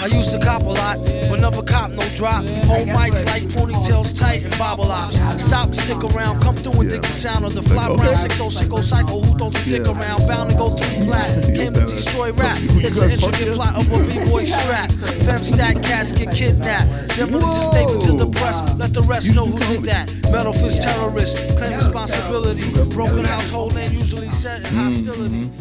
I used to cop a lot, but never cop no drop. Hold mics like ponytails tight and bobble ops. Stop, stick around, come through and dig the sound of the fly brown 6060 cycle. Who throws a dick around? Bound to go through flat. Came to destroy rap. It's an intricate plot of a b-boy strap. Fem stack cats get kidnapped. Then release a statement to the press. Let the rest know who did that. Metal fist terrorist, claim responsibility. Broken household name usually set in hostility.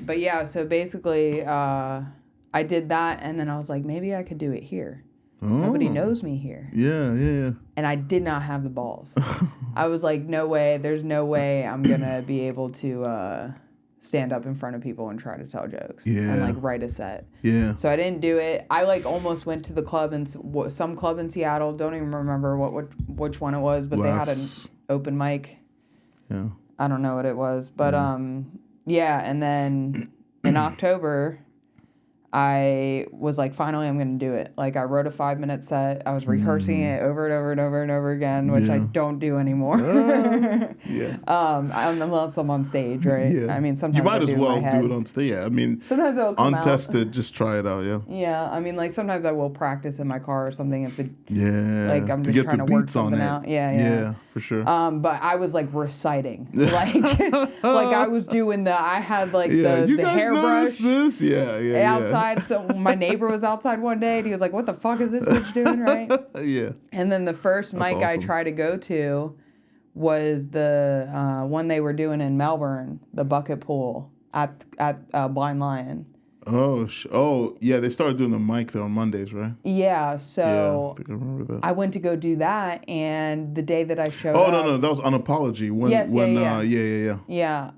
But yeah, so basically, I did that, and then I was like, maybe I could do it here. Nobody knows me here. Yeah. And I did not have the balls. I was like, no way. There's no way I'm going to be able to stand up in front of people and try to tell jokes. And, like, write a set. Yeah. So I didn't do it. I, like, almost went to the club, some club in Seattle. Don't even remember which one it was, but they had an open mic. Yeah. I don't know what it was. But, yeah, and then in October, I was like, finally, I'm going to do it. Like, I wrote a 5-minute set. I was rehearsing it over and over and over and over again, which I don't do anymore. Unless I'm on stage, right? Yeah. I mean, sometimes you might I do as well in my head. do it on stage. Yeah, I mean, sometimes it'll come untested, just try it out. Yeah. Yeah, I mean, like sometimes I will practice in my car or something if the like I'm just trying to work something out. Yeah, for sure. But I was like reciting, like I was doing I had like the hairbrush. This? Yeah. Outside, so my neighbor was outside one day, and he was like, "What the fuck is this bitch doing?" Right? Yeah. And then the first mic I tried to go to was the one they were doing in Melbourne, the bucket pool at Blind Lion. Oh, yeah. They started doing the mic there on Mondays, right? Yeah. So I think I remember that. I went to go do that, and the day that I showed up. Oh no, that was Unapology. Yeah.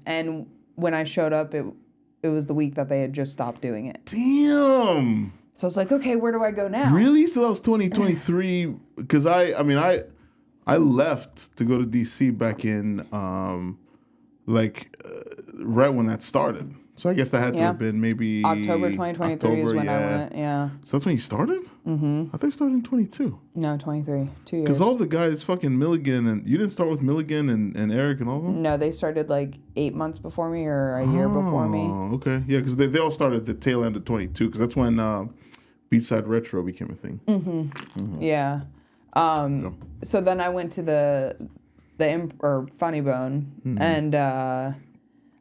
And when I showed up, it was the week that they had just stopped doing it. Damn. So it's like, okay, where do I go now? Really? So that was 2023? Because I left to go to DC back in right when that started. So I guess that had to have been maybe October 2023 is when I went. Yeah. So that's when you started? Mm-hmm. I think you started in 22. No, 23. 2 years. Because all the guys, fucking Milligan, and you didn't start with Milligan and Eric and all of them? No, they started like 8 months before me or a year before me. Oh, okay. Yeah, because they all started at the tail end of 22, because that's when Beachside Retro became a thing. Mm-hmm. Yeah. So then I went to the Funny Bone, and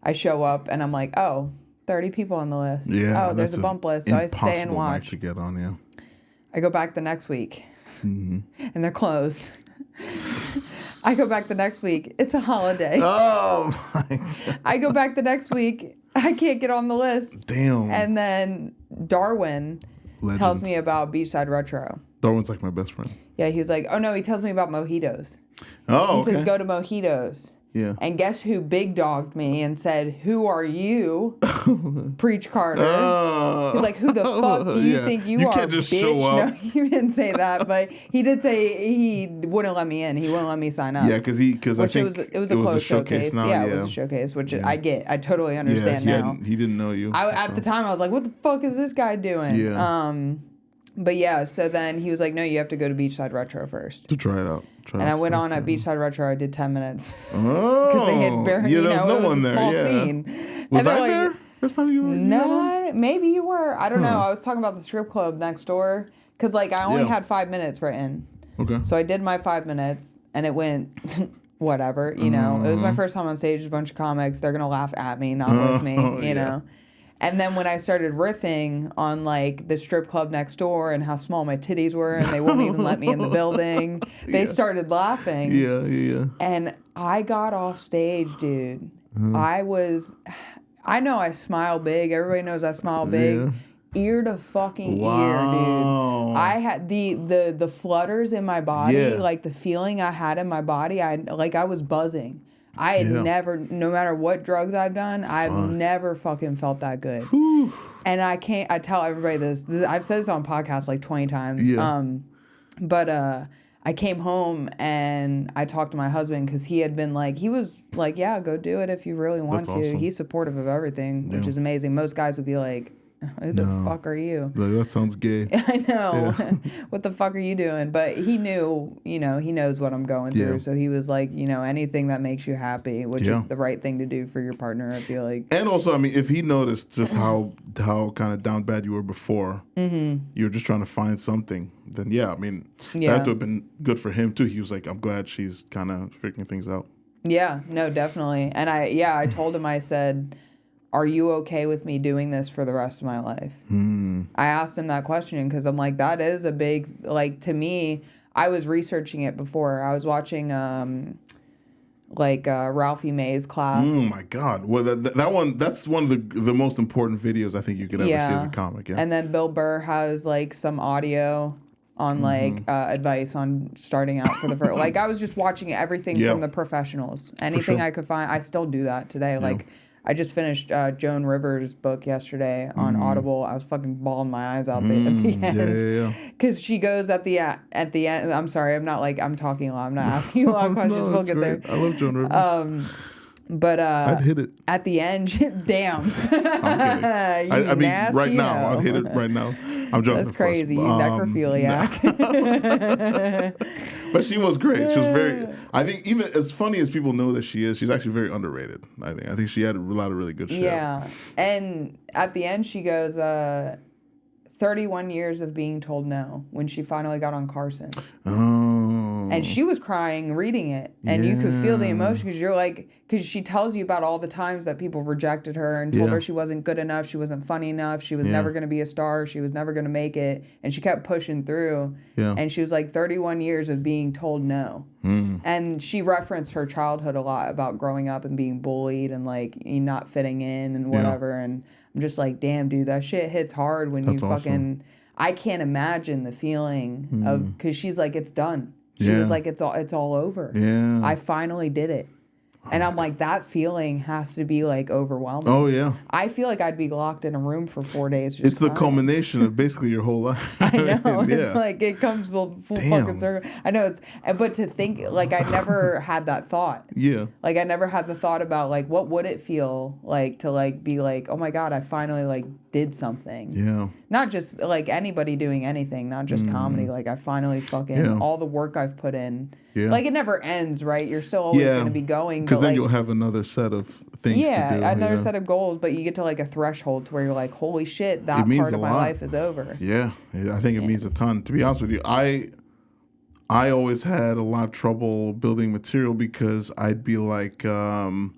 I show up, and I'm like, 30 people on the list. Yeah. There's a bump list, so I stay and watch. Night to get on, yeah. I go back the next week, and they're closed. I go back the next week. It's a holiday. Oh, my God. I go back the next week. I can't get on the list. Damn. And then Darwin tells me about Beachside Retro. Darwin's like my best friend. Yeah, he was like, oh, no, he tells me about Mojitos. Oh, He says, go to Mojitos. Yeah. And guess who big dogged me and said, who are you, Preach Carter? He's like, who the fuck do you think you are, can't just bitch? show up. No, he didn't say that, but he did say he wouldn't let me in. He wouldn't let me sign up. Yeah, because I think it was a closed showcase. Now, yeah, it was a showcase, which I totally understand now. He didn't know you. At the time, I was like, what the fuck is this guy doing? Yeah. But yeah, so then he was like, no, you have to go to Beachside Retro first. To try it out. I went on at Beachside Retro. I did 10 minutes. Oh. Because they had barely, there was no one there. Small yeah. scene. Was I there? First time you were? No, maybe you were. I don't know. I was talking about the strip club next door. Because I only had 5 minutes written. Okay. So I did my 5 minutes, and it went whatever, It was my first time on stage, a bunch of comics. They're going to laugh at me, not with me, you know. And then when I started riffing on the strip club next door and how small my titties were and they wouldn't even let me in the building, they started laughing. Yeah. And I got off stage, dude. I know I smile big. Everybody knows I smile big. Yeah. Ear to fucking ear, dude. I had the flutters in my body, the feeling I had in my body. I was buzzing. I had never, no matter what drugs I've done, I've never fucking felt that good. Whew. And I tell everybody this. I've said this on podcasts 20 times. Yeah. But I came home and I talked to my husband because he had been he was like, yeah, go do it if you really want to. Awesome. He's supportive of everything, which is amazing. Most guys would be like, Who the fuck are you? Like, that sounds gay. I know. Yeah. What the fuck are you doing? But he knew, he knows what I'm going through. Yeah. So he was like, anything that makes you happy, which is the right thing to do for your partner, I feel like. And also, I mean, if he noticed just how kind of down bad you were before, you were just trying to find something, then yeah, I mean, that had to have been good for him too. He was like, I'm glad she's kind of figuring things out. Yeah, no, definitely. And I told him, I said, are you okay with me doing this for the rest of my life? I asked him that question because I'm like, that is a big, like, to me, I was researching it before. I was watching, Ralphie May's class. Oh my God. Well, that's one of the most important videos I think you could ever see as a comic. Yeah. And then Bill Burr has, like, some audio on, like, advice on starting out for the first, like, I was just watching everything from the professionals. Anything I could find. I still do that today. Like, I just finished Joan Rivers' book yesterday on Audible. I was fucking bawling my eyes out at the end. Yeah. Because she goes at the end. I'm sorry, I'm talking a lot. I'm not asking you a lot of questions. We'll get great. there. I love Joan Rivers. But I'd hit it. At the end, damn. I'm kidding. I mean, right now, I'd hit it right now. I'm joking. That's crazy. You necrophiliac. But she was great. She was very. I think even as funny as people know that she is, she's actually very underrated. I think she had a lot of really good shit. Yeah, and at the end, she goes, 31 years of being told no when she finally got on Carson. Oh. And she was crying reading it. And you could feel the emotion because you're like, because she tells you about all the times that people rejected her and told her she wasn't good enough, she wasn't funny enough, she was never going to be a star, she was never going to make it. And she kept pushing through. Yeah. And she was like 31 years of being told no. And she referenced her childhood a lot about growing up and being bullied and like not fitting in and whatever. And I'm just like, damn, dude, that shit hits hard when you fucking. I can't imagine the feeling of, because she's like, it's done. She was like, it's all over. Yeah, I finally did it. And I'm like, that feeling has to be like overwhelming. Oh yeah. I feel like I'd be locked in a room for 4 days. Just it's the culmination of basically your whole life. I know. It's like it comes full fucking circle. I know but to think like I never had that thought. Yeah. Like I never had the thought about like what would it feel like to like be like, oh my God, I finally like did something. Yeah. Not just like anybody doing anything, not just comedy. Like I finally fucking all the work I've put in. Yeah. Like it never ends, right? You're still always going to be going. Because then you'll have another set of things to do. Yeah, another set of goals, but you get to like a threshold to where you're like, holy shit, that part of my life is over. Yeah, I think it means a ton. To be honest with you, I always had a lot of trouble building material because I'd be like, I don't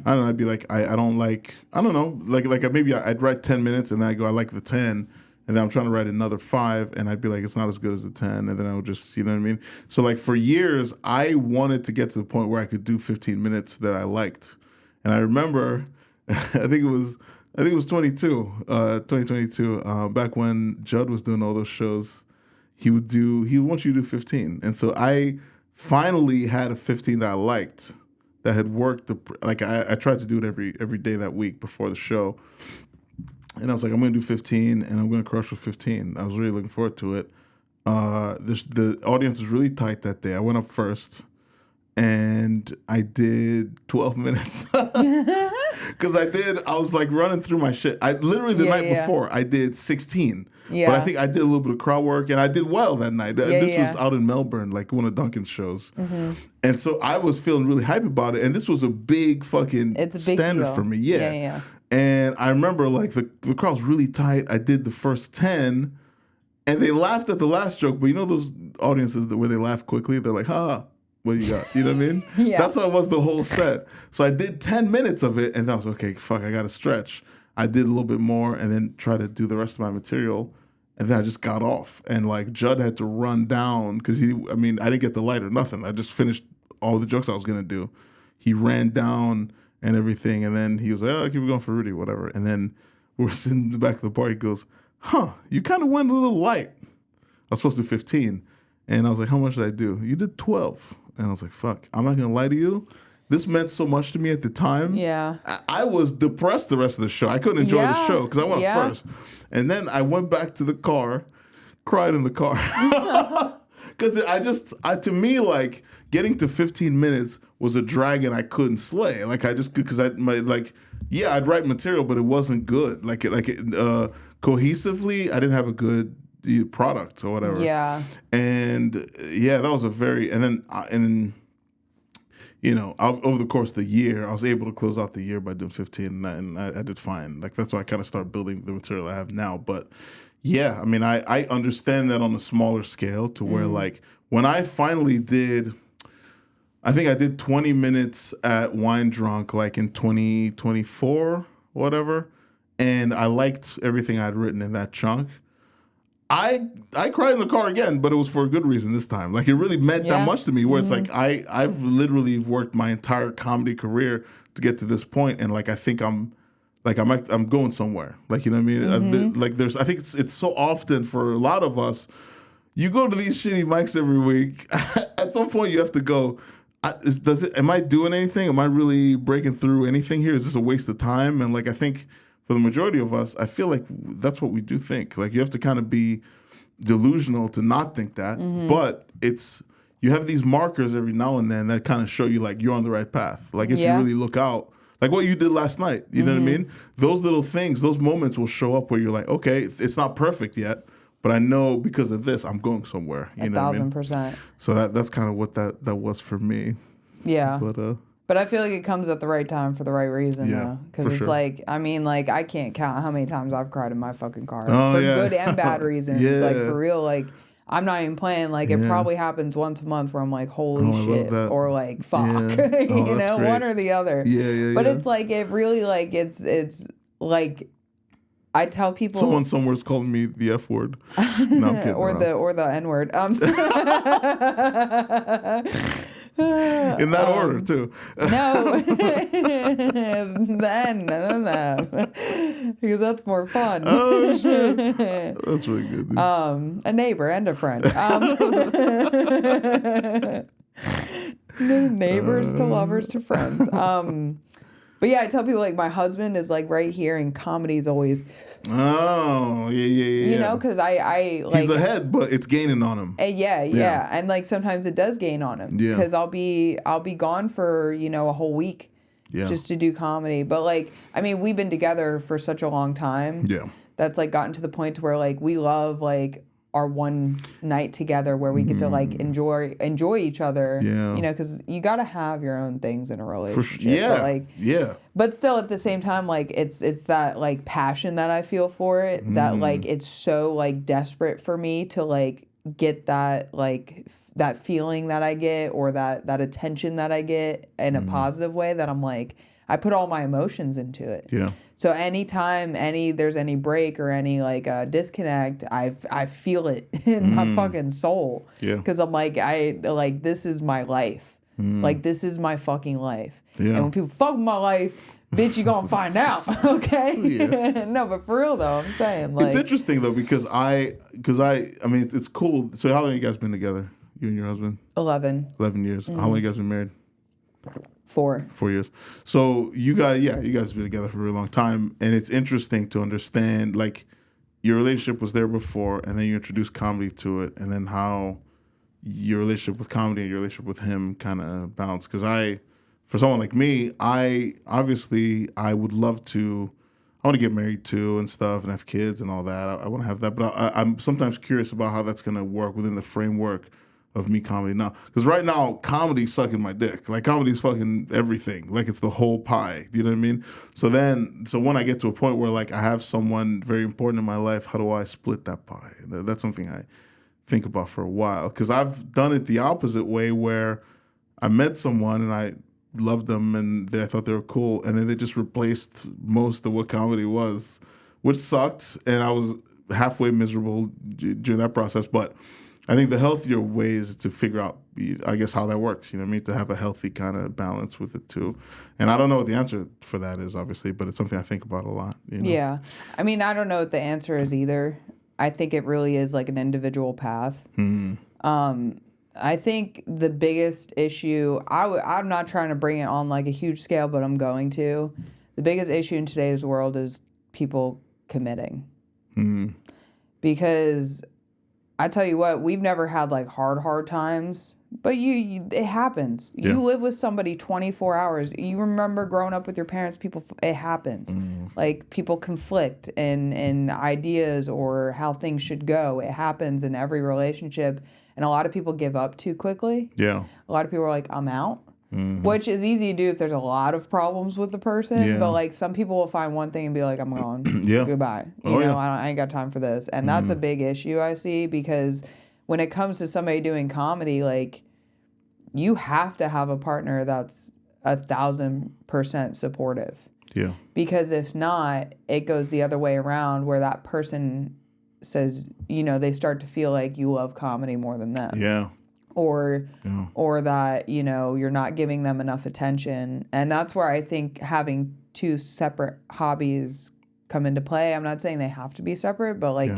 know, I'd be like, I don't know, like maybe I'd write 10 minutes and then I go, I like the 10. And then I'm trying to write another 5, and I'd be like, it's not as good as the 10. And then I would just, you know what I mean? So, like, for years, I wanted to get to the point where I could do 15 minutes that I liked. And I remember, I think it was 2022, back when Judd was doing all those shows, he would want you to do 15. And so I finally had a 15 that I liked, that had worked. I tried to do it every day that week before the show. And I was like, I'm going to do 15, and I'm going to crush with 15. I was really looking forward to it. The audience was really tight that day. I went up first, and I did 12 minutes. Because I was like running through my shit. Literally the night before, I did 16. Yeah. But I think I did a little bit of crowd work, and I did well that night. This was out in Melbourne, like one of Duncan's shows. Mm-hmm. And so I was feeling really hype about it, and this was a big fucking standard for me. Yeah. And I remember, like, the crowd was really tight. I did the first 10, and they laughed at the last joke. But you know those audiences where they laugh quickly? They're like, ha, what do you got? You know what I mean? Yeah. That's how it was the whole set. So I did 10 minutes of it, and I was okay, fuck, I got to stretch. I did a little bit more and then try to do the rest of my material. And then I just got off. And, like, Judd had to run down because I didn't get the light or nothing. I just finished all the jokes I was going to do. He ran down and everything, and then he was like, oh, keep going for Rudy, whatever. And then we're sitting in the back of the bar. He goes, you kind of went a little light. I was supposed to do 15. And I was like, how much did I do? You did 12. And I was like, fuck, I'm not going to lie to you. This meant so much to me at the time. Yeah. I was depressed the rest of the show. I couldn't enjoy the show because I went first. And then I went back to the car, cried in the car. Because to me, like, getting to 15 minutes was a dragon I couldn't slay. Like I just because I'd write material, but it wasn't good. Cohesively, I didn't have a good product or whatever. Yeah. And that was a very and then over the course of the year, I was able to close out the year by doing 15, and I did fine. Like that's why I kind of started building the material I have now. But yeah, I mean, I understand that on a smaller scale to where like when I finally did. I think I did 20 minutes at Wine Drunk like in 2024, whatever, and I liked everything I'd written in that chunk. I cried in the car again, but it was for a good reason this time. Like it really meant that much to me. Where it's like I've literally worked my entire comedy career to get to this point, and like I think I'm going somewhere. Like you know what I mean? I think it's so often for a lot of us. You go to these shitty mics every week. At some point, you have to go. Am I doing anything? Am I really breaking through anything here? Is this a waste of time? And like I think for the majority of us, I feel like that's what we do think. Like you have to kind of be delusional to not think that. But you have these markers every now and then that kind of show you like you're on the right path. Like if you really look out, like what you did last night, you know what I mean? Those little things, those moments will show up where you're like, okay, it's not perfect yet. But I know because of this, I'm going somewhere. You know what I mean? 1,000%. So that's kind of what that was for me. Yeah. But I feel like it comes at the right time for the right reason, though. Because it's sure. like, I mean, like, I can't count how many times I've cried in my fucking car. Oh, for yeah. good and bad reasons. Yeah. Like, for real, like, I'm not even playing. Like, it probably happens once a month where I'm like, holy shit. Or like, fuck. Yeah. You know, great. one or the other. Yeah. But it's like, it really, like, it's like... I tell people someone somewhere's calling me the F word. No, I'm kidding or the N word. In that order too. No. Then no. Because that's more fun. Oh shit. That's really good. Dude. A neighbor and a friend. Neighbors to lovers to friends. But yeah, I tell people like my husband is like right here, and comedy's always. Oh yeah. You know, because I like. He's ahead, but it's gaining on him. Yeah, and like sometimes it does gain on him. Yeah. Because I'll be gone for a whole week. Yeah. Just to do comedy, but like I mean, we've been together for such a long time. Yeah. That's like gotten to the point where like we love like our one night together where we get to like enjoy each other. Yeah. You know, because you got to have your own things in a relationship. Yeah. But but still at the same time, like it's that like passion that I feel for it that like it's so like desperate for me to like get that like that feeling that I get or that attention that I get in a positive way that I'm like I put all my emotions into it. Yeah. So anytime there's any break or any like disconnect, I feel it in my fucking soul. Yeah. Because I'm like this is my life. Like this is my fucking life. Yeah. And when people fuck with my life, bitch, you gonna find out. Okay. Yeah. No, but for real though, I'm saying like it's interesting though because I mean it's cool. So how long have you guys been together? You and your husband? 11 years. How long have you guys been married? 4 years. So you guys have been together for a really long time, and it's interesting to understand like your relationship was there before, and then you introduced comedy to it, and then how your relationship with comedy and your relationship with him kind of balanced. Because for someone like me, I would love to. I want to get married too and stuff and have kids and all that. I want to have that, but I'm sometimes curious about how that's going to work within the framework of me comedy now. Because right now, comedy's sucking my dick. Like, comedy's fucking everything. Like, it's the whole pie. Do you know what I mean? So when I get to a point where, like, I have someone very important in my life, how do I split that pie? That's something I think about for a while. Because I've done it the opposite way where I met someone and I loved them and I thought they were cool, and then they just replaced most of what comedy was, which sucked, and I was halfway miserable during that process. But I think the healthier way is to figure out, I guess, how that works, you know what I mean, to have a healthy kind of balance with it too. And I don't know what the answer for that is, obviously, but it's something I think about a lot. You know? Yeah. I mean, I don't know what the answer is either. I think it really is like an individual path. I think the biggest issue, I'm not trying to bring it on like a huge scale, but I'm going to. The biggest issue in today's world is people committing. Because I tell you what, we've never had like hard times, But it happens. Yeah. You live with somebody 24 hours. You remember growing up with your parents, it happens. Like, people conflict in ideas or how things should go. It happens in every relationship. And a lot of people give up too quickly. Yeah. A lot of people are like, I'm out. Which is easy to do if there's a lot of problems with the person. Yeah. But, like, some people will find one thing and be like, I'm gone. Yeah. Goodbye. I ain't got time for this. And that's a big issue I see, because when it comes to somebody doing comedy, like, you have to have a partner that's 1,000% supportive. Yeah. Because if not, it goes the other way around, where that person says, they start to feel like you love comedy more than them. Yeah. Or that, you're not giving them enough attention. And that's where I think having two separate hobbies come into play. I'm not saying they have to be separate, but like,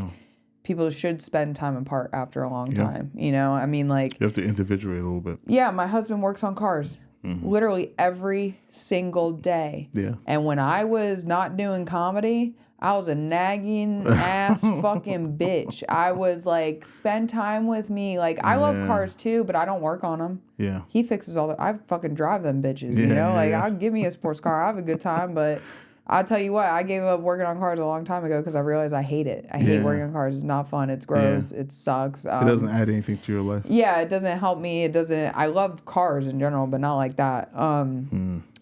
people should spend time apart after a long time. I mean, like, you have to individuate a little bit. Yeah, my husband works on cars literally every single day. Yeah. And when I was not doing comedy, I was a nagging ass fucking bitch. I was like, spend time with me. Like, I love cars too, but I don't work on them. Yeah. He fixes I fucking drive them bitches, I'll give me a sports car. I have a good time, but I'll tell you what, I gave up working on cars a long time ago because I realized I hate it. I hate working on cars. It's not fun. It's gross. It sucks. It doesn't add anything to your life. Yeah, it doesn't help me. I love cars in general, but not like that.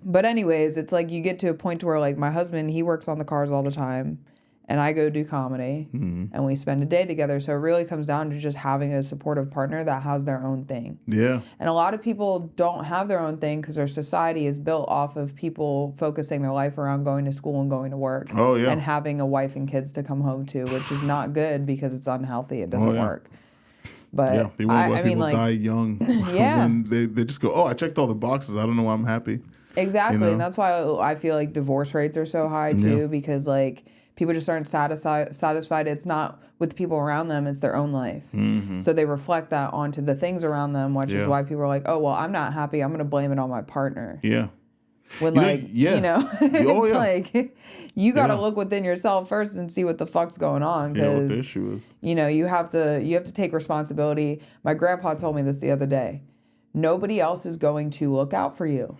But anyways, it's like you get to a point where, like, my husband, he works on the cars all the time, and I go do comedy, and we spend a day together. So it really comes down to just having a supportive partner that has their own thing. Yeah. And a lot of people don't have their own thing because their society is built off of people focusing their life around going to school and going to work. Oh, yeah. And having a wife and kids to come home to, which is not good because it's unhealthy. It doesn't work. But they won't let people like, die young. Yeah. When they just go, I checked all the boxes. I don't know why I'm happy. Exactly. And that's why I feel like divorce rates are so high too, because like people just aren't satisfied. It's not with the people around them, it's their own life. So they reflect that onto the things around them, which is why people are like, oh, well, I'm not happy. I'm going to blame it on my partner. Yeah. When it's like, you got to look within yourself first and see what the fuck's going on. Yeah, what the issue is. You have to take responsibility. My grandpa told me this the other day. Nobody else is going to look out for you,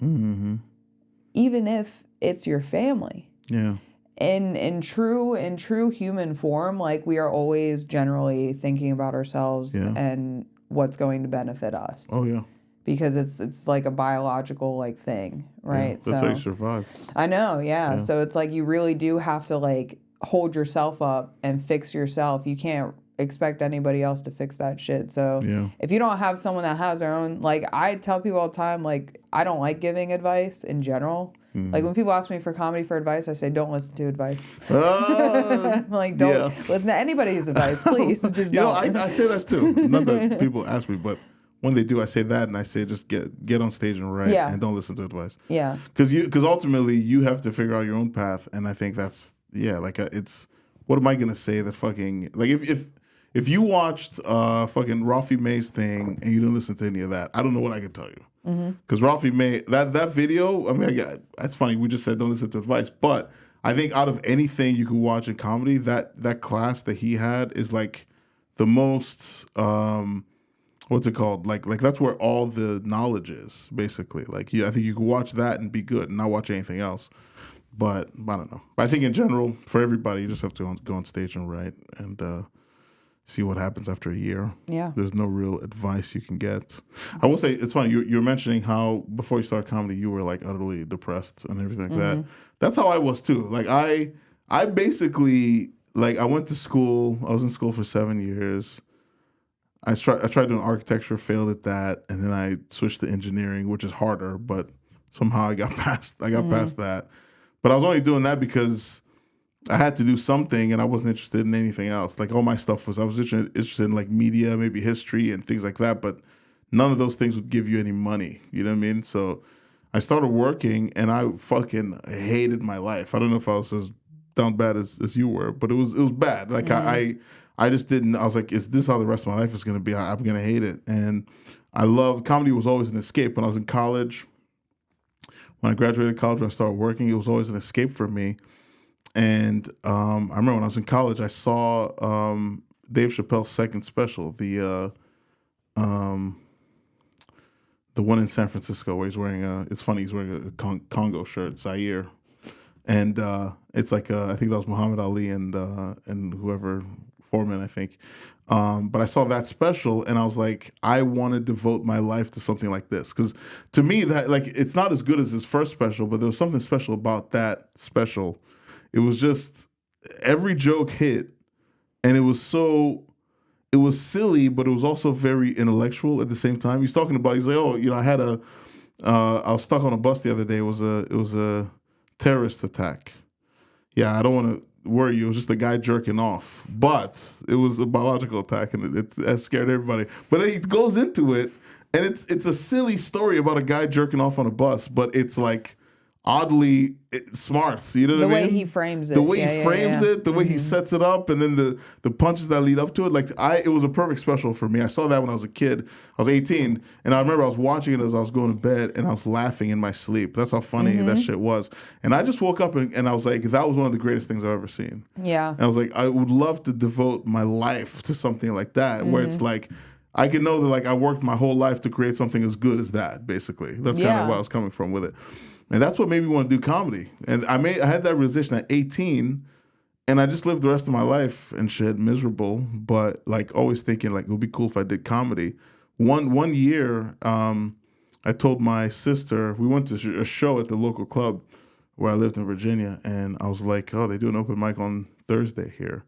even if it's your family. Yeah. In true human form, like, we are always generally thinking about ourselves and what's going to benefit us. Oh yeah. Because it's like a biological like thing, right? Yeah, that's how you survive. I know, yeah. So it's like you really do have to like hold yourself up and fix yourself. You can't expect anybody else to fix that shit. So if you don't have someone that has their own, like, I tell people all the time, like, I don't like giving advice in general. Like, when people ask me for comedy for advice, I say, don't listen to advice. Like, don't listen to anybody's advice, please. Just don't. I say that too. Not that people ask me, but when they do, I say that, and I say just get on stage and write, and don't listen to advice. Yeah. Because ultimately you have to figure out your own path, and I think that's it's what am I gonna say that fucking like if you watched fucking Ralphie May's thing and you didn't listen to any of that, I don't know what I can tell you. Because Ralphie May, that video, I mean, that's funny. We just said don't listen to advice, but I think out of anything you could watch in comedy, that class that he had is like the most what's it called? Like that's where all the knowledge is, basically. Like, I think you could watch that and be good and not watch anything else. But I don't know. But I think in general, for everybody, you just have to go on stage and write and see what happens after a year. Yeah. There's no real advice you can get. I will say, it's funny, you were mentioning how before you started comedy, you were like utterly depressed and everything like that. That's how I was too. Like, I basically, like, I went to school. I was in school for 7 years. I tried doing architecture, failed at that, and then I switched to engineering, which is harder, but somehow I got past that. But I was only doing that because I had to do something, and I wasn't interested in anything else. Like, all my stuff I was interested in like media, maybe history and things like that, but none of those things would give you any money. You know what I mean? So I started working, and I fucking hated my life. I don't know if I was as down bad as you were, but it was bad. Like, I just didn't. I was like, is this how the rest of my life is going to be? I'm going to hate it. And comedy was always an escape. When I was in college, when I graduated college, when I started working, it was always an escape for me. And I remember when I was in college, I saw Dave Chappelle's second special, the the one in San Francisco where he's wearing it's funny, he's wearing a Congo shirt, Zaire. And it's like I think that was Muhammad Ali and whoever Foreman, I think. But I saw that special and I was like, I want to devote my life to something like this, because to me that like it's not as good as his first special, but there was something special about that special. It was just every joke hit, and it was silly, but it was also very intellectual at the same time. He's talking about, he's like, oh, I was stuck on a bus the other day. It was a terrorist attack. Yeah, I don't want to worry you. It was just a guy jerking off, but it was a biological attack, and it scared everybody. But then he goes into it, and it's a silly story about a guy jerking off on a bus, but it's like oddly smart. You know what I mean? The way he frames it. The way he frames it, the way he sets it up, and then the punches that lead up to it. Like it was a perfect special for me. I saw that when I was a kid. I was 18, and I remember I was watching it as I was going to bed, and I was laughing in my sleep. That's how funny that shit was. And I just woke up and I was like, that was one of the greatest things I've ever seen. Yeah. And I was like, I would love to devote my life to something like that, where it's like, I can know that like I worked my whole life to create something as good as that, basically. That's kind of where I was coming from with it. And that's what made me want to do comedy. And I had that realization at 18, and I just lived the rest of my life and shit miserable, but like always thinking like it would be cool if I did comedy. One year, I told my sister, we went to a show at the local club where I lived in Virginia, and I was like, oh, they do an open mic on Thursday here.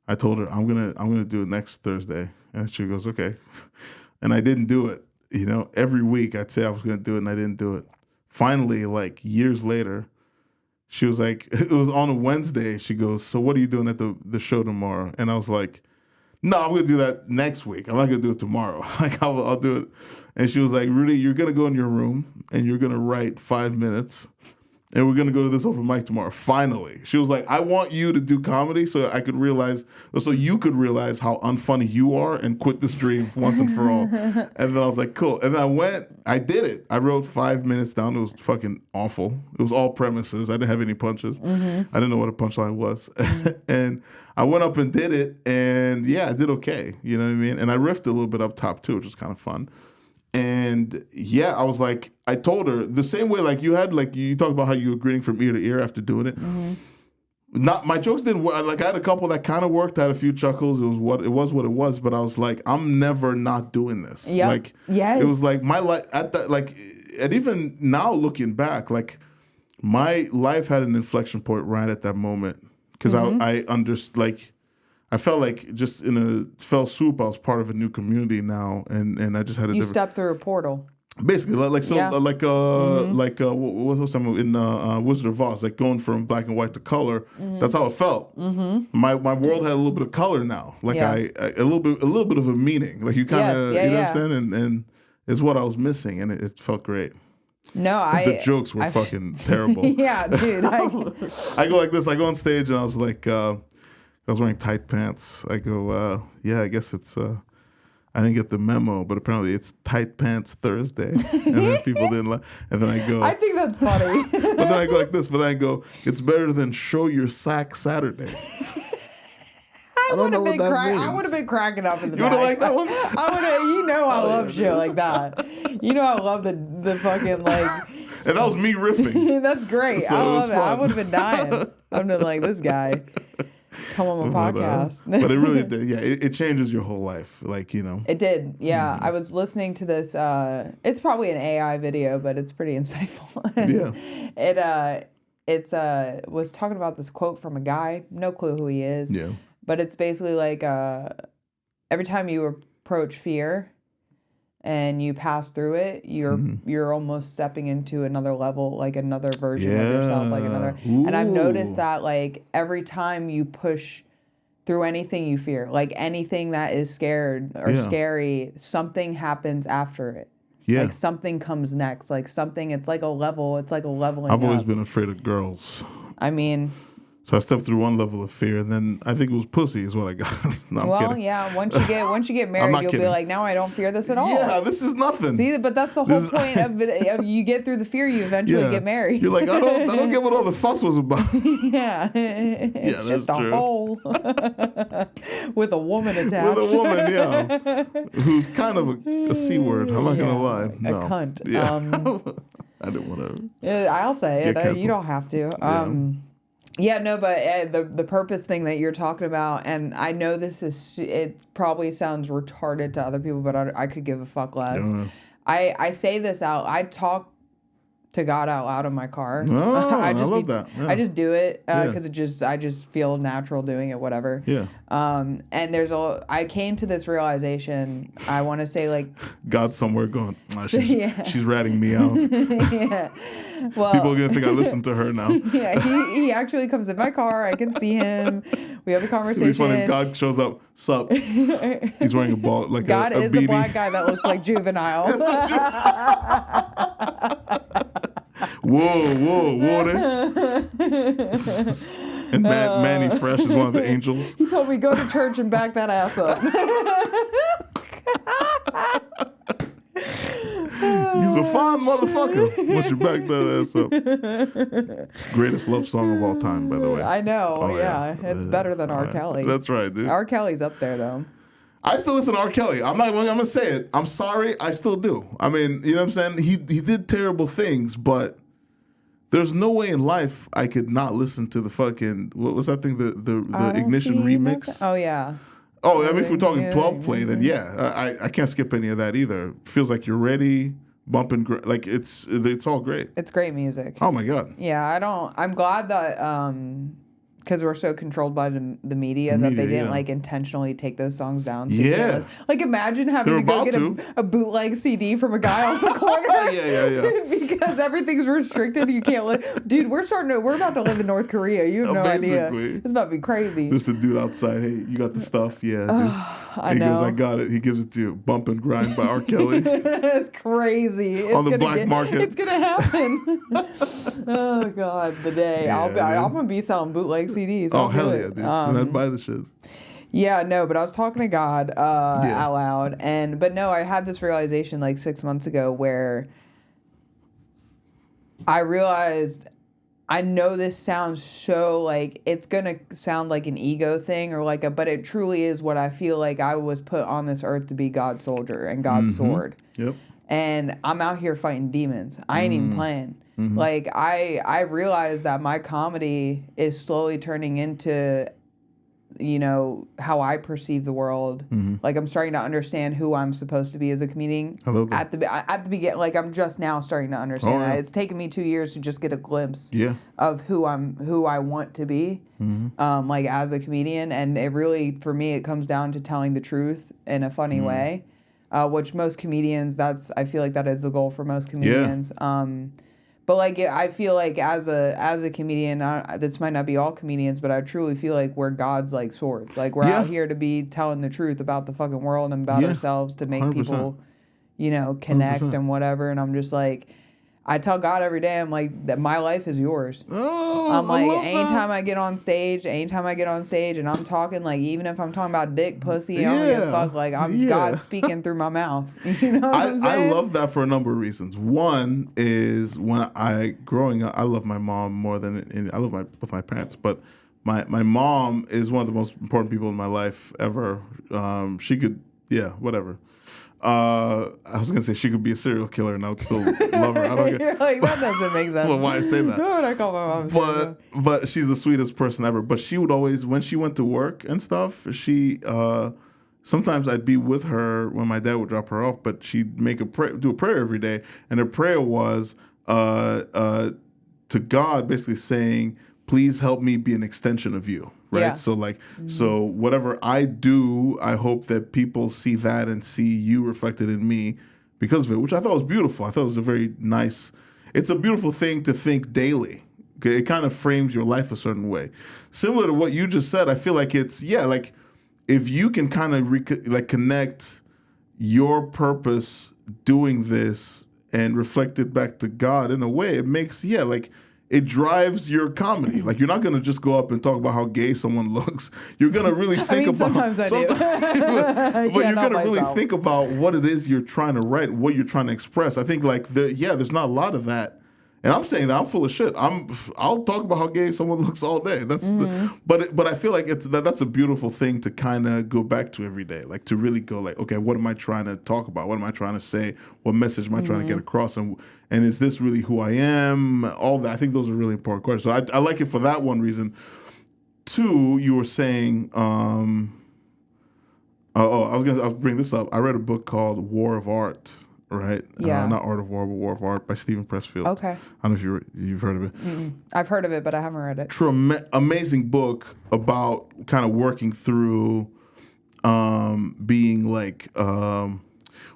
I told her I'm gonna do it next Thursday, and she goes, okay. And I didn't do it. Every week I'd say I was gonna do it, and I didn't do it. Finally, like years later, she was like, it was on a Wednesday. She goes, so what are you doing at the show tomorrow? And I was like, no, I'm going to do that next week. I'm not going to do it tomorrow. Like, I'll do it. And she was like, Rudy, you're going to go in your room and you're going to write 5 minutes. And we're going to go to this open mic tomorrow. Finally. She was like, I want you to do comedy so you could realize how unfunny you are and quit this dream once and for all. And then I was like, cool. And then I did it. I wrote 5 minutes down. It was fucking awful. It was all premises. I didn't have any punches. I didn't know what a punchline was. And I went up and did it. And yeah, I did okay. You know what I mean? And I riffed a little bit up top too, which was kind of fun. And yeah, I was like, I told her the same way, like you had, like you talked about how you were grinning from ear to ear after doing it. Not my jokes didn't work. Like I had a couple that kind of worked. I had a few chuckles. It was what it was. But I was like, I'm never not doing this. Yep. Like, yes. It was like my life at that. Like, and even now looking back, like my life had an inflection point right at that moment because I understood. Like, I felt like just in a fell swoop, I was part of a new community now, and I just had You stepped through a portal. Basically, what was some in Wizard of Oz, like going from black and white to color. That's how it felt. My world had a little bit of color now, like a little bit of a meaning. Like you kind of, you know what I'm saying, and it's what I was missing, and it felt great. No, the jokes were fucking terrible. Yeah, dude. I go like this. I go on stage and I was like, I was wearing tight pants. I go, yeah, I guess it's. I didn't get the memo, but apparently it's Tight Pants Thursday. And then people didn't like. And then I go. I think that's funny. But then I go like this. But then I go, it's better than Show Your Sack Saturday. I would have been cracking up in the back. You would have liked that one? I would have. I love shit like that. I love the fucking like. And that was me riffing. That's great. So I love it. fun. I would have been dying. I've been like, this guy. Come on my podcast. But it really did. Yeah, it changes your whole life. Like, It did. Yeah. I was listening to this. It's probably an AI video, but it's pretty insightful. Yeah. It was talking about this quote from a guy. No clue who he is. Yeah. But it's basically like every time you approach fear and you pass through it, you're almost stepping into another level, like another version of yourself, like another. Ooh. And I've noticed that like every time you push through anything you fear, like anything that is scared or scary, something happens after it. Yeah. Like something comes next. Like something. It's like a level. It's like a leveling. I've always up. been afraid of girls. I mean, So I stepped through one level of fear, and then I think it was pussy is what I got. No, I'm Well, kidding. yeah. Once you get married, you'll be kidding. like, now I don't fear this at all. Yeah, this is nothing. See, but that's the whole point of it. Of you get through the fear, you eventually get married. You're like, I don't get what all the fuss was about. Yeah, it's that's just a true. hole with a woman attached. With a woman, yeah, who's kind of a C word. I'm not gonna lie. No. A cunt. Yeah. I didn't want to. I'll say it. canceled. You don't have to. Yeah, no, but the purpose thing that you're talking about, and I know it probably sounds retarded to other people, but I could give a fuck less. Yeah. I say this out. I talk to God out loud in my car. Oh, I love that. Yeah. I just do it because I just feel natural doing it, whatever. Yeah. And I came to this realization. I want to say like God's somewhere going. "Ah, yeah. She's ratting me out. Yeah. Well, People are gonna think I listen to her now. Yeah, he actually comes in my car. I can see him. We have a It'd conversation. be funny if God shows up. Sup? He's wearing a ball like God a is beanie. a black guy that looks like Juvenile. Whoa there. And Manny Fresh is one of the angels. He told me go to church and back that ass up. He's a fine motherfucker. Once you back that ass up. Greatest love song of all time, by the way. I know. Oh, yeah. It's better than R. Kelly. That's right, dude. R. Kelly's up there though. I still listen to R. Kelly. I'm gonna say it. I'm sorry, I still do. I mean, you know what I'm saying? He did terrible things, but there's no way in life I could not listen to the fucking what was that thing? The Ignition remix. Oh yeah. Oh, I mean, if we're talking 12 play, then yeah, I can't skip any of that either. Feels like you're ready, bumping, like it's all great. It's great music. Oh my god. Yeah, I'm glad that because we're so controlled by the media that they didn't like intentionally take those songs down. So Yeah. like imagine having They to were go get about a bootleg CD from a guy off the corner. Yeah. Because everything's restricted. You can't dude, we're about to live in North Korea. You have no idea. Basically. It's about to be crazy. There's the dude outside. Hey, you got the stuff? Yeah. Dude. I He know. goes, I got it. He gives it to you. Bump and Grind by R. Kelly. It's crazy. It's On the gonna black market. It's gonna happen. Oh God, the day Yeah, I'm gonna be selling bootleg CDs. Oh I'll do hell it. yeah, dude! And I'd buy the shit. Yeah, no, but I was talking to God out loud, but no, I had this realization like 6 months ago where I realized. I know this sounds so like it's gonna sound like an ego thing or but it truly is what I feel like I was put on this earth to be God's soldier and God's sword. Yep. And I'm out here fighting demons. I ain't even playing. Like I realized that my comedy is slowly turning into, how I perceive the world. Like I'm starting to understand who I'm supposed to be as a comedian. I love that. At the beginning, like I'm just now starting to understand that. It's taken me 2 years to just get a glimpse of who I want to be, like as a comedian. And it really, for me, it comes down to telling the truth in a funny way, which most comedians, I feel like that is the goal for most comedians. But like I feel like as a comedian, this might not be all comedians, but I truly feel like we're God's like swords. Like we're out here to be telling the truth about the fucking world and about ourselves to make 100%. people, connect 100%. and whatever. And I'm just like, I tell God every day, I'm like, that my life is yours. Oh, I'm like, I love anytime I get on stage and I'm talking, like, even if I'm talking about dick, pussy, I don't give a fuck. Like, I'm God speaking through my mouth. You know what I'm saying? I love that for a number of reasons. One is growing up, I love my mom more than I love both my parents, but my mom is one of the most important people in my life ever. She could, whatever. I was gonna say she could be a serial killer and I would still love her. I don't You're like, that doesn't make sense. Well, why I say that? Who would I call my mom? But she's the sweetest person ever. But she would always, when she went to work and stuff, she sometimes I'd be with her when my dad would drop her off. But she'd do a prayer every day, and her prayer was to God, basically saying, "Please help me be an extension of you." Right. Yeah. So so whatever I do, I hope that people see that and see you reflected in me because of it, which I thought was beautiful. I thought it was a very nice, it's a beautiful thing to think daily. Okay? It kind of frames your life a certain way. Similar to what you just said, I feel like it's, like if you can kind of connect your purpose doing this and reflect it back to God in a way, it makes, it it drives your comedy. Like, you're not gonna just go up and talk about how gay someone looks. You're gonna really think about. Sometimes I do. but you're gonna really think about what it is you're trying to write, what you're trying to express. I think like there's not a lot of that. And I'm saying that I'm full of shit. I'll talk about how gay someone looks all day. That's but I feel like that's a beautiful thing to kind of go back to every day. Like, to really go like, okay, what am I trying to talk about? What am I trying to say? What message am I trying to get across? And is this really who I am? All that. I think those are really important questions. So I like it for that one reason. Two, you were saying, I'll bring this up. I read a book called War of Art. Right? Yeah. Not Art of War, but War of Art by Stephen Pressfield. Okay. I don't know if you've heard of it. I've heard of it, but I haven't read it. Amazing book about kind of working through being like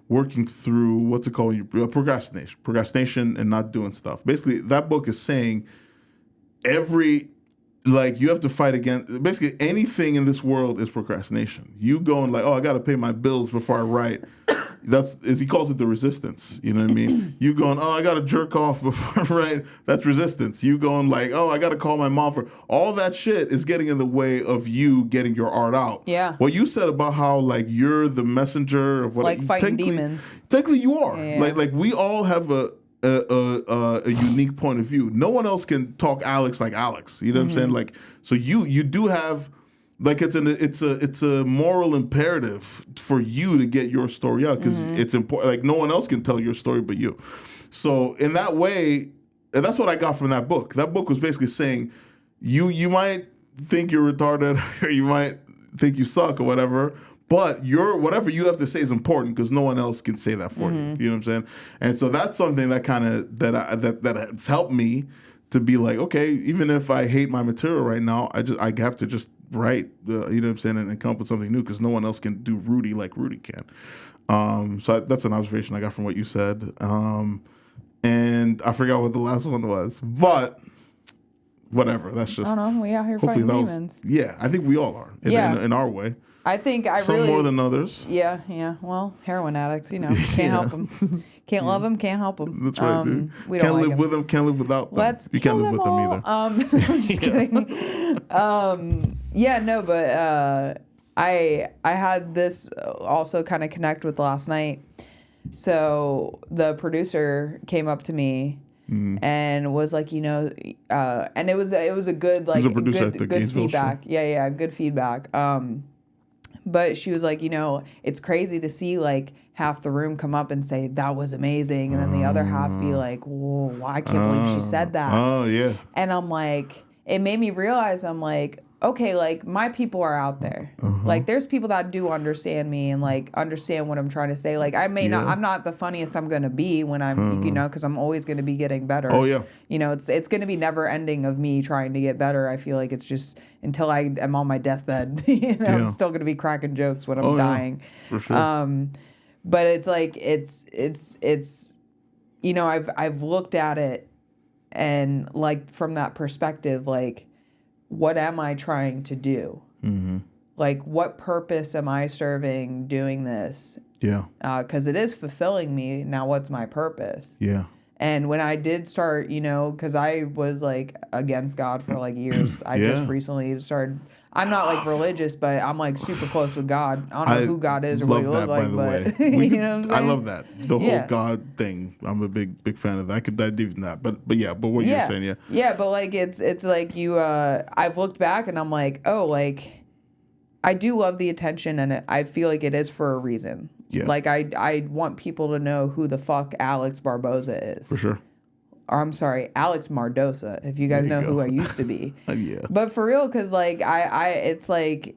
working through what's it called? Procrastination and not doing stuff. Basically, that book is saying you have to fight against basically anything in this world is procrastination. You going like, oh, I got to pay my bills before I write. He calls it the resistance. You know what I mean? You going, oh, I got to jerk off before I write. That's resistance. You going like, oh, I got to call my mom for all that shit is getting in the way of you getting your art out. Yeah. What you said about how like you're the messenger of what like fighting demons. Technically, you are. Yeah. Like we all have a unique point of view. No one else can talk Alex like Alex. You know what I'm saying? Like, so you do have, like, it's a moral imperative for you to get your story out because it's important. Like, no one else can tell your story but you. So in that way, and that's what I got from that book. That book was basically saying, you might think you're retarded or you might think you suck or whatever. But whatever you have to say is important because no one else can say that for you. You know what I'm saying? And so that's something that kind of that has helped me to be like, okay, even if I hate my material right now, I have to just write, you know what I'm saying, and come up with something new because no one else can do Rudy like Rudy can. So that's an observation I got from what you said. And I forgot what the last one was, but whatever. That's just. I don't know. We out here fighting demons. Yeah, I think we all are in our way. I think Some more than others. Yeah. Well, heroin addicts, can't help them. Can't love them, can't help them. That's right, dude. We can't don't live like with them, can't live without them. You can't live with them either. I'm just kidding. But I had this also kind of connect with last night. So the producer came up to me and was like, and it was a good like good feedback. Show. Yeah, good feedback. But she was like, it's crazy to see like half the room come up and say that was amazing, and then the other half be like, whoa, I can't believe she said that. Oh yeah. And I'm like, it made me realize, I'm like, okay, like my people are out there. Like there's people that do understand me and like understand what I'm trying to say. Like I'm not the funniest I'm gonna be when I'm, because I'm always gonna be getting better. Oh yeah. It's gonna be never ending of me trying to get better. I feel like it's just until I am on my deathbed, I'm still gonna be cracking jokes when I'm dying. For sure. But it's like it's I've looked at it and like from that perspective, like, what am I trying to do? Like, what purpose am I serving doing this? Yeah. Because it is fulfilling me. Now, what's my purpose? Yeah. And when I did start, because I was like against God for like years. I just recently started. I'm not like religious, but I'm like super close with God. I don't know who God is or what he looks like, but you know what I'm saying? I love that. The whole God thing. I'm a big fan of that. I could dive deep in that. But what you're saying, yeah. Yeah, but like it's like you I've looked back and I'm like, oh, like I do love the attention and I feel like it is for a reason. Yeah. Like I want people to know who the fuck Alex Barboza is. For sure. Or I'm sorry, Alex Mardosa, if you guys know who I used to be. Yeah. But for real, because like it's like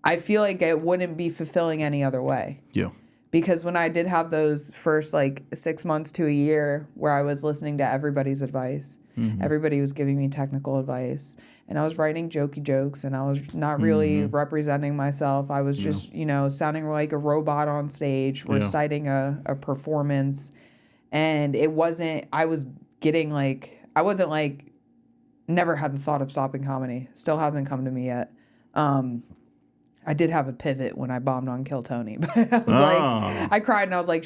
I feel like it wouldn't be fulfilling any other way. Yeah. Because when I did have those first like 6 months to a year where I was listening to everybody's advice, everybody was giving me technical advice, and I was writing jokey jokes, and I was not really representing myself. I was just, sounding like a robot on stage, reciting a performance, and it wasn't. I was getting like I wasn't like never had the thought of stopping comedy. Still hasn't come to me yet. I did have a pivot when I bombed on Kill Tony, but I was like, I cried and I was like,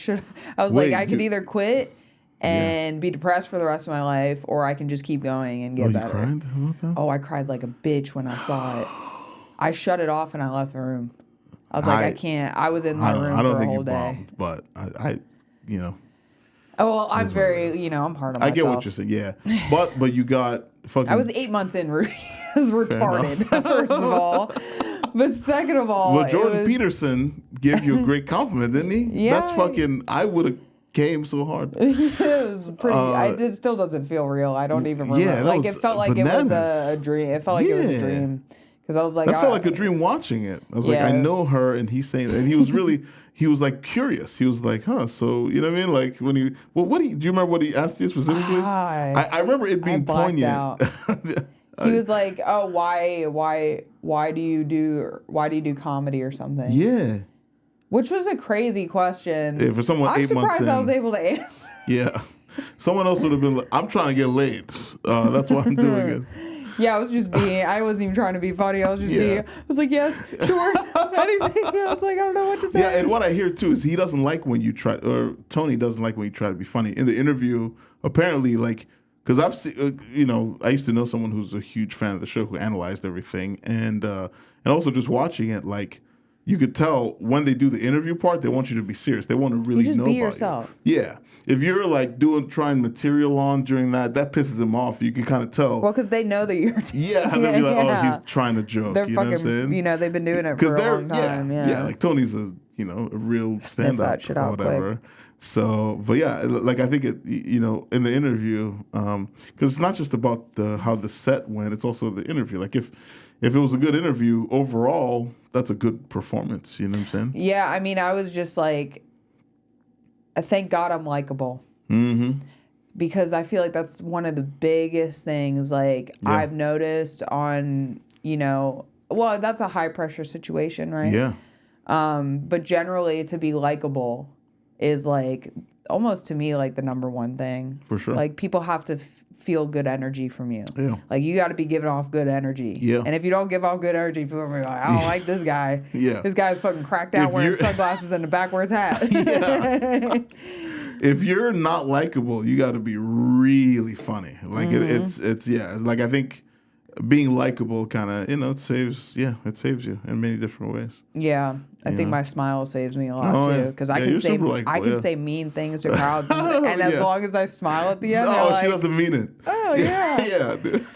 I could either quit and be depressed for the rest of my life, or I can just keep going and get better. You cried about that? Oh, I cried like a bitch when I saw it. I shut it off and I left the room. I was like, I can't. I was in my room for a whole day. Bombed, but I, you know. Oh, well, I'm very, I'm hard on myself. I get what you're saying, yeah. But you got fucking... I was 8 months in, Rudy. I was retarded, first of all. But second of all, well, Jordan Peterson gave you a great compliment, didn't he? Yeah. That's fucking... I would have came so hard. It was pretty... it still doesn't feel real. I don't even remember. Yeah, like, it felt like bananas. it was a dream. It felt like it was a dream. Because I was like... That felt like a dream watching it. I was like, I know her, and he's saying... And he was really... He was like curious. He was like, huh, so, you know what I mean? Like when he... Well, do you remember what he asked you specifically? I remember it being poignant. He was like, "Oh, why do you do comedy or something?" Yeah. Which was a crazy question. Yeah, for someone I'm 8 months surprised I was able to answer. Yeah. Someone else would have been like, I'm trying to get laid. That's why I'm doing it. Yeah, I wasn't even trying to be funny. I was just being, I was like, yes, sure, anything. I was like, I don't know what to say. Yeah, and what I hear too is he doesn't like when you try, or Tony doesn't like when you try to be funny. In the interview, apparently, like, because I've seen, I used to know someone who's a huge fan of the show who analyzed everything, and also just watching it, like, you could tell when they do the interview part, they want you to be serious. They want to really know about yourself. you. Yeah. If you're like trying material on during that pisses him off. You can kind of tell. Well, because they know that you're... Yeah, and they'll be like, oh, he's trying to joke. They're you fucking, know what I'm saying? They've been doing it for a long time. Yeah, like Tony's a real stand-up or whatever. Quick. So, but yeah, like I think it, in the interview, because it's not just about how the set went, it's also the interview. Like if it was a good interview overall, that's a good performance. You know what I'm saying? Yeah, I mean, I was just like, thank God I'm likable. Mm-hmm. Because I feel like that's one of the biggest things, like, I've noticed on, well, that's a high pressure situation, right? Yeah. But generally, to be likable is like almost to me like the number one thing. For sure. Like people have to feel good energy from you. Yeah. Like you got to be giving off good energy. Yeah. And if you don't give off good energy, people are like, I don't like this guy. Yeah. This guy's fucking cracked out wearing sunglasses and a backwards hat. Yeah. If you're not likable, you got to be really funny. Like it's like I think being likable kind of, it saves you in many different ways. Yeah. I think my smile saves me a lot too, because I can say mean things to crowds, and as long as I smile at the end, she doesn't mean it. Oh yeah, yeah, dude.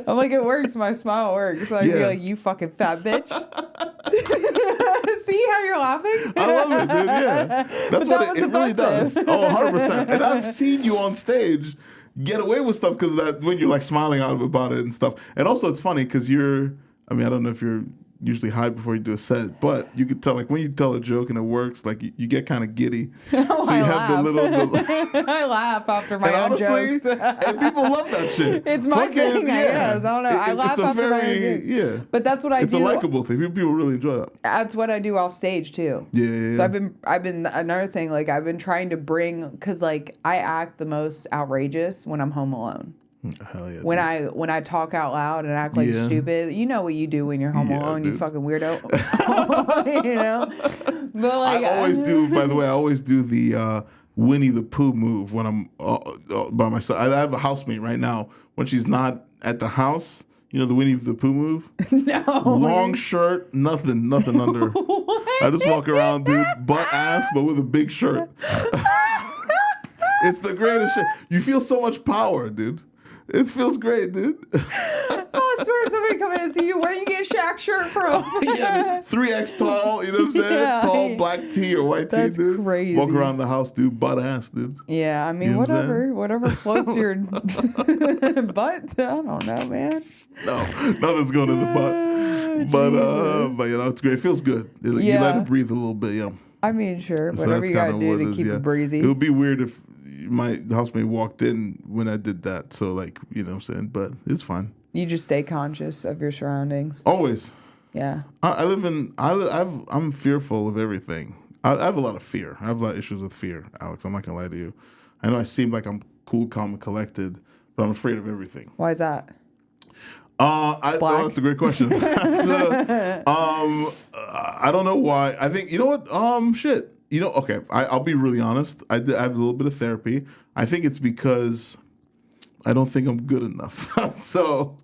I'm like, it works. My smile works. So I feel like, you fucking fat bitch. See how you're laughing? I love it, dude. Yeah, that's what it really does. Oh, 100%. And I've seen you on stage get away with stuff because that when you're like smiling out about it and stuff. And also, it's funny because I don't know if you're usually high before you do a set, but you could tell, like, when you tell a joke and it works, like, you get kind of giddy. Oh, so you have the little... I laugh after my own honestly, jokes. And people love that shit. It's my thing, I guess. I don't know. I laugh after my own jokes. Yeah. But that's what I do. It's a likable thing. People really enjoy that. That's what I do off stage, too. Yeah. So I've been, another thing, like, I've been trying to bring, because, like, I act the most outrageous when I'm home alone. Hell yeah. When I talk out loud and act like stupid, you know what you do when you're home alone, dude. You fucking weirdo. But like, I always do. By the way, I always do the Winnie the Pooh move when I'm by myself. I have a housemate right now. When she's not at the house, the Winnie the Pooh move. No. Long shirt, nothing under. I just walk around, dude, butt ass, but with a big shirt. It's the greatest shit. You feel so much power, dude. It feels great, dude. I swear somebody come in and see you. Where you get Shaq's shirt from? Yeah, 3X tall, you know what I'm saying? Yeah. Tall black tee or white tee, dude. Crazy. Walk around the house, dude, butt ass, dude. Yeah, I mean, whatever floats your butt. I don't know, man. No, nothing's going in the butt. But it's great. It feels good. You let it breathe a little bit, yeah. I mean, sure. So whatever you gotta do to keep it breezy. It would be weird if my housemate walked in when I did that. So, like, you know what I'm saying? But it's fine. You just stay conscious of your surroundings. Always. Yeah. I'm fearful of everything. I have a lot of fear. I have a lot of issues with fear, Alex. I'm not going to lie to you. I know I seem like I'm cool, calm, and collected, but I'm afraid of everything. Why is that? That's a great question. I don't know why. I think, you know what? Shit. okay, I'll be really honest. I have a little bit of therapy. I think it's because I don't think I'm good enough. So,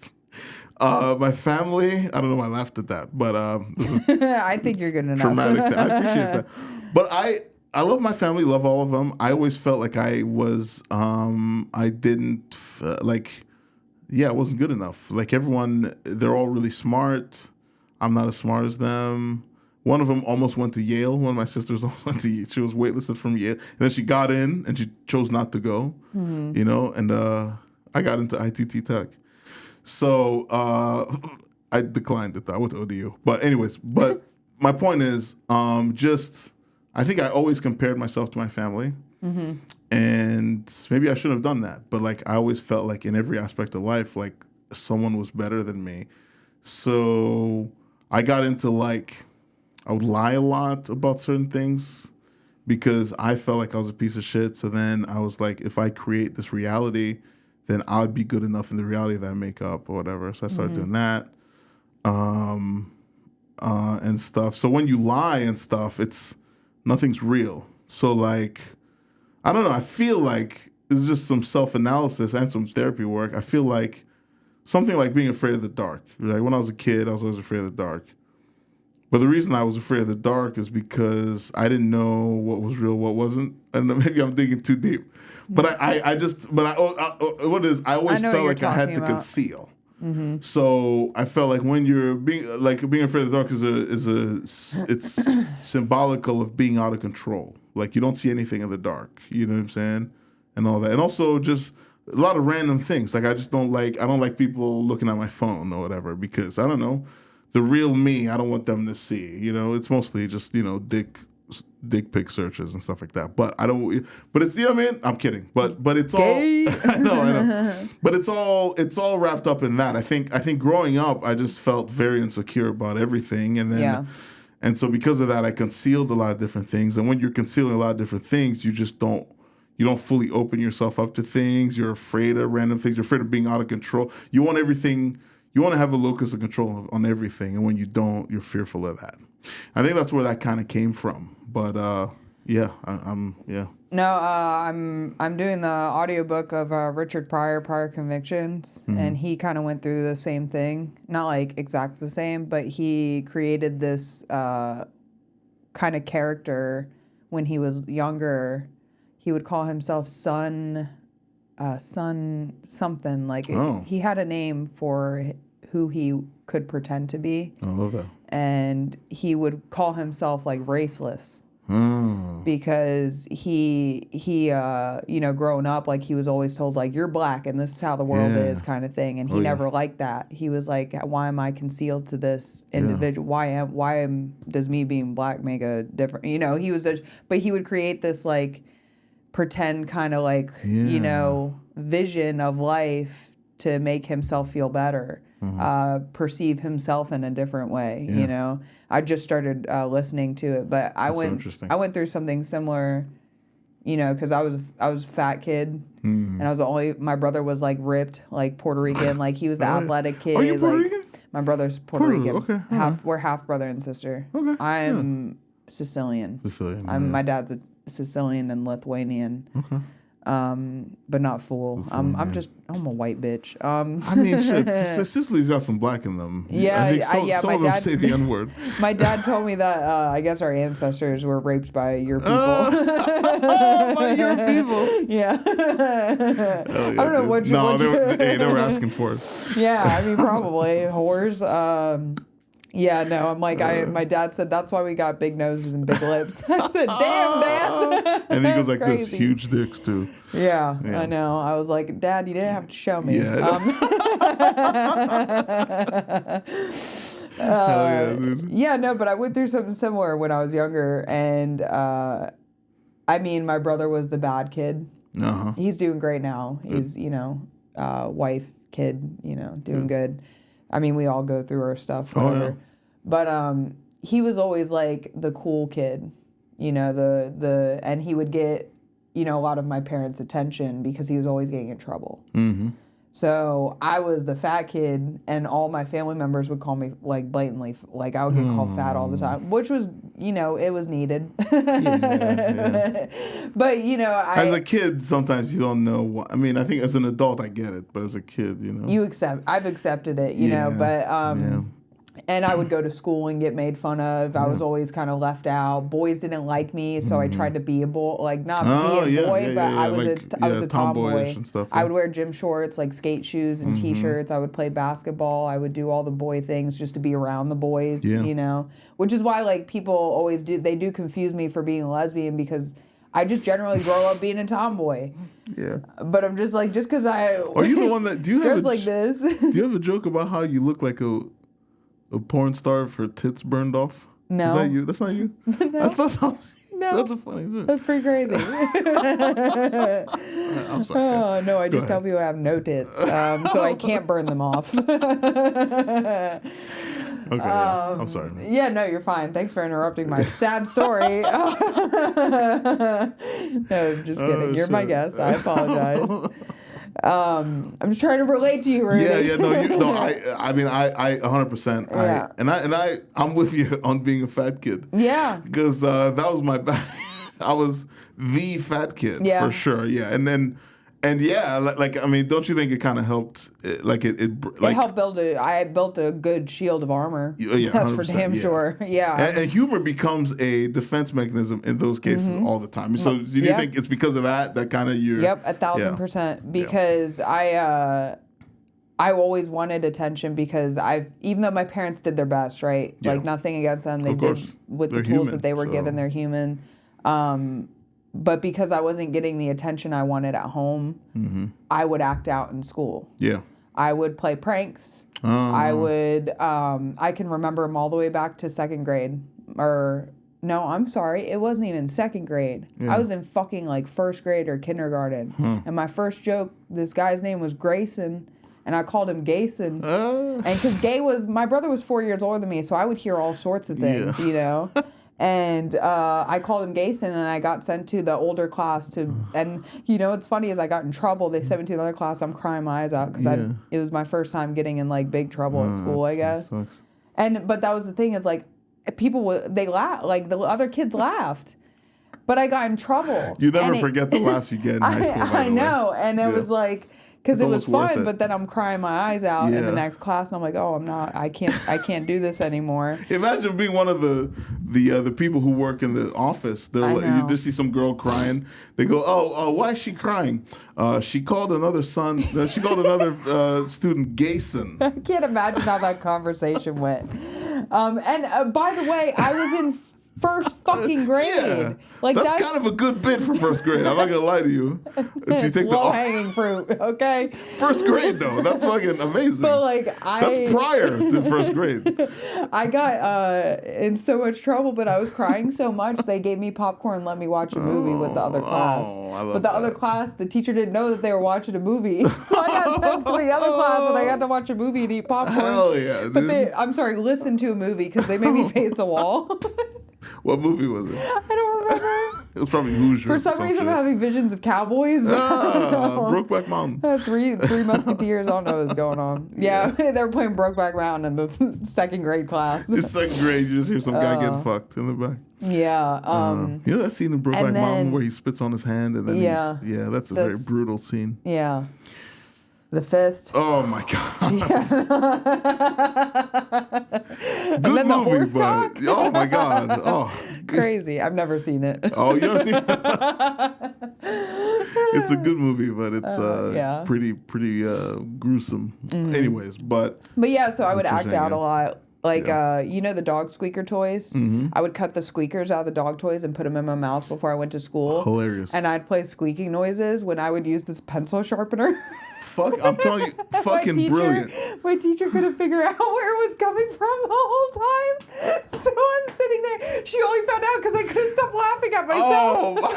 my family, I don't know why I laughed at that, but this is I think you're good enough. traumatic thing. I appreciate that. But I love my family, love all of them. I always felt like I was, I didn't, I wasn't good enough. Like everyone, they're all really smart. I'm not as smart as them. One of them almost went to Yale. One of my sisters almost went to Yale. She was waitlisted from Yale. And then she got in and she chose not to go, and I got into ITT Tech. So I declined it. I went to ODU. But anyways, my point is I think I always compared myself to my family. And maybe I shouldn't have done that. But like I always felt like in every aspect of life, like someone was better than me. So I got into I would lie a lot about certain things because I felt like I was a piece of shit. So then I was like, if I create this reality, then I'll be good enough in the reality that I make up or whatever. So I started doing that and stuff. So when you lie and stuff, nothing's real. So like, I don't know. I feel like it's just some self-analysis and some therapy work. I feel like something like being afraid of the dark. Like when I was a kid, I was always afraid of the dark. But the reason I was afraid of the dark is because I didn't know what was real, what wasn't. And maybe I'm digging too deep. But I always felt like I had to conceal. So I felt like when you're being afraid of the dark it's symbolical of being out of control. Like you don't see anything in the dark. You know what I'm saying? And all that. And also just a lot of random things. Like I don't like people looking at my phone or whatever because I don't know. The real me, I don't want them to see. It's mostly just dick pic searches and stuff like that. But I don't. But it's what I mean. I'm kidding. But it's all. I know. But it's all wrapped up in that. I think growing up, I just felt very insecure about everything, and then. And so because of that, I concealed a lot of different things. And when you're concealing a lot of different things, you just don't fully open yourself up to things. You're afraid of random things. You're afraid of being out of control. You want everything. You want to have a locus of control on everything, and when you don't, you're fearful of that. I think that's where that kind of came from. But I'm. No, I'm doing the audiobook of Richard Pryor, Prior Convictions, and he kind of went through the same thing. Not like exactly the same, but he created this kind of character when he was younger. He would call himself Son something. He had a name for who he could pretend to be. I love that. And he would call himself like raceless. Because he growing up, like he was always told like you're black and this is how the world is kind of thing, and he never liked that. He was like, why am I concealed to this individual? Why does me being black make a difference? But he would create this like pretend kind of like vision of life to make himself feel better, perceive himself in a different way. I just started listening to it, but I went through something similar, because I was a fat kid, and I was my brother was like ripped, like Puerto Rican, like he was the athletic kid. Are you Puerto Rican? My brother's Puerto Rican. Okay. We're half brother and sister. Okay. I'm Sicilian. My dad's a Sicilian and Lithuanian. Okay. But not full. I'm a white bitch. I mean, shit. Sicily's got some black in them. Yeah, some of them say the N-word. My dad told me that I guess our ancestors were raped by your people. By your people. Yeah. Yeah, I don't know what you. No, they were asking for it. Yeah, I mean probably whores. Yeah, no, I'm like, my dad said that's why we got big noses and big lips. I said, damn, Dad. And he goes like this, huge dicks too. Yeah, I know. I was like, Dad, you didn't have to show me. Yeah. Hell yeah, dude. Yeah, no, but I went through something similar when I was younger. And, my brother was the bad kid. Uh-huh. He's doing great now. He's, wife, kid, doing good. I mean, we all go through our stuff, whatever. Oh, yeah. But he was always like the cool kid, and he would get, a lot of my parents' attention because he was always getting in trouble. Mm-hmm. So I was the fat kid, and all my family members would call me like blatantly, like I would get called fat all the time, which was, it was needed. Yeah. But As a kid, sometimes you don't know what. I mean, I think as an adult, I get it, but as a kid, I've accepted it, but and I would go to school and get made fun of. I was always kind of left out. Boys didn't like me, so I tried to be a boy, like not be a boy, but I was a tomboy. And stuff, I would wear gym shorts, like skate shoes and t-shirts. I would play basketball. I would do all the boy things just to be around the boys, which is why like people always do confuse me for being a lesbian because I just generally grow up being a tomboy. Yeah. But I'm just like, just because I... Are you the one that... Do you have like this? Do you have a joke about how you look like a porn star with her tits burned off? No. Is that you? That's not you? No. I thought that was... No. That's a funny joke. That's pretty crazy. I'm sorry. Oh, no, I just tell people I have no tits, so I can't burn them off. Okay, I'm sorry. Man. Yeah, no, you're fine. Thanks for interrupting my sad story. No, just kidding. You're my guest. I apologize. I'm just trying to relate to you, Rudy. Yeah, no, I mean, I 100%. Yeah. I'm with you on being a fat kid. Yeah. Because that was my back. I was the fat kid for sure. Yeah, and yeah, like I mean, don't you think it kind of helped? It helped build I built a good shield of armor. Yeah, that's for damn sure. Yeah. And humor becomes a defense mechanism in those cases all the time. So do you think it's because of that kind of you? Yep, 1,000%. Because I always wanted attention because even though my parents did their best, right? Yeah. Like nothing against them, they did with the tools that they were given. They're human. But because I wasn't getting the attention I wanted at home, I would act out in school. Yeah. I would play pranks. I would, I can remember them all the way back to second grade. No, I'm sorry. It wasn't even second grade. Yeah. I was in fucking like first grade or kindergarten. And my first joke, this guy's name was Grayson. And I called him Gayson. And because my brother was 4 years older than me, so I would hear all sorts of things, And I called him Gayson, and I got sent to the older class and what's funny is I got in trouble. They sent me to the other class. I'm crying my eyes out because it was my first time getting in like big trouble at school, I guess. But that was the thing is like people they laugh, like the other kids laughed. But I got in trouble. You never forget the laughs you get in high school. I know, and it was like... Because it was fun, but then I'm crying my eyes out in the next class, and I'm like, "Oh, I can't do this anymore." Imagine being one of the people who work in the office. You just see some girl crying. They go, "Oh, why is she crying? She called another son. She called another student Gayson." I can't imagine how that conversation went. And by the way, I was in first fucking grade. Yeah. Like that's kind of a good bit for first grade. I'm not gonna lie to you. Do you think low-hanging fruit, okay? First grade though, that's fucking amazing. But like that's prior to first grade. I got in so much trouble, but I was crying so much they gave me popcorn and let me watch a movie with the other class. But the other class, the teacher didn't know that they were watching a movie, so I got sent to the other class and I got to watch a movie and eat popcorn. Hell yeah! But listen to a movie because they made me face the wall. What movie was it? I don't remember. It was probably Hoosiers. For some reason, I'm having visions of cowboys. Brokeback Mountain. Three Musketeers. I don't know what's going on. Yeah, they were playing Brokeback Mountain in the second grade class. In second grade, you just hear some guy getting fucked in the back. Yeah. You know that scene in Brokeback Mountain where he spits on his hand and then that's a very brutal scene. Yeah. The fist. Oh my god. Yeah. Good movie, but oh my god. Oh, crazy. I've never seen it. Oh, you never seen it? It's a good movie, but it's pretty gruesome. Anyways, but yeah, so I would act out a lot. Like, the dog squeaker toys? I would cut the squeakers out of the dog toys and put them in my mouth before I went to school. Hilarious. And I'd play squeaking noises when I would use this pencil sharpener. I'm telling you, fucking brilliant. My teacher couldn't figure out where it was coming from the whole time. So I'm sitting there. She only found out because I couldn't stop laughing at myself. Oh,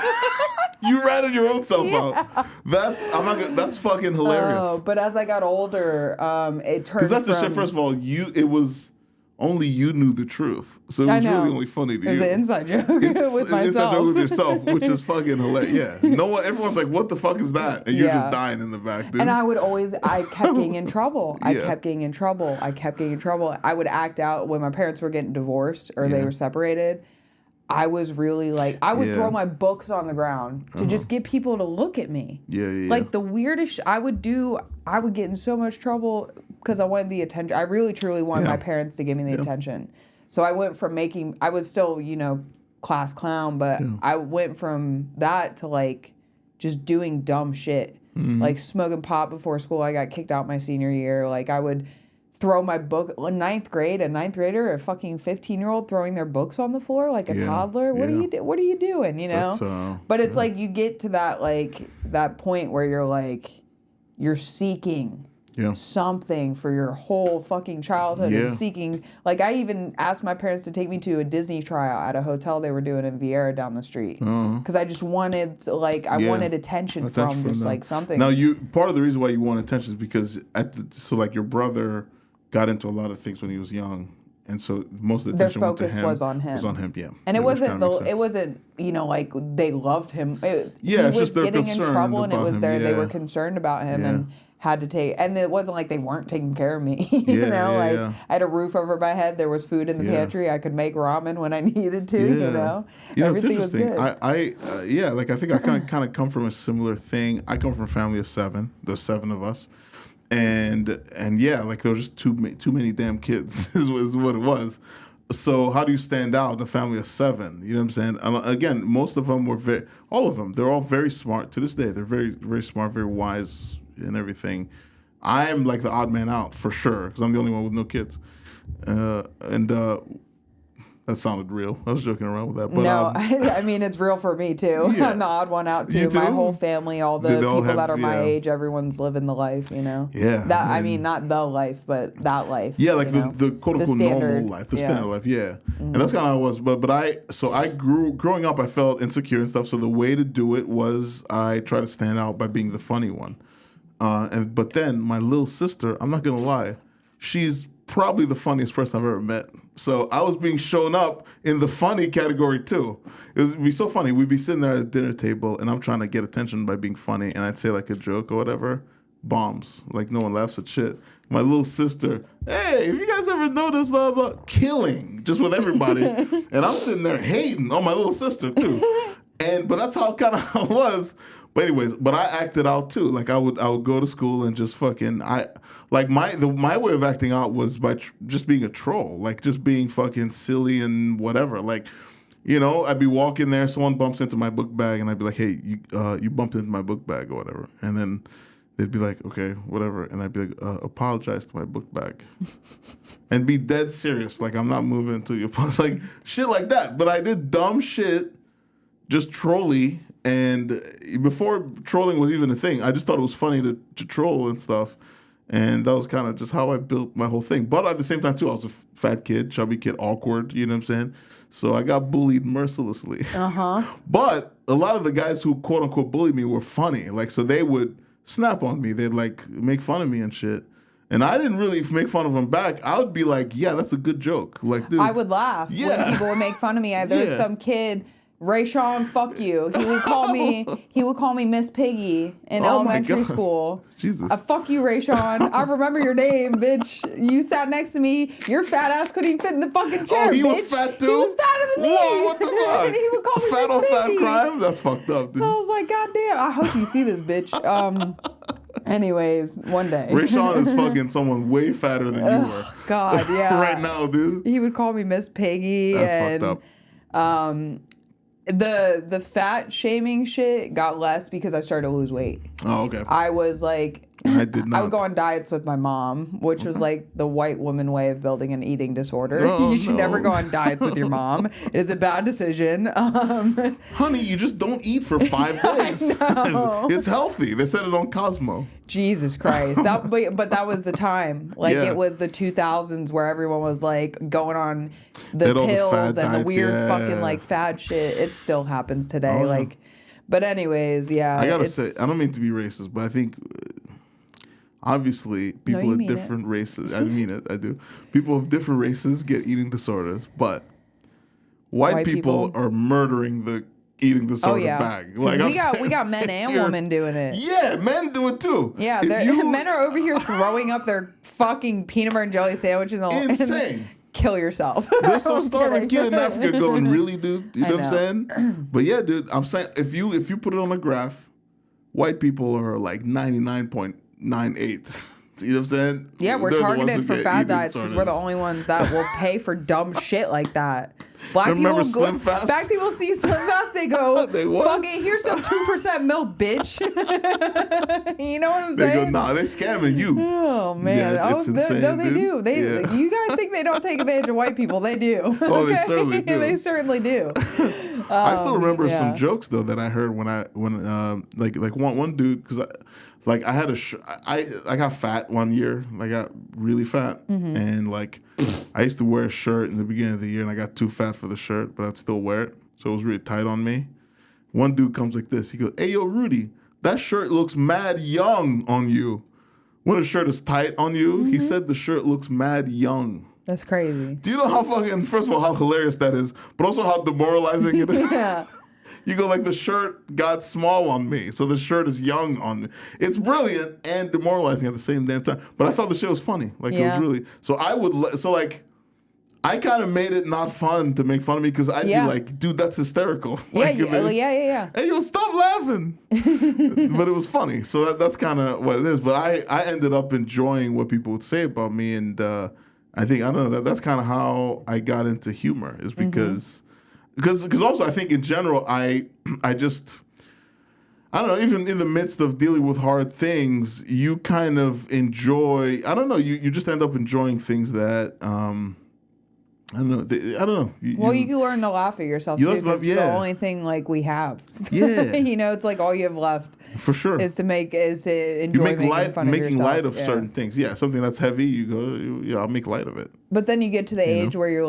you ratted your own self out. That's fucking hilarious. Oh, but as I got older, it turned because that's the shit. First of all, it was only you knew the truth. So it was really only funny to you. It's an inside joke with myself. An inside joke with yourself, which is fucking hilarious. Yeah. No one, everyone's like, what the fuck is that? And you're just dying in the back, dude. And I kept getting in trouble. I kept getting in trouble. I would act out when my parents were getting divorced or they were separated. I was really like, I would throw my books on the ground to just get people to look at me. Like the weirdest I would get in so much trouble because I wanted the attention. I really, truly wanted my parents to give me the attention. So I went from I was still, class clown, but I went from that to like just doing dumb shit. Like smoking pot before school. I got kicked out my senior year. Like I would throw my book in ninth grade, a ninth grader, a fucking 15-year-old throwing their books on the floor like a toddler. What are you doing, But it's like you get to that like that point where you're like you're seeking something for your whole fucking childhood and seeking like I even asked my parents to take me to a Disney tryout at a hotel they were doing in Vieira down the street because I just wanted I wanted attention from just them. Like something. Now part of the reason why you want attention is because like your brother got into a lot of things when he was young, and so most of the attention went to him. Was on him, yeah. And it wasn't like they loved him. He was just getting in trouble, and it was they were Yeah. concerned about him and had to take. And it wasn't like they weren't taking care of me. I had a roof over my head. There was food in the pantry. I could make ramen when I needed to. Everything was good. I think I kind of come from a similar thing. I come from a family of 7. There's 7 of us. And like there was just too many damn kids is what it was. So how do you stand out in a family of 7? You know what I'm saying? Again, most of them all of them, they're all very smart. To this day, they're very, very smart, very wise and everything. I'm like the odd man out for sure because I'm the only one with no kids. That sounded real. I was joking around with that. But, no, I mean, it's real for me, too. Yeah. I'm the odd one out, too. My whole family, all the people that are my age, everyone's living the life, Yeah. I mean, not the life, but that life. Yeah, like the quote-unquote normal life, the standard life, And that's kind of how I was. But I growing up, I felt insecure and stuff. So the way to do it was I tried to stand out by being the funny one. But then my little sister, I'm not going to lie, she's probably the funniest person I've ever met. So I was being shown up in the funny category too. It would be so funny. We'd be sitting there at a dinner table and I'm trying to get attention by being funny and I'd say like a joke or whatever. Bombs. Like no one laughs at shit. My little sister, hey, have you guys ever noticed blah, blah, killing just with everybody. And I'm sitting there hating on my little sister too. But that's how kind of I was. But anyways, I acted out too. Like I would go to school and just fucking my way of acting out was by just being a troll, like just being fucking silly and whatever. Like, I'd be walking there, someone bumps into my book bag, and I'd be like, "Hey, you bumped into my book bag or whatever," and then they'd be like, "Okay, whatever," and I'd be like, "Apologize to my book bag," and be dead serious, like I'm not moving until you like shit like that. But I did dumb shit, just trolly. And before trolling was even a thing, I just thought it was funny to troll and stuff. And that was kind of just how I built my whole thing. But at the same time, too, I was a fat kid, chubby kid, awkward, you know what I'm saying? So I got bullied mercilessly. But a lot of the guys who, quote unquote, bullied me were funny. Like, so they would snap on me. They'd, like, make fun of me and shit. And I didn't really make fun of them back. I would be like, yeah, that's a good joke. Like, dude. I would laugh when people would make fun of me. There was some kid... Rayshawn, fuck you. He would call me Miss Piggy in elementary school. Jesus. Fuck you, Rayshawn. I remember your name, bitch. You sat next to me. Your fat ass couldn't even fit in the fucking chair, he bitch. was fat too? He was fatter than me. Whoa, what the fuck? And he would call me fat Miss on Piggy. fat crime? That's fucked up, dude. I was like, God damn. I hope you see this, bitch. Anyways, one day. Rayshawn is fucking someone way fatter than you were. God, yeah. Right now, dude. He would call me Miss Piggy. That's fucked up. The fat shaming shit got less because I started to lose weight. Oh, okay. I was like, I did not. I would go on diets with my mom, which was like the white woman way of building an eating disorder. You should never go on diets with your mom. It is a bad decision. Honey, you just don't eat for 5 days. It's healthy. They said it on Cosmo. Jesus Christ. But that was the time. Like it was the 2000s where everyone was like going on the pills and the weird fucking like fad shit. It still happens today. But anyways, yeah. I gotta say, I don't mean to be racist, but I think obviously people of different races. I mean it. I do. People of different races get eating disorders, but white people are murdering the eating disorder bag. Like we got men and women doing it. Yeah, men do it too. Yeah, men are over here throwing up their fucking peanut butter and jelly sandwiches. Insane. Kill yourself. There's some starving kid in Africa going, really, dude? You know what I'm saying? But yeah, dude, I'm saying if you put it on a graph, white people are like 99.98. You know what I'm saying? Yeah, we're targeted for fad diets because we're the only ones that will pay for dumb shit like that. Black people see Slim Fast, they go, fucking, here's some 2% milk, bitch. You know what I'm saying? They go, nah, they're scamming you. Oh, man. Yeah, it's insane, no, they do. You guys think they don't take advantage of white people. They do. Oh, they certainly do. They certainly do. I still remember some jokes, though, that I heard when one dude, because I had I got fat one year. I got really fat. And I used to wear a shirt in the beginning of the year and I got too fat for the shirt, but I'd still wear it. So it was really tight on me. One dude comes like this. He goes, "Hey, yo, Rudy, that shirt looks mad young on you." When a shirt is tight on you, he said the shirt looks mad young. That's crazy. Do you know how fucking, first of all, how hilarious that is, but also how demoralizing it is? Yeah. You go the shirt got small on me, so the shirt is young on me. It's brilliant and demoralizing at the same damn time. But I thought the shit was funny. It was really. So I kind of made it not fun to make fun of me because I'd be like, dude, that's hysterical. Yeah. Hey, yo, stop laughing. But it was funny. So that's kind of what it is. But I ended up enjoying what people would say about me, and I don't know, that's kind of how I got into humor is because. Because also I think in general I just I don't know, even in the midst of dealing with hard things, you kind of enjoy, I don't know, you just end up enjoying things that I don't know. You can learn to laugh at yourself too, because it's the only thing we have. Yeah. It's all you have left. For sure. Is to enjoy making light of certain things. Yeah, something that's heavy, you go, I'll make light of it. But then you get to the age where you're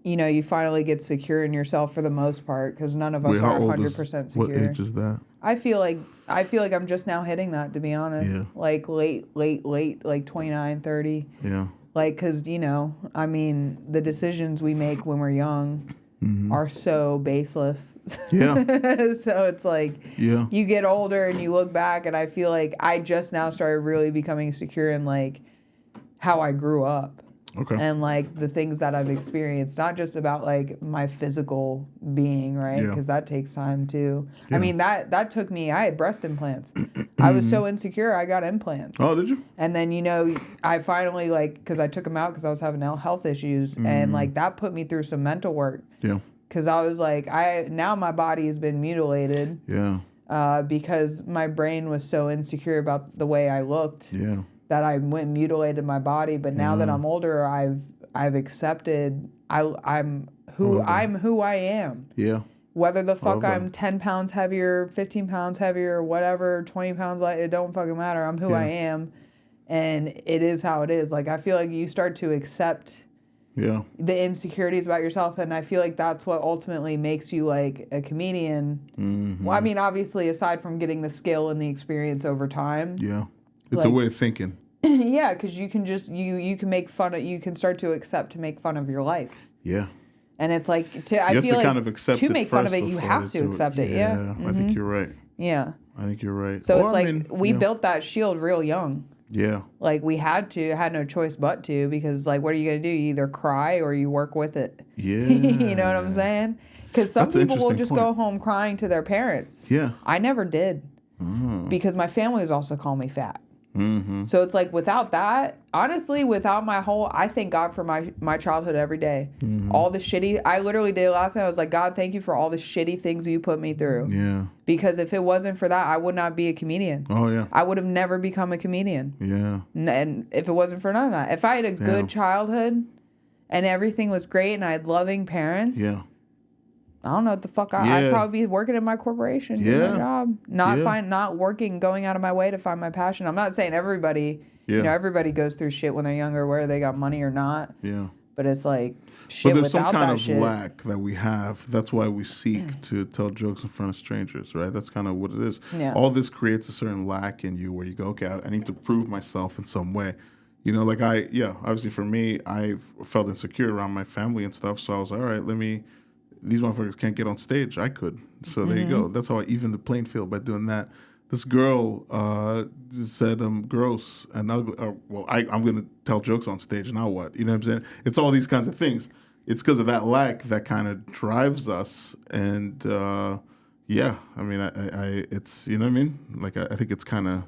you finally get secure in yourself for the most part, because none of us are 100% secure. What age is that? I feel like I'm just now hitting that, to be honest. Yeah. Late, 29, 30. Yeah. Because, the decisions we make when we're young are so baseless. Yeah. So it's you get older and you look back, and I feel like I just now started really becoming secure in how I grew up. Okay. And the things that I've experienced, not just about my physical being, right? Because that takes time too. Yeah. I mean, that took me, I had breast implants. I was so insecure, I got implants. Oh, did you? And then, I finally, because I took them out because I was having health issues. And that put me through some mental work. Yeah. Because I was now my body has been mutilated. Yeah. Because my brain was so insecure about the way I looked. Yeah. That I went and mutilated my body, but now that I'm older, I've accepted I'm who I am. Yeah. Whether the fuck I'm 10 pounds heavier, 15 pounds heavier, whatever, 20 pounds light, it don't fucking matter. I'm who I am, and it is how it is. I feel like you start to accept the insecurities about yourself, and I feel like that's what ultimately makes you a comedian. Mm-hmm. Well, I mean, obviously, aside from getting the skill and the experience over time. Yeah. It's a way of thinking. Yeah, because you can just you can make fun of, you can start to accept to make fun of your life. Yeah. And it's I feel kind of accept to make fun of it, you have to accept it. Yeah. Mm-hmm. I think you're right. Yeah. I think you're right. So we built that shield real young. Yeah. We had no choice but to, because what are you gonna do? You either cry or you work with it. Yeah. You know what I'm saying? Because some people will just go home crying to their parents. Yeah. I never did. Because my family was also calling me fat. Mm-hmm. So it's without that, honestly, without I thank God for my childhood every day. Mm-hmm. All the shitty, I literally did last night. I was like, God, thank you for all the shitty things you put me through. Yeah. Because if it wasn't for that, I would not be a comedian. Oh, yeah. I would have never become a comedian. Yeah. And if it wasn't for none of that, if I had a good childhood and everything was great and I had loving parents. Yeah. I don't know what the fuck. I'd probably be working in my corporation, doing my job, not working, going out of my way to find my passion. I'm not saying everybody, everybody goes through shit when they're younger, whether they got money or not. Yeah. But it's like But shit there's some without kind that of shit. lack that we have. That's why we seek to tell jokes in front of strangers, right? That's kind of what it is. Yeah. All this creates a certain lack in you where you go, okay, I need to prove myself in some way. You know, like obviously for me, I felt insecure around my family and stuff. So I was like, all right, these motherfuckers can't get on stage. I could. So there you go. That's how I evened the playing field by doing that. This girl just said I'm gross and ugly. I'm going to tell jokes on stage. Now what? You know what I'm saying? It's all these kinds of things. It's because of that lack that kind of drives us. And I mean, I it's, you know what I mean? Like, I think it's kind of,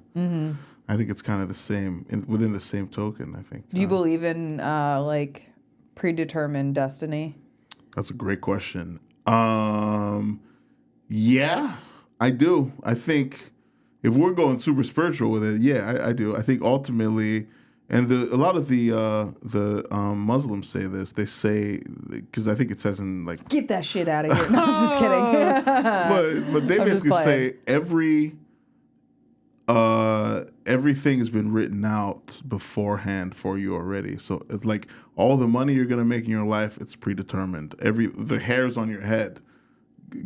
I think it's kind of the same within the same token, I think. Do you believe in like predetermined destiny? That's a great question. Yeah, I do. I think if we're going super spiritual with it, yeah, I do. I think ultimately, and a lot of the Muslims say this. They say, because I think it says in like, Get that shit out of here. No, I'm just kidding. but they I'm just basically playing. say everything has been written out beforehand for you already. So it's like all the money you're gonna make in your life, it's predetermined. The hairs on your head,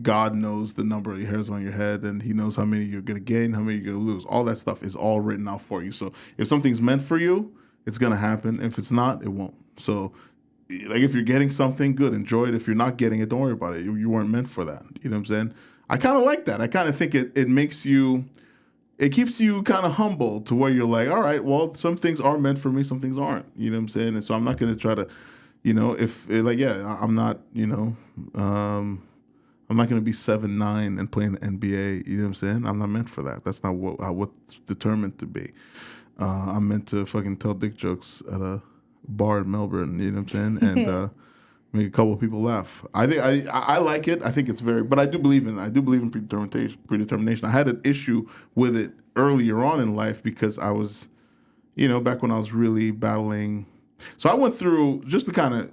God knows the number of hairs on your head, and He knows how many you're gonna gain, how many you're gonna lose. All that stuff is all written out for you. So if something's meant for you, it's gonna happen. If it's not, it won't. So, like, if you're getting something, good, enjoy it. If you're not getting it, don't worry about it. You weren't meant for that. You know what I'm saying? I kind of like that. I kind of think it makes you. It keeps you kind of humble to where you're like, all right, well, some things are meant for me, some things aren't. You know what I'm saying? And so I'm not going to try to, I'm not, I'm not going to be 7'9" and play in the NBA. You know what I'm saying? I'm not meant for that. That's not what's determined to be. I'm meant to fucking tell dick jokes at a bar in Melbourne. You know what I'm saying? And make a couple of people laugh. I think I like it. I think it's but I do believe in predetermination. I had an issue with it earlier on in life because I was, back when I was really battling. So I went through, just to kind of,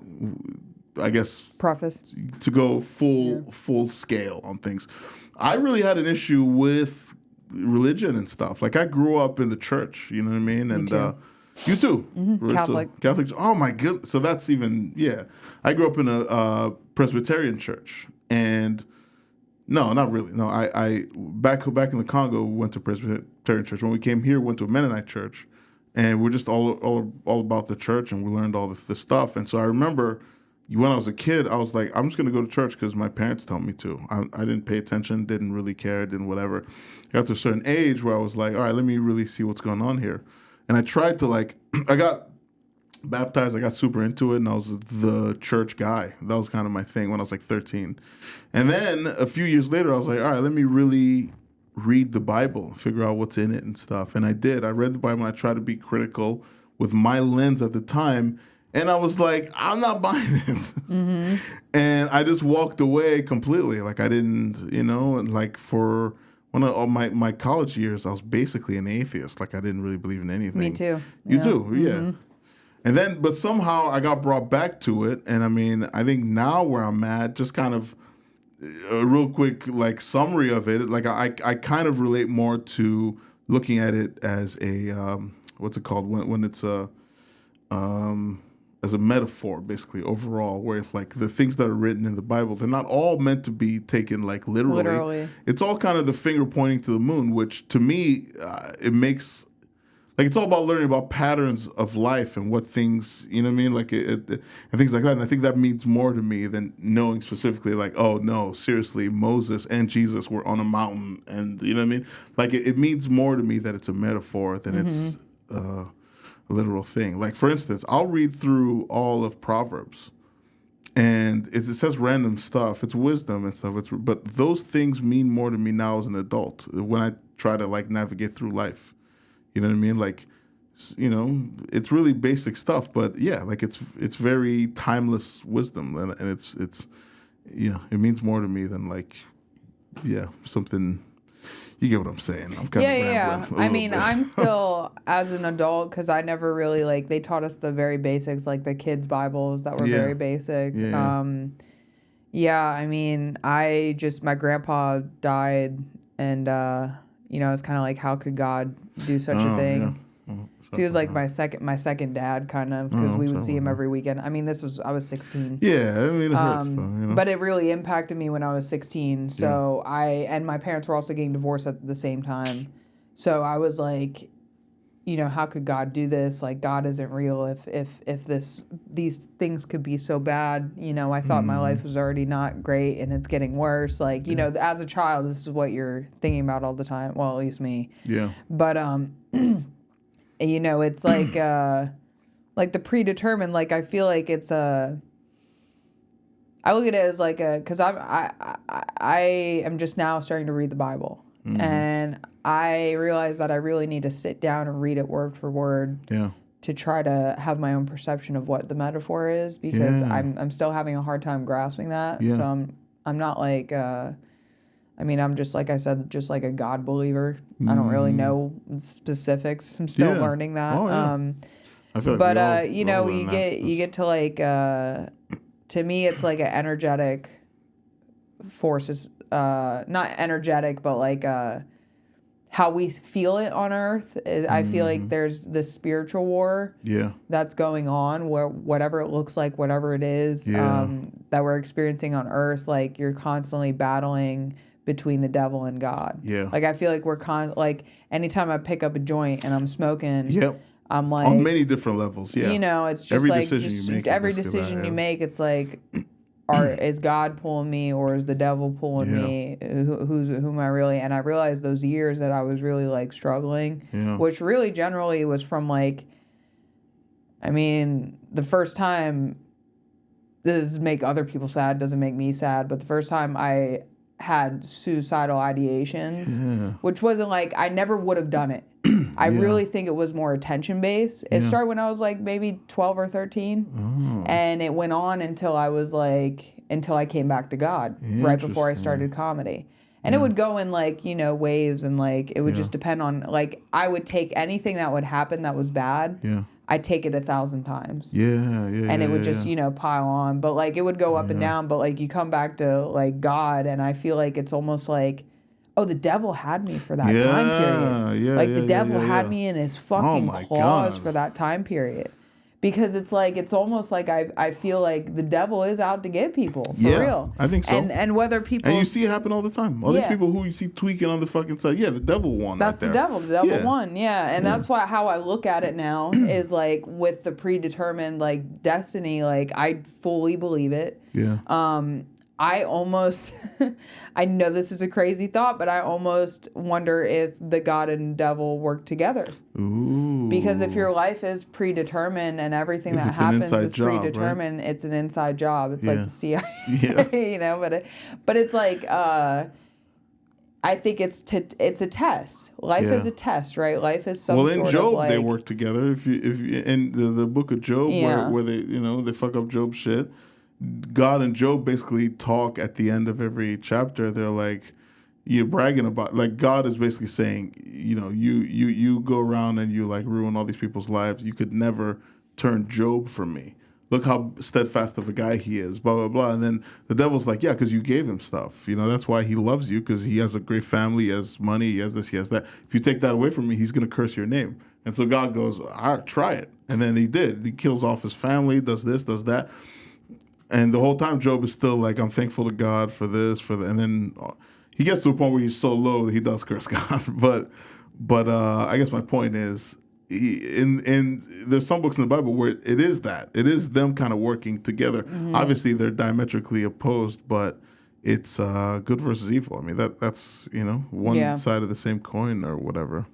I guess, Preface. to go full scale on things. I really had an issue with religion and stuff. Like, I grew up in the church, you know what I mean? And too. You too. Mm-hmm. Catholic. So, Catholic. Oh my goodness. So that's even, yeah. I grew up in a Presbyterian church, and no, not really. No, I back in the Congo, we went to Presbyterian church. When we came here, we went to a Mennonite church, and we're just all about the church, and we learned all this stuff. And so I remember when I was a kid, I was like, I'm just gonna go to church because my parents tell me to. I didn't pay attention, didn't really care, didn't whatever. Got to a certain age where I was like, all right, let me really see what's going on here. And I tried to, I got baptized, I got super into it, and I was the church guy. That was kind of my thing when I was like 13. And then a few years later, I was like, all right, let me really read the Bible, figure out what's in it and stuff. And I did. I read the Bible, and I tried to be critical with my lens at the time. And I was like, I'm not buying it. Mm-hmm. And I just walked away completely. Like, I didn't, and like for one of my college years, I was basically an atheist. Like, I didn't really believe in anything. Me too. You too, yeah. And then, but somehow I got brought back to it. And I mean, I think now where I'm at, just kind of a real quick, like, summary of it, like, I kind of relate more to looking at it as a, what's it called? When it's as a metaphor, basically, overall, where it's like the things that are written in the Bible, they're not all meant to be taken like literally. It's all kind of the finger pointing to the moon, which to me, it makes, like, it's all about learning about patterns of life and what things, you know what I mean? Like, and things like that. And I think that means more to me than knowing specifically, like, oh, no, seriously, Moses and Jesus were on a mountain. And, you know what I mean? Like, it means more to me that it's a metaphor than it's a literal thing. Like, for instance, I'll read through all of Proverbs, and it says random stuff. It's wisdom and stuff. But those things mean more to me now as an adult when I try to, like, navigate through life. You know what I mean? Like, it's really basic stuff, but yeah, like, it's very timeless wisdom, and it's it means more to me than, like, something. You get what I'm saying? I'm kind of rambling. I mean, I'm still, as an adult, because I never really, like, they taught us the very basics, like the kids' Bibles that were very basic. I mean, my grandpa died, and, it's kind of like, how could God do such a thing? So he was like my second dad, kind of, because we would see him every weekend. I mean, I was 16. Yeah, I mean, it hurts, though, you know? But it really impacted me when I was 16. So and my parents were also getting divorced at the same time. So I was like, you know, how could God do this? Like, God isn't real. If these things could be so bad, you know, I thought my life was already not great and it's getting worse. Like, you know, as a child, this is what you're thinking about all the time. Well, at least me. Yeah. But you know, it's like the predetermined. Like, I feel like it's I look at it as like because I am just now starting to read the Bible, and I realize that I really need to sit down and read it word for word. Yeah. To try to have my own perception of what the metaphor is, because I'm still having a hard time grasping that. Yeah. So I'm not like I mean, I'm just, like I said, just like a God believer. I don't really know specifics. I'm still learning that. Oh, yeah. I feel like but you know, you get to like to me, it's like an energetic forces. Not energetic, but like how we feel it on Earth. I feel like there's this spiritual war that's going on, where whatever it looks like, whatever it is that we're experiencing on Earth, like you're constantly battling between the devil and God. Yeah. Like I feel like like anytime I pick up a joint and I'm smoking, I'm like on many different levels. Yeah. You know, it's just every like every decision you make, it's like is God pulling me or is the devil pulling me? Who am I really? And I realized those years that I was really like struggling, which really generally was from like, I mean, the first time, this doesn't make other people sad, doesn't make me sad, but the first time I had suicidal ideations, which wasn't like, I never would have done it. I really think it was more attention based. It started when I was like maybe 12 or 13. And it went on until I came back to God right before I started comedy. And it would go in like, you know, waves, and like it would just depend on, like, I would take anything that would happen that was bad. I'd take it 1,000 times. And it would just, you know, pile on. But like it would go up and down, but like you come back to like God, and I feel like it's almost like, oh, the devil had me for that time period. Like the devil had me in his fucking claws for that time period. Because it's like, it's almost like I feel like the devil is out to get people, for real. I think so. And whether people... And you see it happen all the time. All these people who you see tweaking on the fucking side, the devil won. That's the devil. The devil won, And that's how I look at it now, is like with the predetermined like destiny, like I fully believe it. I almost, I know this is a crazy thought, but I almost wonder if the God and devil work together. Ooh. Because if your life is predetermined and everything that happens is predetermined, right? It's an inside job. It's like the CIA, you know. But it's like, I think it's a test. Life is a test, right? Life is some sort of like... Well, in Job, they work together. If you in the book of Job, where they, you know, they fuck up Job's shit, God and Job basically talk at the end of every chapter. They're like, you're bragging about, like, God is basically saying, you know, you go around and you like ruin all these people's lives. You could never turn Job from me. Look how steadfast of a guy he is, blah, blah, blah. And then the devil's like, yeah, because you gave him stuff. You know, that's why he loves you, because he has a great family, he has money, he has this, he has that. If you take that away from me, he's going to curse your name. And so God goes, all right, try it. And then he did. He kills off his family, does this, does that. And the whole time, Job is still like, I'm thankful to God for this, for that. And then he gets to a point where he's so low that he does curse God. But I guess my point is, there's some books in the Bible where it is them kind of working together. Mm-hmm. Obviously, they're diametrically opposed, but it's good versus evil. I mean, that's, you know, one side of the same coin or whatever.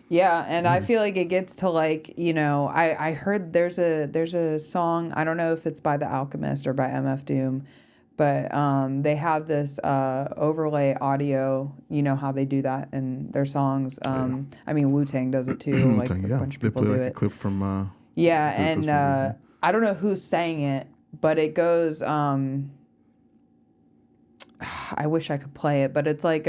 Yeah, and I feel like it gets to like, you know, I heard there's a song, I don't know if it's by The Alchemist or by MF Doom, but they have this overlay audio, you know how they do that in their songs. I mean, Wu-Tang does it too, like a bunch of people do it. A clip from and I don't know who sang it, but it goes, I wish I could play it, but it's like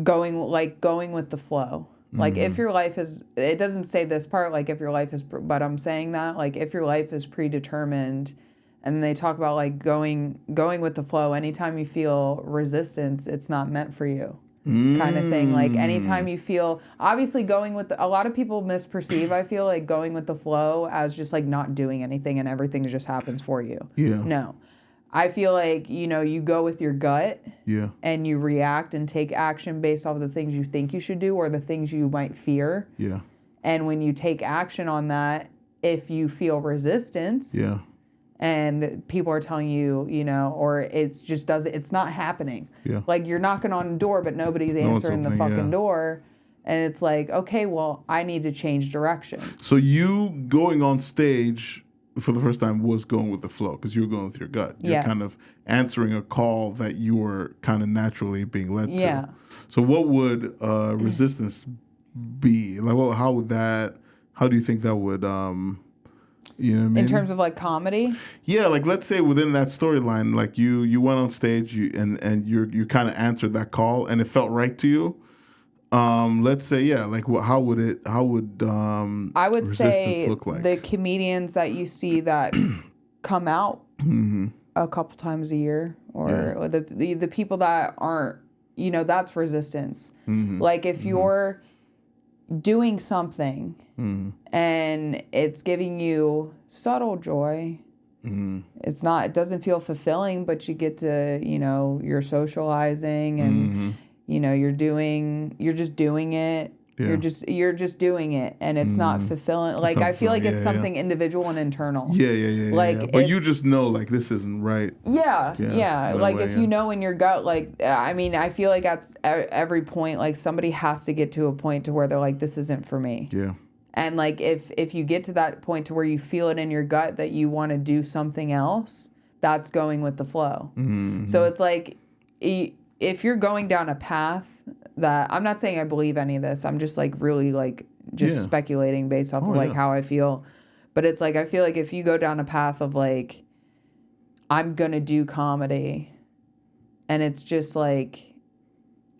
going with the flow. Like if your life is, it doesn't say this part, like if your life is, but I'm saying that, like if your life is predetermined, and they talk about like going with the flow. Anytime you feel resistance, it's not meant for you. kind of thing. Like anytime you feel, obviously going with a lot of people misperceive, I feel like going with the flow as just like not doing anything and everything just happens for you. Yeah. No. I feel like, you go with your gut and you react and take action based off of the things you think you should do or the things you might fear. Yeah. And when you take action on that, if you feel resistance and people are telling you, or it's not happening. Yeah. Like you're knocking on a door, but nobody's answering the fucking door. And it's like, okay, well, I need to change direction. So you going on stage for the first time was going with the flow because you were going with your gut. You're kind of answering a call that you were kind of naturally being led to. So what would resistance be? Like, how do you think that would, you know what I mean? In terms of like comedy? Yeah, like let's say within that storyline, like you went on stage and you kind of answered that call and it felt right to you. Let's say, like how would I would say look like? The comedians that you see that come out a couple times a year, or the people that aren't, that's resistance. Like if you're doing something and it's giving you subtle joy, it doesn't feel fulfilling, but you get to, you're socializing and you're just doing it. You're just doing it, and it's not fulfilling. Like I feel like it's something individual and internal. Like, but you just know, like this isn't right. Like if you know in your gut, like I feel like at every point, like somebody has to get to a point to where they're like, this isn't for me. Yeah. And like if you get to that point to where you feel it in your gut that you want to do something else, that's going with the flow. So it's like if you're going down a path that, I'm not saying I believe any of this, I'm just like really like just speculating based off of like how I feel. But it's like I feel like if you go down a path of like, I'm gonna do comedy, and it's just like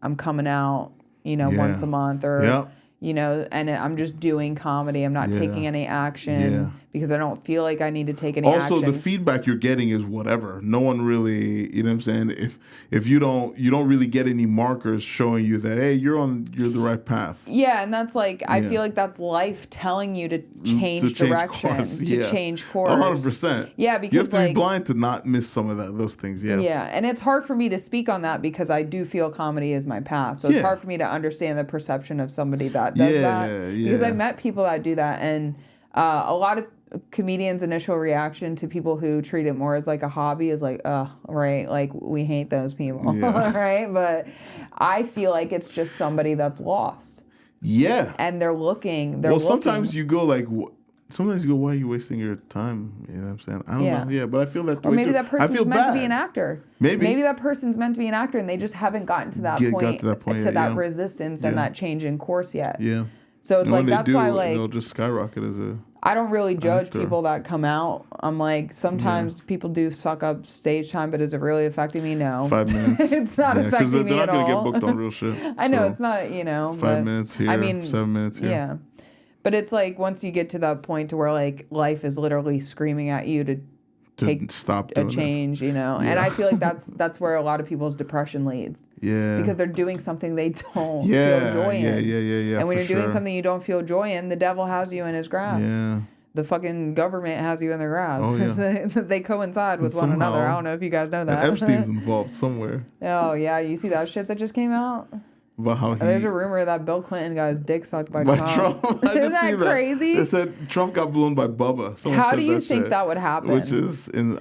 I'm coming out, once a month or and I'm just doing comedy. I'm not taking any action because I don't feel like I need to take any action. Also, the feedback you're getting is whatever. No one really, you know what I'm saying? If you don't really get any markers showing you that, hey, you're the right path. Yeah, and that's like, I feel like that's life telling you to change direction, change course. 100%. Yeah, because you have to be blind to not miss some of those things. Yeah. Yeah, and it's hard for me to speak on that because I do feel comedy is my path. So it's hard for me to understand the perception of somebody that does that. Because I've met people that do that, and a lot of comedians' initial reaction to people who treat it more as like a hobby is like, right, like we hate those people, right? But I feel like it's just somebody that's lost. Yeah. And they're looking. Sometimes you go like, why are you wasting your time? You know what I'm saying? I don't know. Yeah, but I feel that. Or maybe that person's meant to be an actor. Maybe that person's meant to be an actor, and they just haven't gotten to that point, to that resistance and that change in course yet. Yeah. So it's like that's why like they'll just skyrocket as a. I don't really judge people that come out. I'm like, sometimes people do suck up stage time, but is it really affecting me? No. 5 minutes. It's not affecting me at all. They're not going to get booked on real shit. I know, it's not, 5 minutes here, 7 minutes here. Yeah. But it's like, once you get to that point to where, like, life is literally screaming at you to take stop a change, And I feel like that's where a lot of people's depression leads. Yeah. Because they're doing something they don't feel joy in. Yeah. And when you're doing something you don't feel joy in, the devil has you in his grasp. Yeah. The fucking government has you in their grasp. Oh, yeah. They coincide with one another. I don't know if you guys know that. And Epstein's involved somewhere. Oh, yeah. You see that shit that just came out? About how there's a rumor that Bill Clinton got his dick sucked by Trump. Isn't that crazy? They said Trump got blown by Bubba. How do you think that would happen?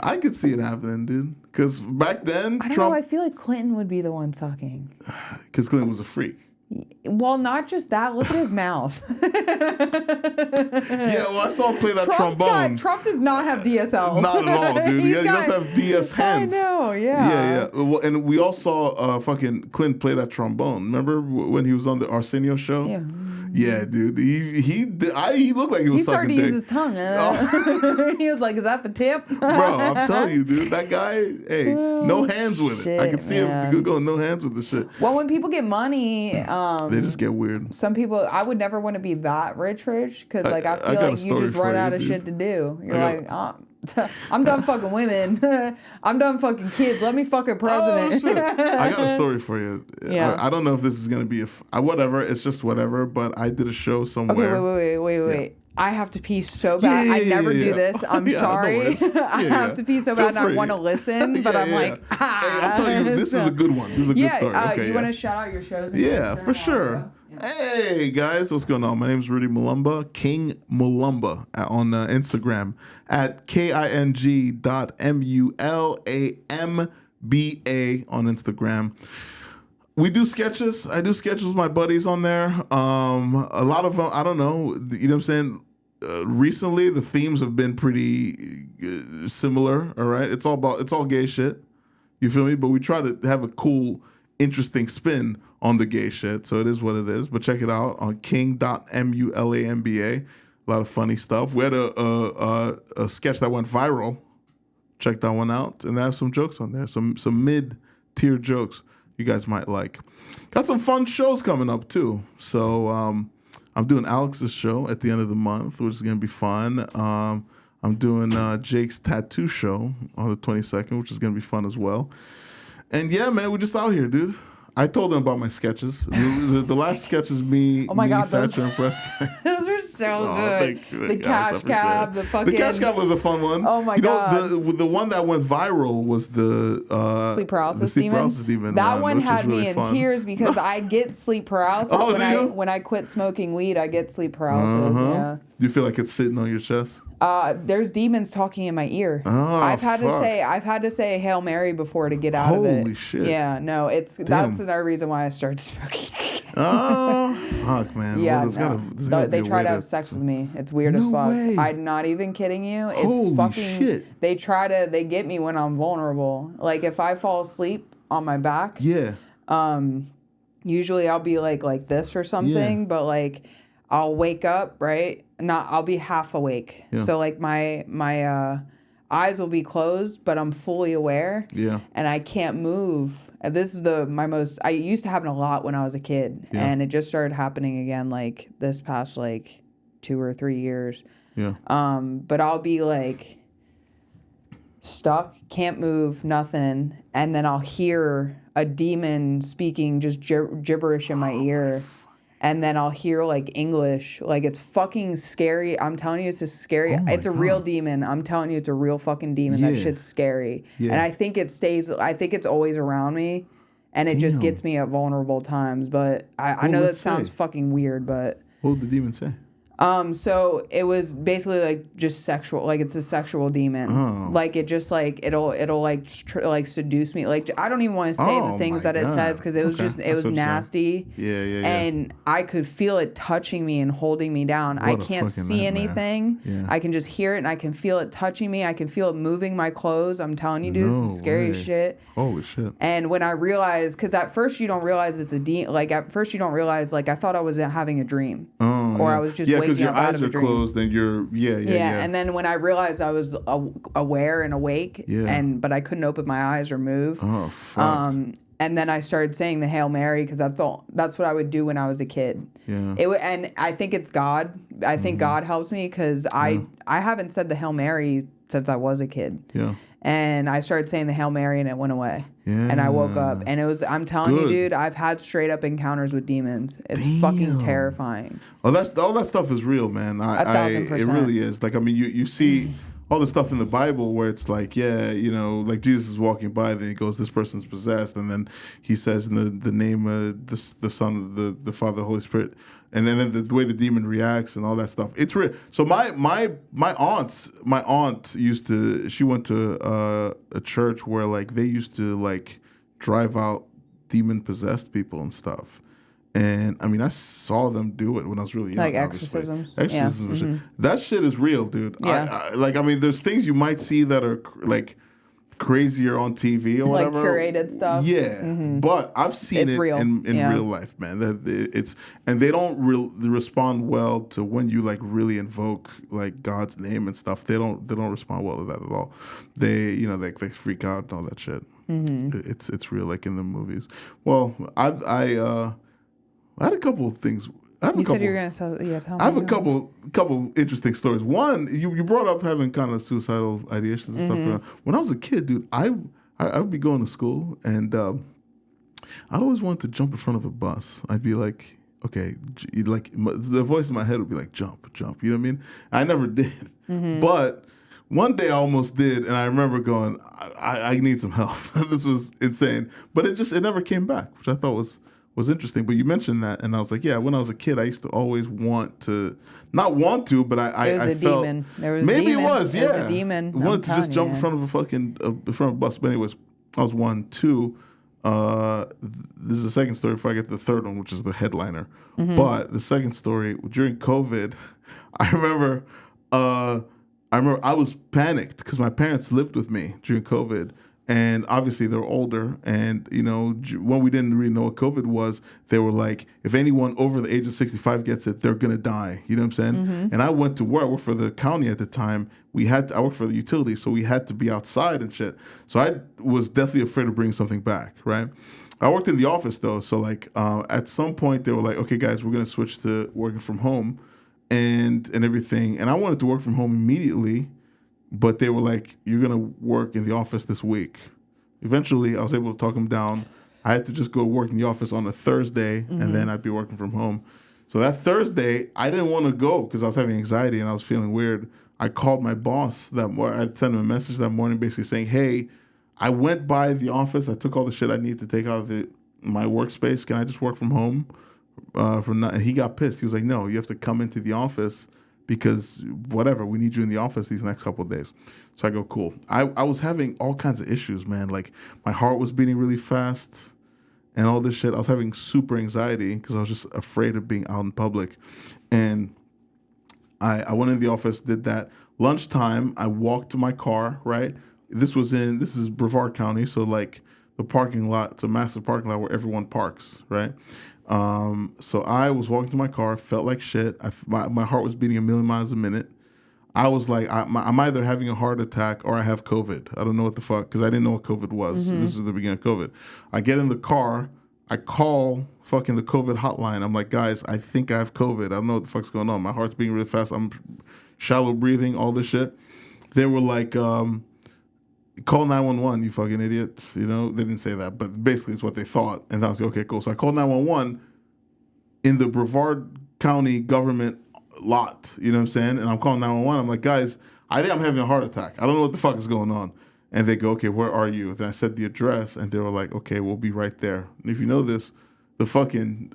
I could see it happening, dude. Because back then, I don't know. I feel like Clinton would be the one sucking. Because Clinton was a freak. Well, not just that. Look at his mouth. Yeah, well, I saw him play that trombone. Trump does not have DSL. Not at all, dude. He does have DS hands. I know, yeah. Yeah. Well, and we all saw fucking Clinton play that trombone. Remember when he was on the Arsenio show? Yeah. Yeah, dude. He looked like he was sucking dick. He started to use his tongue. He was like, "Is that the tip?" Bro, I'm telling you, dude. That guy, no hands with it. I can see him going no hands with the shit. Well, when people get money, they just get weird. Some people, I would never want to be that rich, because like I feel like you just run out of shit to do. You're like, I'm done fucking women. I'm done fucking kids. Let me fucking president. Oh, shit. I got a story for you. Yeah. I don't know if this is going to be whatever. It's just whatever. But I did a show somewhere. Okay, wait. I have to pee so bad. I never do this. I'm sorry. No I have to pee so bad and I want to listen, but I'm like, Hey, I'm telling you, this is a good one. This is a good story. Okay, you want to shout out your shows? Yeah, for sure. Hey guys, what's going on? My name is Rudy Mulamba, King Mulamba on Instagram at KING.MULAMBA on Instagram. We do sketches. I do sketches with my buddies on there. A lot of them, I don't know. You know what I'm saying? Recently, the themes have been pretty similar. All right, it's all gay shit. You feel me? But we try to have a cool, interesting spin on the gay shit. So it is what it is. But check it out on king.mulamba. A lot of funny stuff. We had a sketch that went viral. Check that one out. And I have some jokes on there. Some mid-tier jokes you guys might like. Got some fun shows coming up too. So I'm doing Alex's show at the end of the month, which is going to be fun. I'm doing Jake's tattoo show on the 22nd, which is going to be fun as well. And yeah, man, we're just out here, dude. I told them about my sketches. The last sketch is me. Oh my God, Thatcher and Preston. Those are so good. The cash cab, the fucking. The cash cab was a fun one. Oh my God. The one that went viral was the sleep paralysis demon. That one had me in tears because I get sleep paralysis when I quit smoking weed. I get sleep paralysis. Yeah. Do you feel like it's sitting on your chest? There's demons talking in my ear. Oh, I've had to say Hail Mary before to get out of it. Holy shit. Yeah, no, that's another reason why I started smoking. Oh, fuck, man. Yeah, well, they try to have sex with me. It's weird as fuck. Way. I'm not even kidding you. It's Holy fucking shit. They get me when I'm vulnerable. Like if I fall asleep on my back. Yeah. Usually I'll be like this or something, but like I'll wake up, right? I'll be half awake. Yeah. So like my eyes will be closed, but I'm fully aware. Yeah. And I can't move. This is I used to happen a lot when I was a kid, and it just started happening again like this past like 2 or 3 years. Yeah. But I'll be like stuck, can't move, nothing, and then I'll hear a demon speaking just gibberish in my ear. And then I'll hear like English, like it's fucking scary. I'm telling you, it's just scary. It's a real demon. I'm telling you, it's a real fucking demon. That shit's scary. Yeah. And I think it's always around me, and it just gets me at vulnerable times. But I know that sounds fucking weird, but. What would the demon say? So it was basically like just sexual, like it's a sexual demon. Oh. Like it just like it'll like seduce me. Like I don't even want to say the things that it says because it was it was nasty. Yeah. And I could feel it touching me and holding me down. I can't see anything. Yeah. I can just hear it and I can feel it touching me. I can feel it moving my clothes. I'm telling you, dude, it's the scariest shit. Holy shit. And when I realized, because at first you don't realize it's a demon. Like at first you don't realize, like I thought I was having a dream. Or I was just waking because your up out eyes of a are dream. closed and you're And then when I realized I was aware and awake, but I couldn't open my eyes or move. Oh fuck. And then I started saying the Hail Mary because that's what I would do when I was a kid. Yeah. And I think it's God. I think God helps me because I haven't said the Hail Mary since I was a kid. Yeah. And I started saying the Hail Mary and it went away. Yeah. And I woke up and I'm telling you, dude, I've had straight up encounters with demons. It's fucking terrifying. Oh, all that stuff is real, man. 1,000%. It really is. Like, I mean, you see all the stuff in the Bible where it's like, like Jesus is walking by, then he goes, this person's possessed. And then he says in the name of the Son, the Father, the Holy Spirit. And then the way the demon reacts and all that stuff, it's real. So my aunt she went to a church where like they used to like drive out demon possessed people and stuff. And I mean, I saw them do it when I was really young. Like exorcisms. Exorcisms. Yeah. That shit is real, dude. Yeah. I mean, there's things you might see that are like crazier on TV or whatever. Like curated stuff. Yeah. But I've seen it real. in real life, man. And they don't respond well to when you like really invoke like God's name and stuff. They don't respond well to that at all. They they freak out and all that shit. It's real, like in the movies. Well, I had a couple of things. I have You a couple. said you were gonna tell. Yeah, tell me. I have a couple interesting stories. One, you brought up having kind of suicidal ideations and stuff. When I was a kid, dude, I would be going to school and I always wanted to jump in front of a bus. I'd be like, okay, the voice in my head would be like, jump, jump. You know what I mean? I never did, but one day I almost did, and I remember going, I need some help. This was insane, but it never came back, which I thought was interesting. But you mentioned that, and I was like, yeah, when I was a kid, I used to always not want to, but I felt demon. There was maybe a demon. it was, yeah, It was a demon. I wanted to just jump in front of in front of a bus. But anyways, I was 1, 2. This is the second story before I get to the third one, which is the headliner. But the second story, during COVID, I remember I was panicked because my parents lived with me during COVID. And obviously they're older, and when we didn't really know what COVID was, they were like, if anyone over the age of 65 gets it, they're gonna die. You know what I'm saying? And I went to work. I worked for the county at the time. I worked for the utility, so we had to be outside and shit. So I was definitely afraid of bringing something back. Right? I worked in the office though, so like at some point they were like, okay, guys, we're gonna switch to working from home, and everything. And I wanted to work from home immediately. But they were like, you're going to work in the office this week. Eventually, I was able to talk them down. I had to just go work in the office on a Thursday, and then I'd be working from home. So that Thursday, I didn't want to go because I was having anxiety and I was feeling weird. I called my boss that morning. I sent him a message that morning basically saying, hey, I went by the office. I took all the shit I need to take out of my workspace. Can I just work from home? And he got pissed. He was like, no, you have to come into the office because whatever, we need you in the office these next couple of days. So I go, cool. I was having all kinds of issues, man. Like my heart was beating really fast and all this shit. I was having super anxiety because I was just afraid of being out in public. And I went in the office, did that. Lunchtime, I walked to my car, right? This is Brevard County, so like the parking lot, it's a massive parking lot where everyone parks, right? So I was walking to my car, felt like shit. My heart was beating 1,000,000 miles a minute. I was like, I'm either having a heart attack or I have COVID. I don't know what the fuck, because I didn't know what COVID was. This is the beginning of COVID. I get in the car, I call fucking the COVID hotline. I'm like, guys, I think I have COVID. I don't know what the fuck's going on. My heart's beating really fast. I'm shallow breathing, all this shit. They were like, call 911, you fucking idiot. They didn't say that, but basically it's what they thought. And I was like, okay, cool. So I called 911 in the Brevard County government lot, you know what I'm saying? And I'm calling 911. I'm like, guys, I think I'm having a heart attack. I don't know what the fuck is going on. And they go, okay, where are you? Then I said the address, and they were like, okay, we'll be right there. And if you know this, the fucking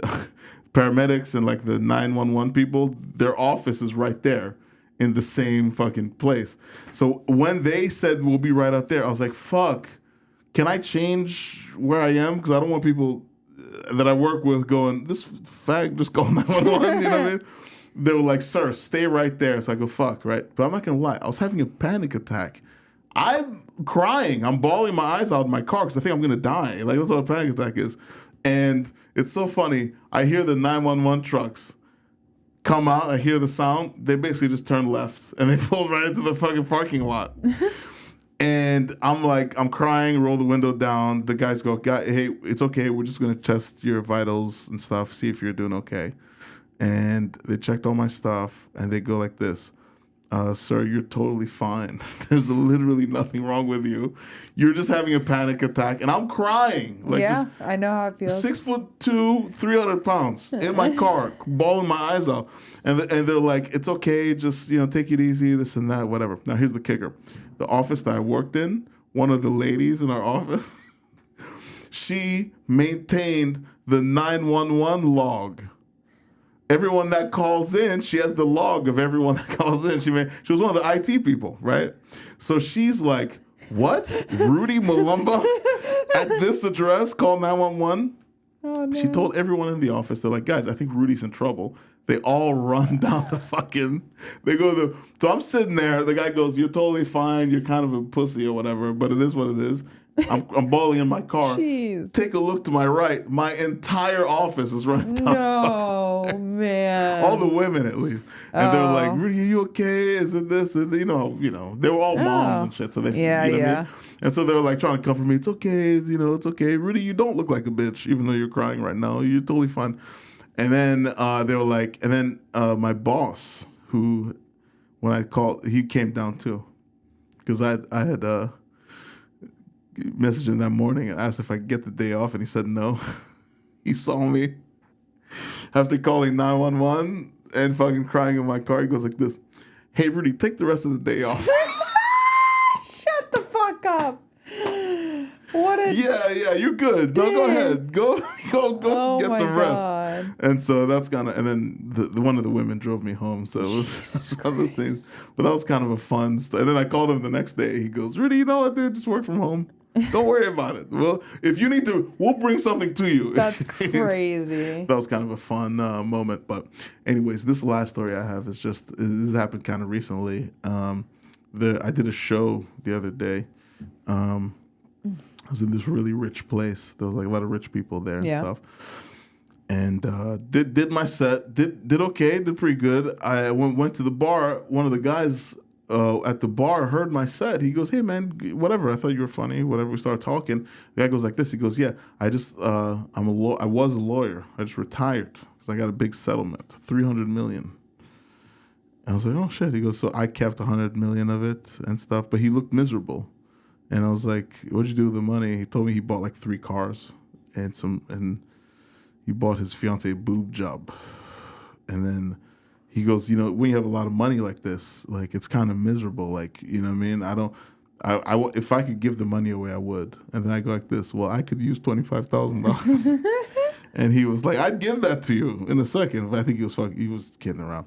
paramedics and like the 911 people, their office is right there in the same fucking place. So when they said we'll be right out there, I was like, fuck, can I change where I am? Because I don't want people that I work with going, this fag just called 911, you know what I mean? They were like, sir, stay right there. So I go, fuck, right? But I'm not going to lie. I was having a panic attack. I'm crying. I'm bawling my eyes out in my car because I think I'm going to die. Like, that's what a panic attack is. And it's so funny. I hear the 911 trucks come out. I hear the sound. They basically just turn left and they pull right into the fucking parking lot. And I'm like, I'm crying, roll the window down. The guys go, hey, it's okay. We're just going to test your vitals and stuff, see if you're doing okay. And they checked all my stuff and they go like this. Sir, you're totally fine. There's literally nothing wrong with you. You're just having a panic attack. And I'm crying. Like, yeah, I know how it feels. 6'2", 300 pounds in my car, bawling my eyes out. And they're like, it's okay. Just, take it easy, this and that, whatever. Now, here's the kicker. The office that I worked in, one of the ladies in our office, she maintained the 911 log. Everyone that calls in, she has the log of everyone that calls in. She was one of the IT people, right? So she's like, what? Rudy Mulamba at this address, call 911? Oh, no. She told everyone in the office, they're like, guys, I think Rudy's in trouble. They all run down the fucking, so I'm sitting there, the guy goes, you're totally fine, you're kind of a pussy or whatever, but it is what it is. I'm bawling in my car. Jeez. Take a look to my right. My entire office is running down. No, man. All the women, at least. And they're like, Rudy, are you okay? Is it this? And, they were all moms and shit. So they, yeah. What I mean? And so they were like trying to comfort me. It's okay. It's okay. Rudy, you don't look like a bitch, even though you're crying right now. You're totally fine. And then they were like, and then my boss, who, when I called, he came down too. Because I had messaged him that morning and asked if I could get the day off, and he said no. He saw me after calling 911 and fucking crying in my car. He goes like this, "Hey, Rudy, take the rest of the day off." Shut the fuck up. What a... Yeah, you're good. No, go ahead. Go get some rest. God. And so that's kind of, and then the one of the women drove me home. So it was one of those things. But that was kind of a fun and then I called him the next day. He goes, "Rudy, you know what, dude? Just work from home. Don't worry about it. Well, if you need to, we'll bring something to you." That's crazy. That was kind of a fun moment. But anyways, this last story I have is just, this happened kind of recently. I did a show the other day. I was in this really rich place. There was like a lot of rich people there and stuff. And did my set, did okay, did pretty good. I went to the bar. One of the guys at the bar heard my set. He goes, "Hey man, whatever. I thought you were funny." Whatever. We started talking. The guy goes like this. He goes, "Yeah, I just I was a lawyer. I just retired because I got a big settlement, $300 million." I was like, "Oh shit." He goes, "So I kept $100 million of it and stuff," but he looked miserable. And I was like, "What'd you do with the money?" He told me he bought like 3 cars and he bought his fiance a boob job. And then he goes, "You know, when you have a lot of money like this, like it's kind of miserable. Like, you know what I mean? If I could give the money away, I would." And then I go like this, "Well, I could use $25,000. And he was like, "I'd give that to you in a second." But I think he was kidding around.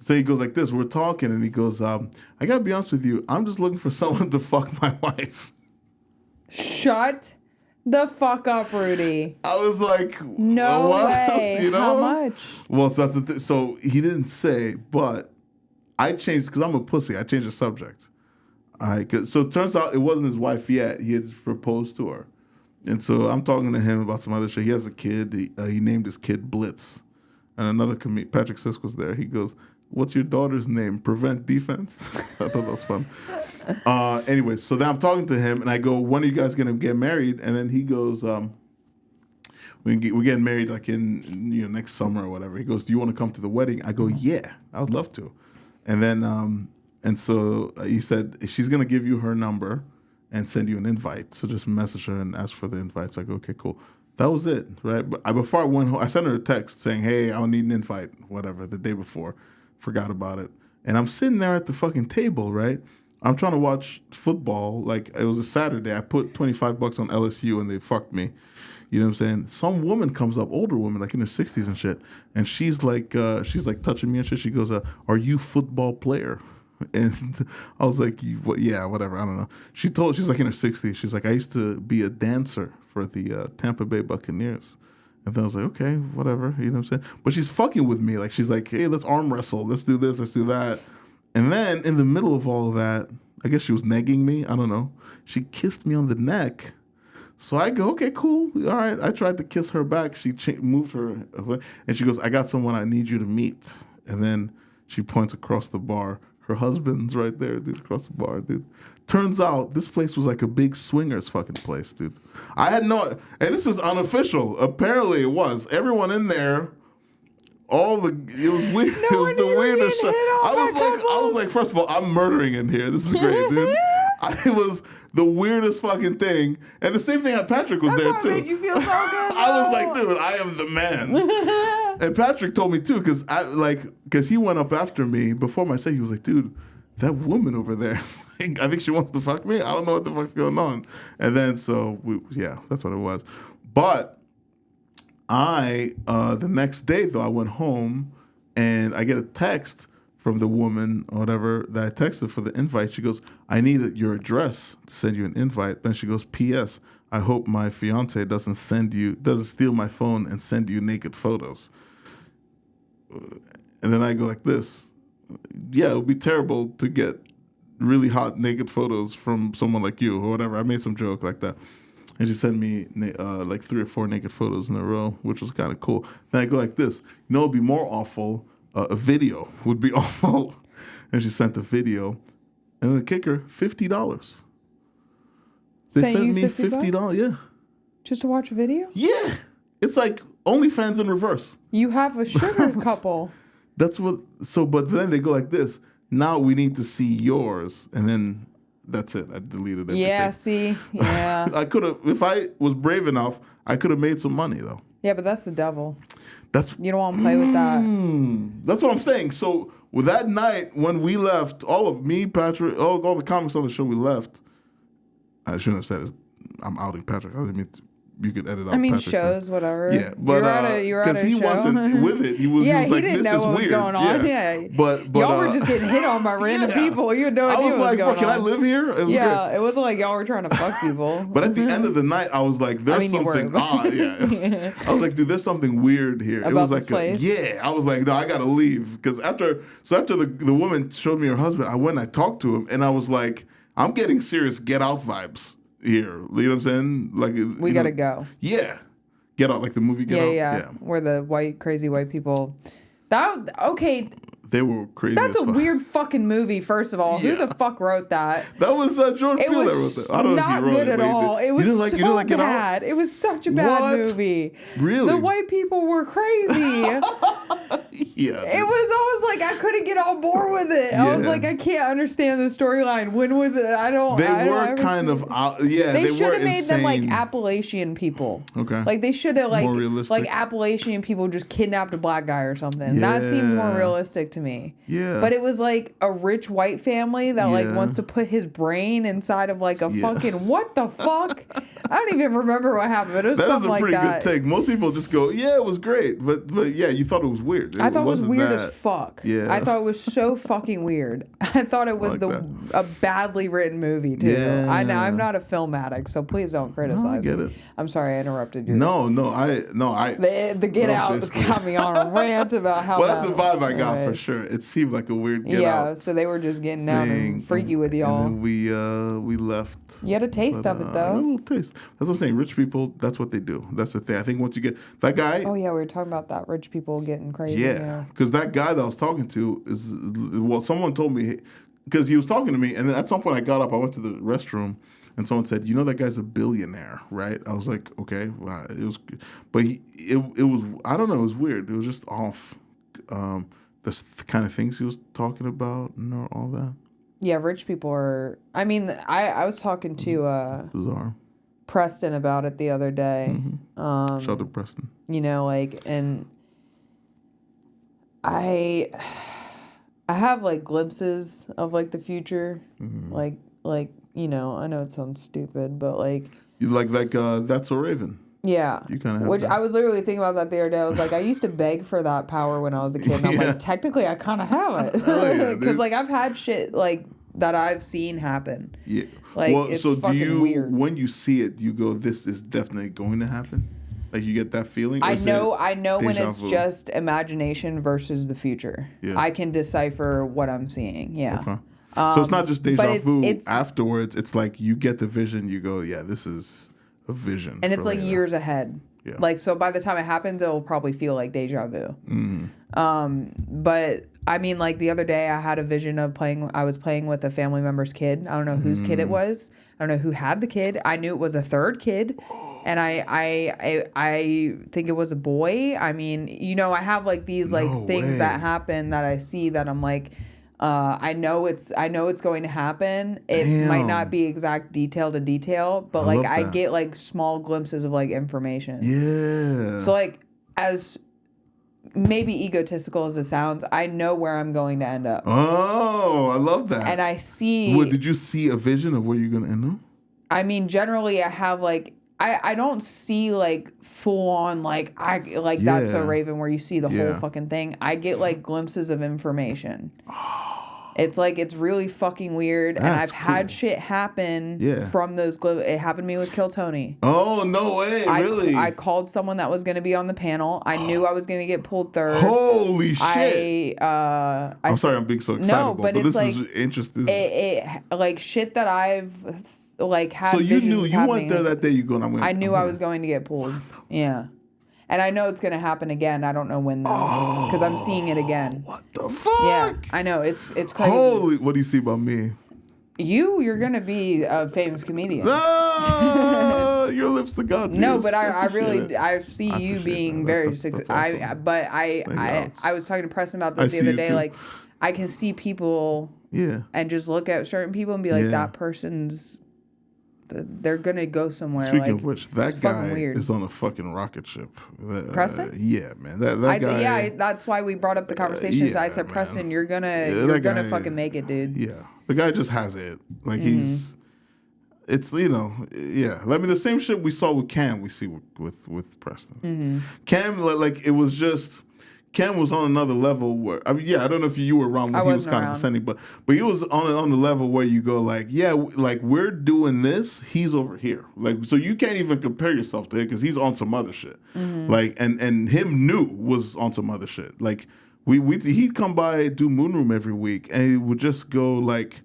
So he goes like this, we're talking, and he goes, "I gotta be honest with you, I'm just looking for someone to fuck my wife." Shut the fuck up, Rudy. I was like, no what? way. You know? How much? Well, so that's the thing. So he didn't say, but I changed, because I'm a pussy, I changed the subject. So it turns out it wasn't his wife yet. He had proposed to her. And so I'm talking to him about some other shit. He has a kid. He named his kid Blitz. And another Patrick Sisk was there. He goes, "What's your daughter's name? Prevent Defense?" I thought that was fun. Anyways, so then I'm talking to him, and I go, "When are you guys going to get married?" And then he goes, we're getting married like in next summer or whatever. He goes, "Do you want to come to the wedding?" I go, "Yeah, I would love to." And then, and so he said, "She's going to give you her number and send you an invite. So just message her and ask for the invite." So I go, "Okay, cool." That was it, right? But before I went home, I sent her a text saying, "Hey, I'll need an invite," whatever, the day before. Forgot about it. And I'm sitting there at the fucking table, right? I'm trying to watch football. Like, it was a Saturday. I put $25 on LSU and they fucked me. You know what I'm saying? Some woman comes up, older woman, like in her 60s and shit. And she's like touching me and shit. She goes, "Are you football player?" And I was like, "Yeah, whatever. I don't know." She's like in her 60s. She's like, "I used to be a dancer for the Tampa Bay Buccaneers." And then I was like, "Okay, whatever." You know what I'm saying? But she's fucking with me. Like, she's like, "Hey, let's arm wrestle. Let's do this. Let's do that." And then in the middle of all of that, I guess she was negging me. I don't know. She kissed me on the neck. So I go, "Okay, cool. All right." I tried to kiss her back. She moved her away. And she goes, "I got someone I need you to meet." And then she points across the bar. Her husband's right there, dude, across the bar, dude. Turns out this place was like a big swingers fucking place, dude. I had no, and this is unofficial. Apparently it was. Everyone in there, it was weird. It was the weirdest shit. I was like, first of all, I'm murdering in here. This is great, dude. It was the weirdest fucking thing. And the same thing, Patrick was there too. That made you feel so good. I was like, dude, I am the man. And Patrick told me too, because he went up after me before my set. He was like, "Dude, that woman over there, I think she wants to fuck me. I don't know what the fuck's going on." And then that's what it was. But the next day though, I went home and I get a text from the woman or whatever that I texted for the invite. She goes, "I need your address to send you an invite." Then she goes, "P.S. I hope my fiance doesn't steal my phone and send you naked photos." And then I go like this. Yeah, it would be terrible to get really hot naked photos from someone like you or whatever. I made some joke like that. And she sent me like 3 or 4 naked photos in a row, which was kind of cool. Then I go like this. It would be more awful. A video would be awful. And she sent a video. And the kicker, $50. They sent me $50. Yeah. Just to watch a video? Yeah. It's like OnlyFans in reverse. You have a sugar couple. That's what. So, but then they go like this. Now we need to see yours, and then that's it. I deleted everything. Yeah. See. Yeah. I could have, if I was brave enough, I could have made some money though. Yeah, but that's the devil. You don't want to play with that. That's what I'm saying. So with that night when we left, all of me, Patrick, all the comics on the show, we left. I shouldn't have said it. I'm outing Patrick. I didn't mean to. You could edit out. I mean, Patrick's shows, name. whatever. Yeah, but because he wasn't with it. He was, yeah, he was like, didn't "This know is what weird." was going on. Yeah, but y'all were just getting hit on by random people. You had no idea I was what like, was going "Bro, can I on. live here?" It was great. It wasn't like y'all were trying to fuck people. But at the end of the night, I was like, "There's something odd." Yeah, I was like, "Dude, there's something weird here." About it was this like, place? I was like, "No, I gotta leave." Because after the woman showed me her husband, I went and I talked to him, and I was like, "I'm getting serious Get Out vibes here." You know what I'm saying? Like, we gotta go. Yeah. Get Out, like the movie Get Out? Yeah. Where the crazy white people... They were crazy. That's a weird fucking movie, first of all. Yeah. Who the fuck wrote that? That was Jordan Peele that wrote that. I don't know if he wrote good it, at all. It was so Get Out? bad. It was such a bad movie. Really? The white people were crazy. Yeah. I was like, I couldn't get on board with it. I was like, I can't understand the storyline. When with it, They were kind of out. Yeah, they should have made insane. them like Appalachian people. Okay. Like they should have More realistic. like Appalachian people just kidnapped a black guy or something. That seems more realistic to me. Yeah. But it was like a rich white family that like wants to put his brain inside of like a fucking what the fuck? I don't even remember what happened. But it was something like that. That is a pretty good take. Most people just go, yeah, it was great. But yeah, you thought it was weird. I thought it was weird as fuck. Yeah. I thought it was so fucking weird. I thought it was a badly written movie too. Yeah. I'm not a film addict, so please don't criticize I get me. it. I'm sorry I interrupted you. No, I. The Get Out got me on a rant about how. Well, that's the vibe I got for sure. It seemed like a weird Get Out. Yeah, so they were just getting down and freaky with y'all. And then we left. You had a taste of it though. A little taste. That's what I'm saying. Rich people, that's what they do. That's the thing. I think once you get that guy. Oh yeah, we were talking about that. Rich people getting crazy. Yeah, because that guy that I was talking to is someone told me because he was talking to me, and then at some point I got up, I went to the restroom, and someone said, "You know that guy's a billionaire, right?" I was like, "Okay, well, it was," but it was I don't know, it was weird. It was just off. The kind of things he was talking about and all that. Yeah, rich people are. I mean, I was talking to Bizarre. Preston about it the other day. Mm-hmm. Shout out to Preston. You know, like, and I have like glimpses of like the future, like you know, I know it sounds stupid, but like you like That's So Raven. Yeah. You kind of have Which that. I was literally thinking about that the other day. I was like, I used to beg for that power when I was a kid. And I'm like, technically, I kind of have it. Because, like, I've had shit, like, that I've seen happen. Yeah. Like, well, it's so fucking weird. When you see it, do you go, this is definitely going to happen? Like, you get that feeling? I know when it's vu? just imagination versus the future. Yeah. I can decipher what I'm seeing. Yeah. Okay. So it's not just deja vu it's afterwards. It's like you get the vision, you go, yeah, this is a vision. And it's like years ahead. Yeah. Like, so by the time it happens, it'll probably feel like deja vu. Mm-hmm. But I mean, like the other day I had a vision of I was playing with a family member's kid. I don't know whose kid it was. I don't know who had the kid. I knew it was a third kid. And I think it was a boy. I mean, you know, I have like these like things that happen that I see that I'm like, I know it's going to happen. It might not be exact detail to detail, but like I get like small glimpses of like information. Yeah. So like as maybe egotistical as it sounds, I know where I'm going to end up. Oh, I love that. And I see. What, did you see a vision of where you're going to end up? I mean, generally I have like, I don't see like full on That's So Raven where you see the whole fucking thing. I get like glimpses of information. It's like, it's really fucking weird. And I've had shit happen from those It happened to me with Kill Tony. Oh, no way. Really? I called someone that was going to be on the panel. I knew I was going to get pulled third. Holy shit. I'm sorry I'm being so excited. No, but it's this like, is interesting. It like shit that I've like had. So you knew you went there that day. You going? I knew I was going to get pulled. Yeah, and I know it's going to happen again. I don't know when though, because I'm seeing it again. What the fuck? Yeah, I know it's crazy. Holy! What do you see about me? You're gonna be a famous comedian. No, you're lips to God. No, Jesus. but I appreciate really, it. I see I you appreciate being that. very That's successful. awesome. I was talking to Preston about I this the see other you day. too. Like, I can see people Yeah. and just look at certain people and be like, Yeah. that person's, they're gonna go somewhere. Speaking like, of which, that it's fucking guy weird. is on a fucking rocket ship. Preston? Yeah, man. That guy. Yeah, that's why we brought up the conversation. So I yeah, said, man. Preston, you're Yeah, gonna that guy, fucking make it, dude. Yeah, the guy just has it. Like it's yeah. I mean, the same shit we saw with Cam, we see with Preston. Cam, like it was just. Cam was on another level where I mean, yeah, I don't know if you were around when he was kind of descending, but he was on the level where you go like, yeah, like we're doing this, he's over here, like so you can't even compare yourself to it because he's on some other shit, like and him new was on some other shit, like he'd come by do Moon Room every week and he would just go like.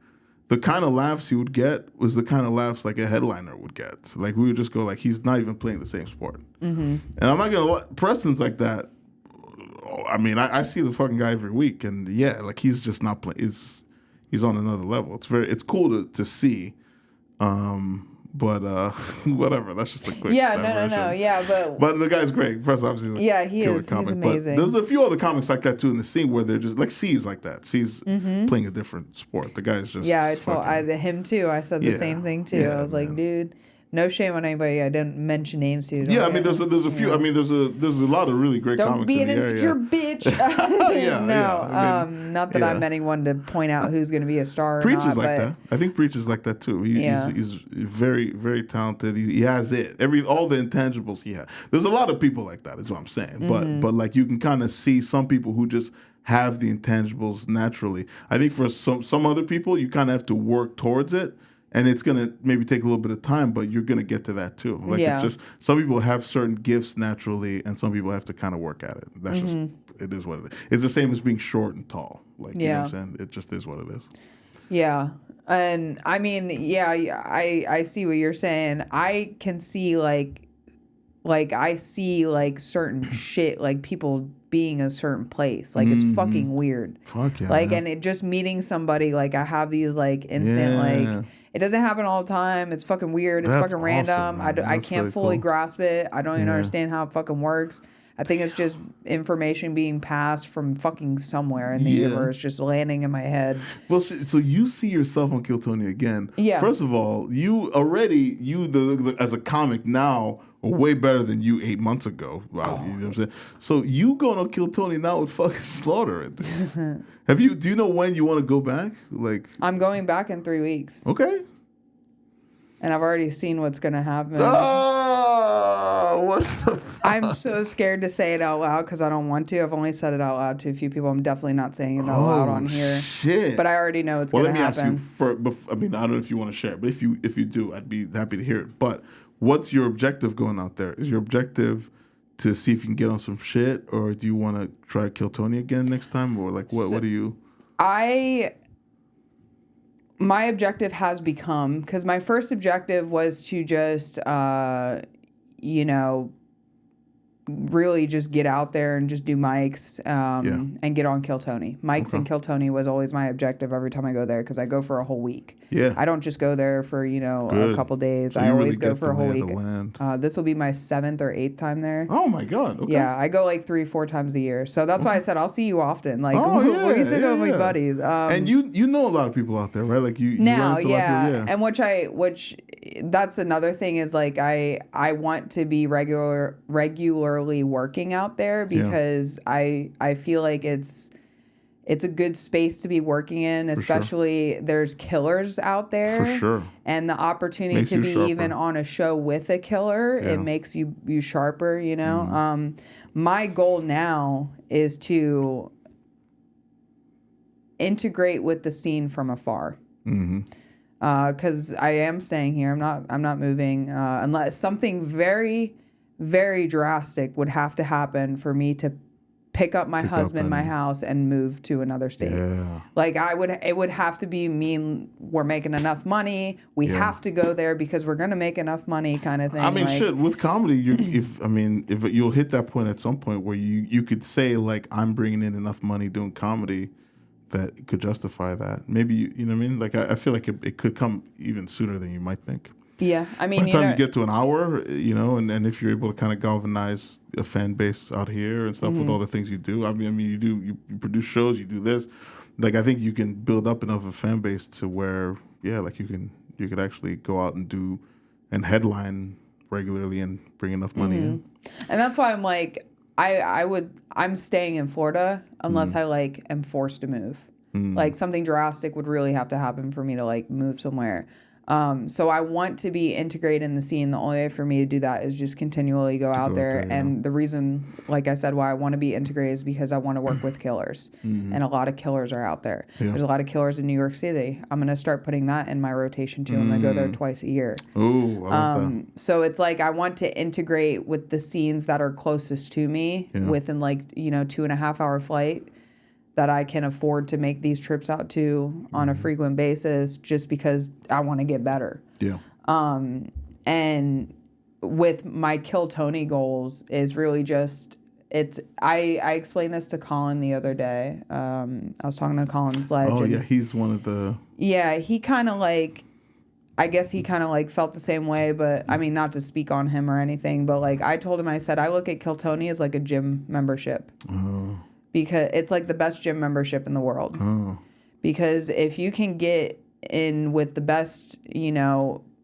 The kind of laughs he would get was the kind of laughs like a headliner would get. Like we would just go like he's not even playing the same sport, and I'm not gonna Preston's like that. I mean, I see the fucking guy every week, and yeah, like he's just not playing. He's on another level. It's cool to see, but whatever. That's just a quick. Yeah, diversion. no, yeah, but the guy's great. First, obviously, yeah, he killer is. comic, He's amazing. But there's a few other comics like that too in the scene where they're just like C's like that. C's playing a different sport. The guy's just him too. I said the same thing too. I was like, dude. No shame on anybody. I didn't mention names to you. Yeah, I mean, there's a few. I mean, there's a lot of really great comics. Don't be in an the insecure area. bitch. No, I mean, not that I'm anyone to point out who's going to be a star. Preach or not, is like that. I think Preach is like that too. He's very, very talented. He has it. All the intangibles he has. There's a lot of people like that. Is what I'm saying. But like you can kind of see some people who just have the intangibles naturally. I think for some other people, you kind of have to work towards it. And it's going to maybe take a little bit of time, but you're going to get to that too. Like it's just, some people have certain gifts naturally, and some people have to kind of work at it. That's just, it is what it is. It's the same as being short and tall. Like, you know what I'm saying? It just is what it is. Yeah. And I mean, yeah, I see what you're saying. I can see like I see like certain shit, like people being a certain place. Like it's fucking weird. Fuck yeah. Like, and it just meeting somebody, like I have these like instant, like, it doesn't happen all the time. It's fucking weird. It's fucking random. Awesome, I can't fully grasp it. I don't even understand how it fucking works. I think it's just information being passed from fucking somewhere in the universe, just landing in my head. Well, so you see yourself on Kill Tony again. Yeah. First of all, you as a comic now are way better than you 8 months ago. Wow, you know what I'm saying? So you going on Kill Tony now with fucking Slaughter. Do you know when you want to go back? Like I'm going back in 3 weeks. Okay. And I've already seen what's gonna happen. What the fuck? I'm so scared to say it out loud because I don't want to. I've only said it out loud to a few people. I'm definitely not saying it out loud on here. Shit. But I already know it's gonna happen. Well, let me ask you. I mean, I don't know if you want to share, but if you do, I'd be happy to hear it. But what's your objective going out there? Is your objective to see if you can get on some shit, or do you want to try Kill Tony again next time, or like what do you? My objective has become, because my first objective was to just, really just get out there and just do mics and get on Kill Tony. Mics and Kill Tony was always my objective every time I go there because I go for a whole week. Yeah. I don't just go there for, a couple days. So I always really go for a whole week. This will be my 7th or 8th time there. Oh my God. Okay. Yeah, I go like 3-4 times a year. So that's why I said I'll see you often. Like we used to go with my buddies. And you know a lot of people out there, right? Like you now, and which that's another thing is like I want to be regularly working out there because I feel like it's a good space to be working in, especially there's killers out there. For sure. And the opportunity to be even on a show with a killer, it makes you sharper, My goal now is to integrate with the scene from afar. Because I am staying here. I'm not moving unless something very, very drastic would have to happen for me to pick up my husband, my house, and move to another state. Yeah. Like it would have to mean we're making enough money. We have to go there because we're gonna make enough money, kind of thing. I mean, shit. With comedy, if you'll hit that point at some point where you could say like I'm bringing in enough money doing comedy that could justify that. Maybe you know what I mean. Like I feel like it could come even sooner than you might think. Yeah, I mean, by the time you get to an hour, you know, and if you're able to kind of galvanize a fan base out here and stuff with all the things you do, I mean, you produce shows, you do this, like I think you can build up enough of a fan base to where, yeah, like you could actually go out and do and headline regularly and bring enough money in. And that's why I'm like, I'm staying in Florida unless I like am forced to move. Like something drastic would really have to happen for me to like move somewhere. So I want to be integrated in the scene. The only way for me to do that is just continually go out there. And the reason, like I said, why I want to be integrated is because I want to work with killers. And a lot of killers are out there. There's a lot of killers in New York City. I'm going to start putting that in my rotation too. I'm going to go there twice a year. Oh, I love that. So it's like I want to integrate with the scenes that are closest to me within like, 2.5 hour flight that I can afford to make these trips out to on a frequent basis just because I want to get better. Yeah. And with my Kill Tony goals is really just, I explained this to Colin the other day. I was talking to Colin Sledge. Oh, yeah, he's one of the... Yeah, he kind of like, I guess he kind of like felt the same way, but I mean, not to speak on him or anything, but like I told him, I said, I look at Kill Tony as like a gym membership. Oh. Because it's like the best gym membership in the world. Oh. Because if you can get in with the best,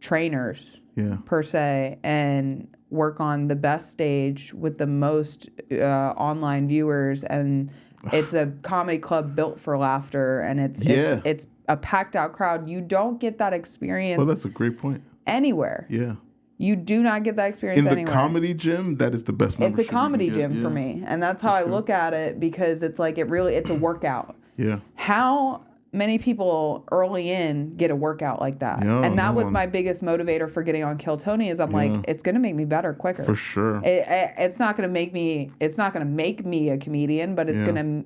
trainers, per se, and work on the best stage with the most online viewers, and it's a comedy club built for laughter, and it's a packed out crowd. You don't get that experience. Well, that's a great point. Anywhere. Yeah. You do not get that experience anywhere. In the comedy gym, that is the best membership. It's a comedy gym for me. And that's how I look at it, because it's like it's a workout. Yeah. How many people early in get a workout like that? And that was my biggest motivator for getting on Kill Tony is I'm like, it's going to make me better quicker. For sure. It's not going to make me a comedian, but it's going to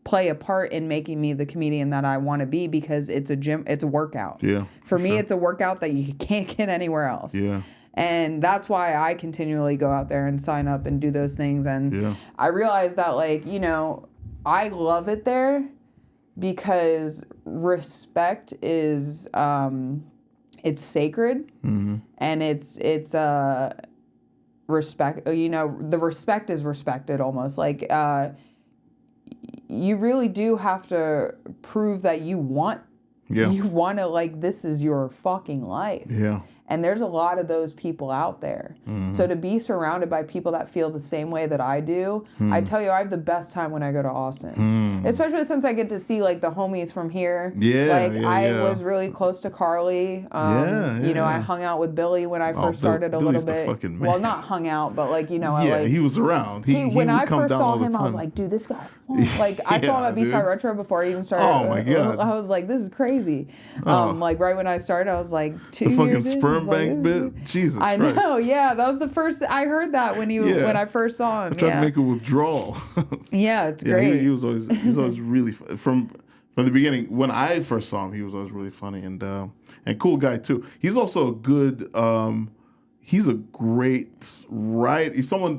play a part in making me the comedian that I want to be, because it's a gym, it's a workout. Yeah. For me, it's a workout that you can't get anywhere else. Yeah. And that's why I continually go out there and sign up and do those things. And I realize that, like, I love it there because respect is, it's sacred. And it's respect, the respect is respected almost. Like, you really do have to prove that you want to, like, this is your fucking life. Yeah. And there's a lot of those people out there. So to be surrounded by people that feel the same way that I do, I tell you, I have the best time when I go to Austin. Especially since I get to see, like, the homies from here. I was really close to Carly. I hung out with Billy when I first started Billy's a little bit. The fucking man. Well, not hung out, but, like, he was around. When I first saw him, I was like, dude, this guy. Like, I saw him at B-Side Retro before I even started. Oh, my God. I was like, this is crazy. Like, right when I started, I was like, the fucking sperm bank bit? Jesus Christ. I know, yeah. That was the first, I heard that when I first saw him. I tried to make a withdrawal. Yeah, it's great. He's always really, from the beginning, when I first saw him, he was always really funny and cool guy too. He's also a good, he's someone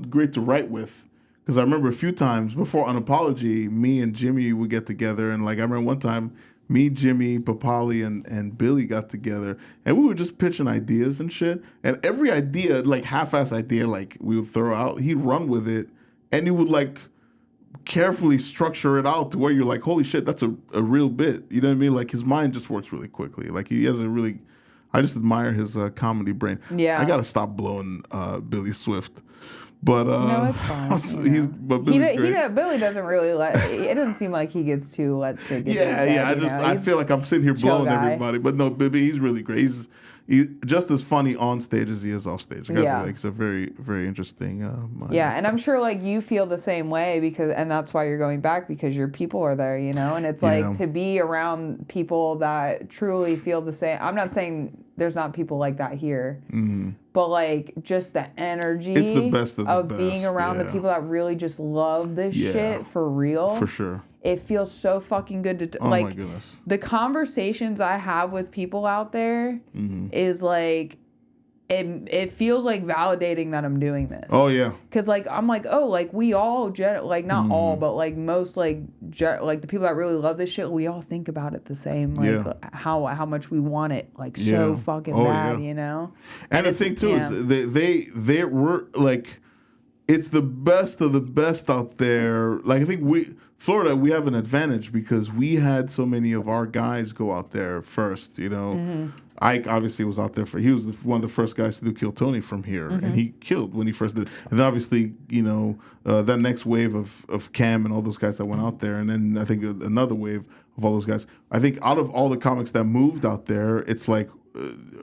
great to write with. Because I remember a few times before Unapology, me and Jimmy would get together, and like I remember one time, me, Jimmy, Papali, and Billy got together, and we were just pitching ideas and shit. And every idea, like half-ass idea, like we would throw out, he'd run with it, and he would like carefully structure it out to where you're like, holy shit, that's a real bit. You know what I mean? Like his mind just works really quickly. Like he has I just admire his comedy brain. Yeah, I gotta stop blowing Billy Swift. But no, it's fine. Billy doesn't really it doesn't seem like he gets too let big. I feel like I'm sitting here blowing everybody, but no, Billy, he's really great. He's just as funny on stage as he is off stage. He's a very, very interesting mind. Yeah, and I'm sure like you feel the same way and that's why you're going back, because your people are there, and it's like to be around people that truly feel the same. I'm not saying there's not people like that here. But like just the energy it's the best of being around the people that really just love this shit for real. For sure. It feels so fucking good to my goodness. The conversations I have with people out there is like it feels like validating that I'm doing this. Oh yeah. Cause like I'm like, oh, like we all like not all, but like most like like the people that really love this shit, we all think about it the same. Like how much we want it, like so fucking bad, you know. And the thing too is they were like, it's the best of the best out there. Like I think Florida, we have an advantage because we had so many of our guys go out there first. You know, Ike obviously was out there he was one of the first guys to do Kill Tony from here, and he killed when he first did. And then obviously, you know, that next wave of Cam and all those guys that went out there, and then I think another wave of all those guys. I think out of all the comics that moved out there, it's like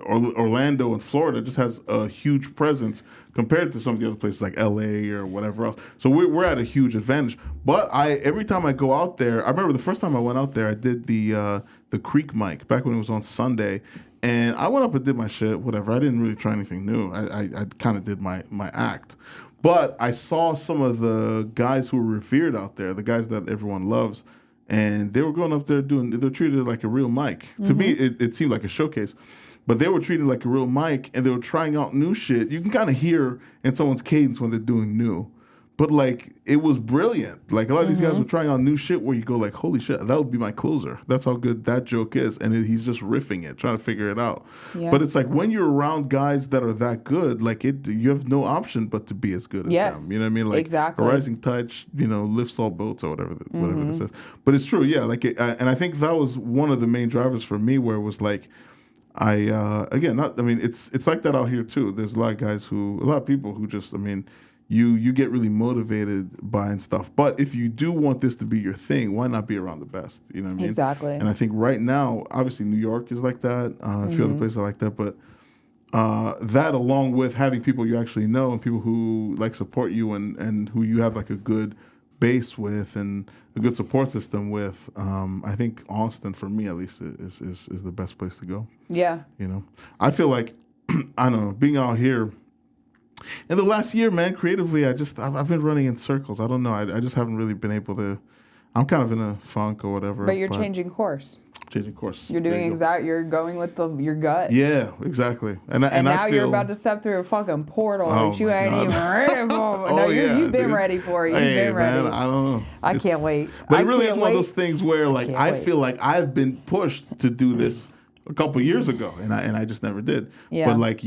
Orlando and Florida just has a huge presence compared to some of the other places like LA or whatever else. So we're at a huge advantage. But every time I go out there, I remember the first time I went out there, I did the Creek mic back when it was on Sunday, and I went up and did my shit, whatever. I didn't really try anything new. I kind of did my act. But I saw some of the guys who were revered out there, the guys that everyone loves, and they were going up there they're treated like a real mic. To me, it seemed like a showcase. But they were treated like a real mic, and they were trying out new shit. You can kind of hear in someone's cadence when they're doing new. But, like, it was brilliant. Like, a lot of these guys were trying out new shit where you go, like, holy shit, that would be my closer. That's how good that joke is. And he's just riffing it, trying to figure it out. Yeah. But it's like when you're around guys that are that good, like, you have no option but to be as good as them. You know what I mean? Like, exactly. A rising tide, lifts all boats or whatever it says. But it's true, yeah. Like, and I think that was one of the main drivers for me where it was like, it's like that out here too. There's a lot of people who just, you get really motivated by and stuff. But if you do want this to be your thing, why not be around the best? You know what I mean? Exactly. And I think right now, obviously New York is like that. A few other places are like that. But that along with having people you actually know and people who like support you and who you have like a good base with and a good support system with, I think Austin, for me at least, is the best place to go. Yeah. You know, I feel like, I don't know, being out here, in the last year, man, creatively, I've been running in circles. I don't know. I just haven't really been able to, I'm kind of in a funk or whatever. But you're changing course. Changing course. You're doing you're going with your gut. Yeah, exactly. And now I feel, you're about to step through a fucking portal that you ain't even ready for. You've been ready for it. You've been ready. Man, I don't know. I can't wait. But it really is one of those things where like I feel like I've been pushed to do this a couple years ago, and I just never did. Yeah. But like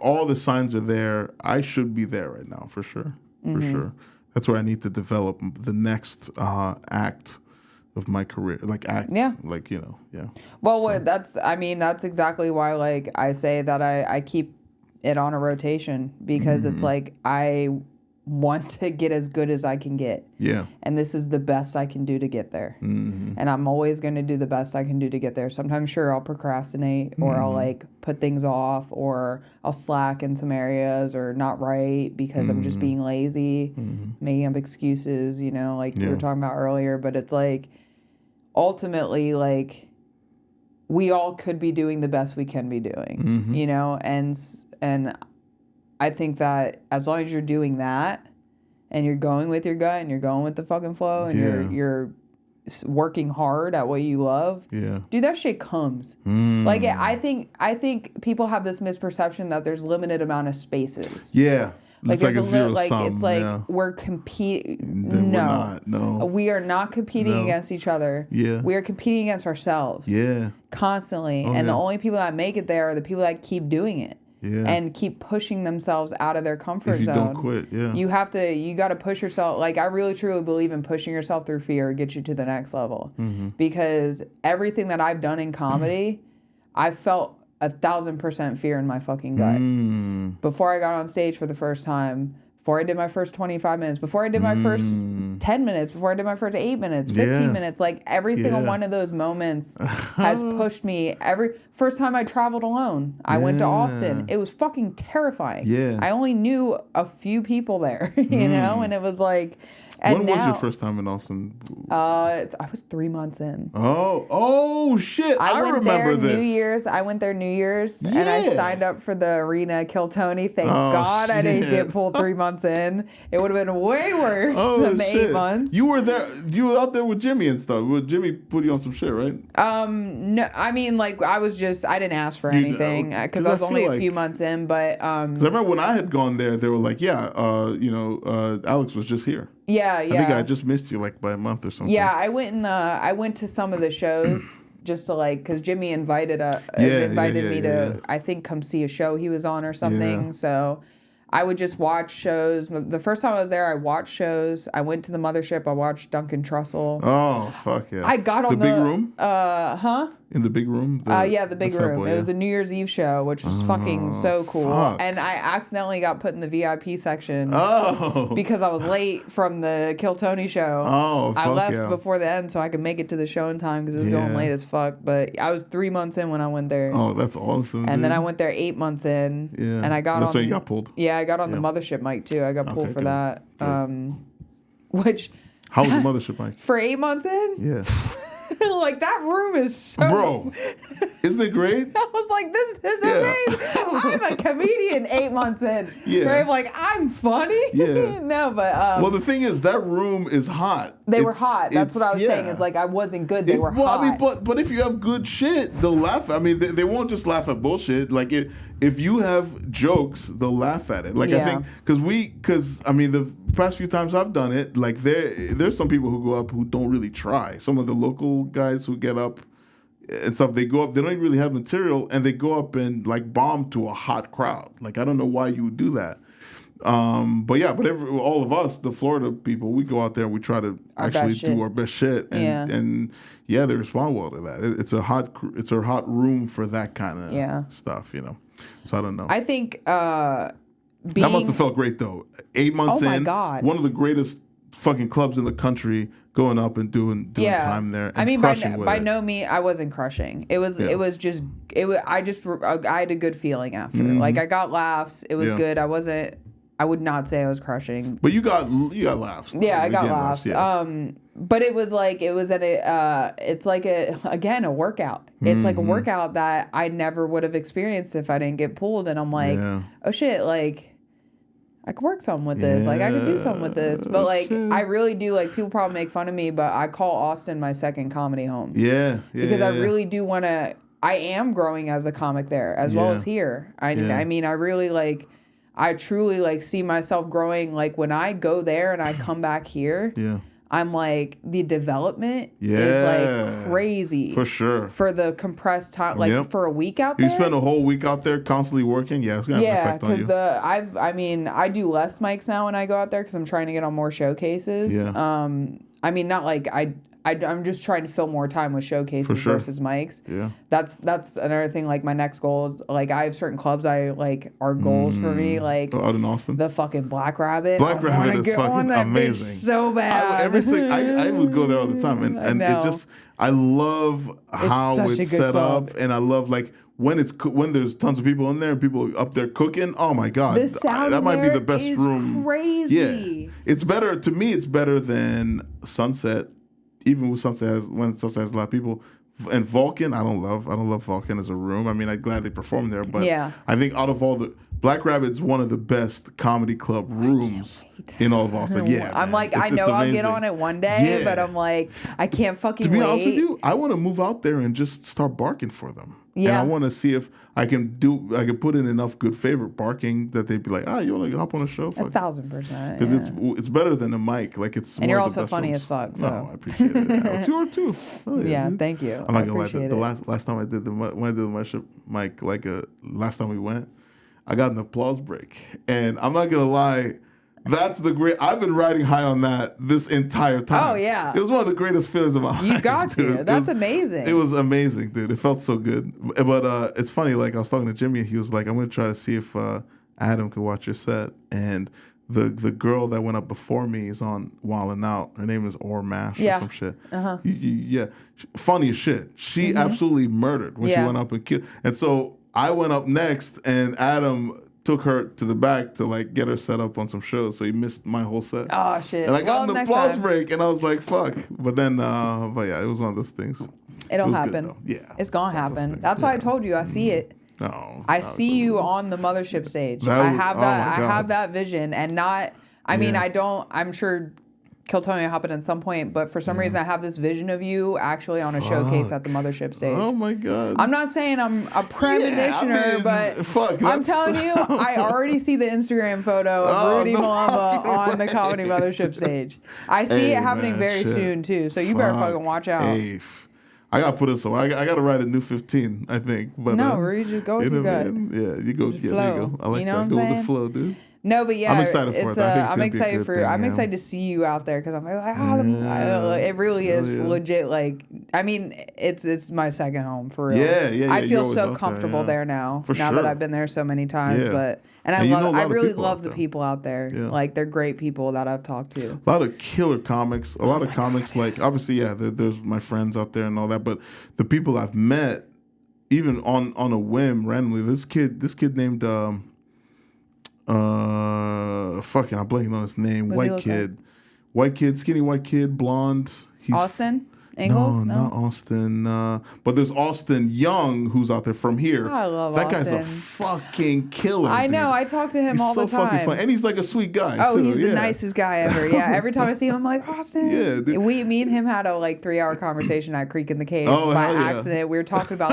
all the signs are there. I should be there right now for sure. For sure. That's where I need to develop the next act of my career, Well, that's exactly why, like, I say that I keep it on a rotation because it's like I want to get as good as I can get. Yeah. And this is the best I can do to get there. And I'm always going to do the best I can do to get there. Sometimes, sure, I'll procrastinate or I'll, like, put things off or I'll slack in some areas or not write because I'm just being lazy, making up excuses, like we were talking about earlier. But it's like, ultimately, like, we all could be doing the best we can be doing, and I think that as long as you're doing that and you're going with your gut and you're going with the fucking flow and you're working hard at what you love, dude, that shit comes. Like, I think people have this misperception that there's limited amount of spaces. Yeah. Like, it's there's like it's like we're competing. No, we are not competing against each other. Yeah, we are competing against ourselves. Yeah, constantly. And the only people that make it there are the people that keep doing it. Yeah. And keep pushing themselves out of their comfort zone. If you don't quit, you got to push yourself. Like, I really truly believe in pushing yourself through fear gets you to the next level. Because everything that I've done in comedy, I felt 1,000% fear in my fucking gut. Before I got on stage for the first time, before I did my first 25 minutes, before I did my first 10 minutes, before I did my first 8 minutes, 15 minutes, like every single one of those moments has pushed me. First time I traveled alone, I went to Austin. It was fucking terrifying. Yeah. I only knew a few people there, and it was like... When was your first time in Austin? I was 3 months in. Oh shit! I remember this. I went there New Year's, and I signed up for the arena Kill Tony. Thank God I didn't get pulled 3 months months in. It would have been way worse than the 8 months. You were there. You were out there with Jimmy and stuff. Jimmy put you on some shit, right? No, I mean, like, I didn't ask for anything because I was only a few months in, but. 'Cause I remember when I had gone there, they were like, Alex was just here. Yeah. I think I just missed you like by a month or something. Yeah, I went to some of the shows just to like, because Jimmy invited me to, I think, come see a show he was on or something. Yeah. So I would just watch shows. The first time I was there, I watched shows. I went to the mothership. I watched Duncan Trussell. Oh, fuck yeah. I got on the big room? Huh? In the big room? The big room. It was the New Year's Eve show, which was fucking so cool. Fuck. And I accidentally got put in the VIP section because I was late from the Kill Tony show. Oh, fuck I left before the end so I could make it to the show in time because it was going late as fuck. But I was 3 months in when I went there. Oh, that's awesome. And then I went there 8 months in. Yeah. And I got That's when you got pulled. Yeah, I got on the mothership mic too. I got pulled for that. Which. How was the mothership mic? For 8 months in? Yeah. Like, that room is so... Bro, isn't it great? I was like, this is amazing. I'm a comedian 8 months in. Yeah. Right? Like, I'm funny. Yeah. No, but... well, the thing is, that room is hot. They were hot. That's what I was saying. It's like, I wasn't good. They were hot. I mean, but if you have good shit, they'll laugh. I mean, they won't just laugh at bullshit. Like, if you have jokes, they'll laugh at it. Like, I think, because I mean, the past few times I've done it, like, there's some people who go up who don't really try. Some of the local guys who get up and stuff, they go up, they don't really have material, and they go up and, like, bomb to a hot crowd. Like, I don't know why you would do that. But all of us, the Florida people, we go out there and we try to actually do our best shit, and they respond well to that. It's a hot room for that kind of stuff, you know. So I don't know. I think that must have felt great though. 8 months in, God. One of the greatest fucking clubs in the country, going up and doing time there. And I mean, by no means, I wasn't crushing. I had a good feeling after. Mm-hmm. Like, I got laughs. It was good. I would not say I was crushing. But you got laughs. Yeah, I got laughs. But it was like, it's like a workout. It's like a workout that I never would have experienced if I didn't get pulled. And I'm like, oh shit, like, I could work something with this. Like, I could do something with this. But like, I really do, like, people probably make fun of me, but I call Austin my second comedy home. Yeah. Because I really do want to, I am growing as a comic there as well as here. I mean, I really like, I truly like see myself growing. Like, when I go there and I come back here, I'm like, the development is like crazy. For sure. For the compressed time, like for a week out there. You spend a whole week out there constantly working. Yeah, it's gonna have an effect on you. Because I do less mics now when I go out there because I'm trying to get on more showcases. Yeah. I mean, not like I'm just trying to fill more time with showcases versus mics. Yeah. That's another thing. Like, my next goal is, like, I have certain clubs are goals for me. Like, out in Austin, the fucking Black Rabbit. Black Rabbit is fucking amazing. So bad. I would go there all the time, and it just, I love how it's set club. up, and I love, like, when there's tons of people in there and people up there cooking. Oh my god, the sound that might be the best room. Crazy. Yeah, it's better to me. It's better than Sunset. Even with Sunset has a lot of people, and Vulcan, I don't love Vulcan as a room. I mean, I'm glad they performed there, but I think out of all the, Black Rabbit's one of the best comedy club rooms in all of Austin. Yeah, I'm like, I know I'll get on it one day, but I'm like, I can't fucking wait. To be honest with you, I want to move out there and just start barking for them. Yeah, and I want to see if I can put in enough good favorite barking that they'd be like, you want to hop on a show? 1,000%. Because it's better than a mic. Like, it's. And you're also funny as fuck. So. No, I appreciate it. It's yours too. Oh, yeah, thank you. I'm not gonna lie. The last time I did the mic, like last time we went, I got an applause break, and I'm not gonna lie. That's I've been riding high on that this entire time. Oh, yeah. It was one of the greatest feelings of my life. You got to. That's amazing. It was amazing, dude. It felt so good. But it's funny, like, I was talking to Jimmy, and he was like, I'm going to try to see if Adam could watch your set. And the girl that went up before me is on Wildin' Out. Her name is Or Mash or some shit. Uh-huh. Yeah. Funny as shit. She absolutely murdered when she went up and killed. And so I went up next, and Adam took her to the back to, like, get her set up on some shows, so he missed my whole set. Oh shit! And I got an applause break, and I was like, "Fuck!" But then, it was one of those things. It'll happen. Yeah, it's gonna happen. That's why I told you. I see it. No. I see you on the mothership stage. That I was- have oh that. my I God. have that vision, and not. I mean, Yeah. I don't. I'm sure Kiltony will happen at some point, but for some reason, I have this vision of you actually on a showcase at the mothership stage. Oh my God. I'm not saying I'm a premonitioner, but I'm telling you, I already see the Instagram photo of Rudy Mulamba on the comedy mothership stage. I see it happening very soon too, so you better fucking watch out. Hey, I gotta put it so. I gotta write a new 15, I think. But No, Rudy, just go with your gut. Yeah, you go. Just Yeah, there you flow. go. I like You know that. what I'm Go with saying? the flow, dude. No, but yeah, I'm excited for it's, it. I think it's I'm gonna be a excited good for. thing, I'm yeah. excited to see you out there because I'm like, it really Yeah, is yeah. legit. Like, I mean, it's my second home for real. Yeah, I you're feel always so out there, comfortable yeah. there now. For now sure. that I've been there so many times, Yeah. and And you know a lot I of really people love out the there. people out there. Yeah. Like, they're great people that I've talked to. A lot of killer comics. A lot of comics, like obviously, yeah. There's my friends out there and all that, but the people I've met, even on a whim, randomly. This kid named fucking, I'm blanking on his name. What does he look White kid, skinny white kid, blonde. He's Austin Ingalls? No, not Austin. But there's Austin Young, who's out there from here. I love that guy's a Austin. fucking killer. I know. dude. I talk to him He's all so the time. fucking fun, and he's like a sweet guy. Oh, too. he's yeah. the nicest guy ever. Yeah, every time I see him, I'm like, Austin. Yeah, dude. Me and him had a 3-hour conversation at Creek in the Cave Oh, by hell yeah. accident. We were talking about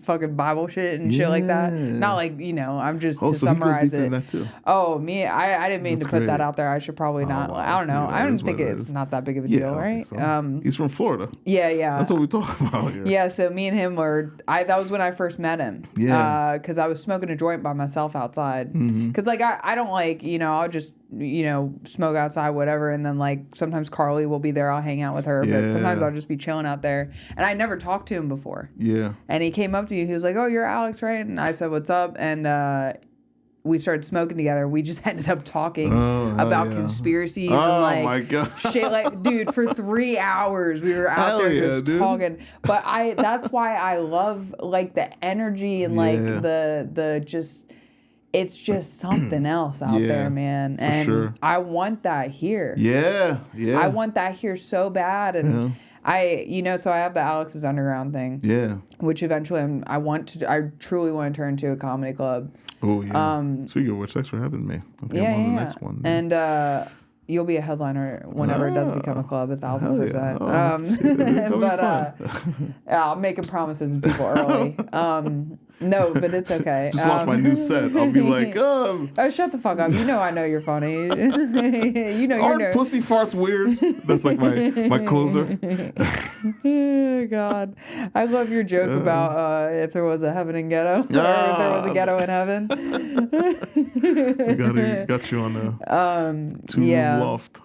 fucking Bible shit and shit like that. Yeah. Not I'm just Oh, to so he goes summarize deep in it. that too. Oh, I didn't mean That's to put that great. out there. I should probably not. wow. I don't know. Yeah, I it don't is think what it it's is. not that big of a Yeah, deal, I don't right? think so. He's from Florida. Yeah. That's what we talk about here. Yeah, so me and him that was when I first met him. Yeah. Because I was smoking a joint by myself outside. Because, I don't I'll just, smoke outside, whatever. And then, sometimes Carly will be there. I'll hang out with her. But sometimes Yeah. I'll just be chilling out there. And I never talked to him before. Yeah. And he came up to you. He was like, oh, you're Alex, right? And I said, what's up? And, we started smoking together. We just ended up talking about conspiracies and my God. shit. Dude, for 3 hours we were out Hell there yeah, just dude. talking. But that's why I love the energy and Yeah. the just. It's just something else out Yeah, there, man. for And sure. I want that here. Yeah. I want that here so bad. And so I have the Alex's Underground thing. Yeah. Which eventually I truly want to turn into a comedy club. Oh yeah. Speaking of which, thanks for having me. I think I'm on the next one. And you'll be a headliner whenever it does become a club, 1,000%. Yeah. I'm making promises to people early. No, but it's okay. Just launch my new set. I'll be like, oh, shut the fuck up. I know you're funny. aren't pussy farts weird? That's like my closer. Oh, God. I love your joke about if there was a heaven and ghetto. Or if there was a ghetto in heaven. Got you on the two-room loft.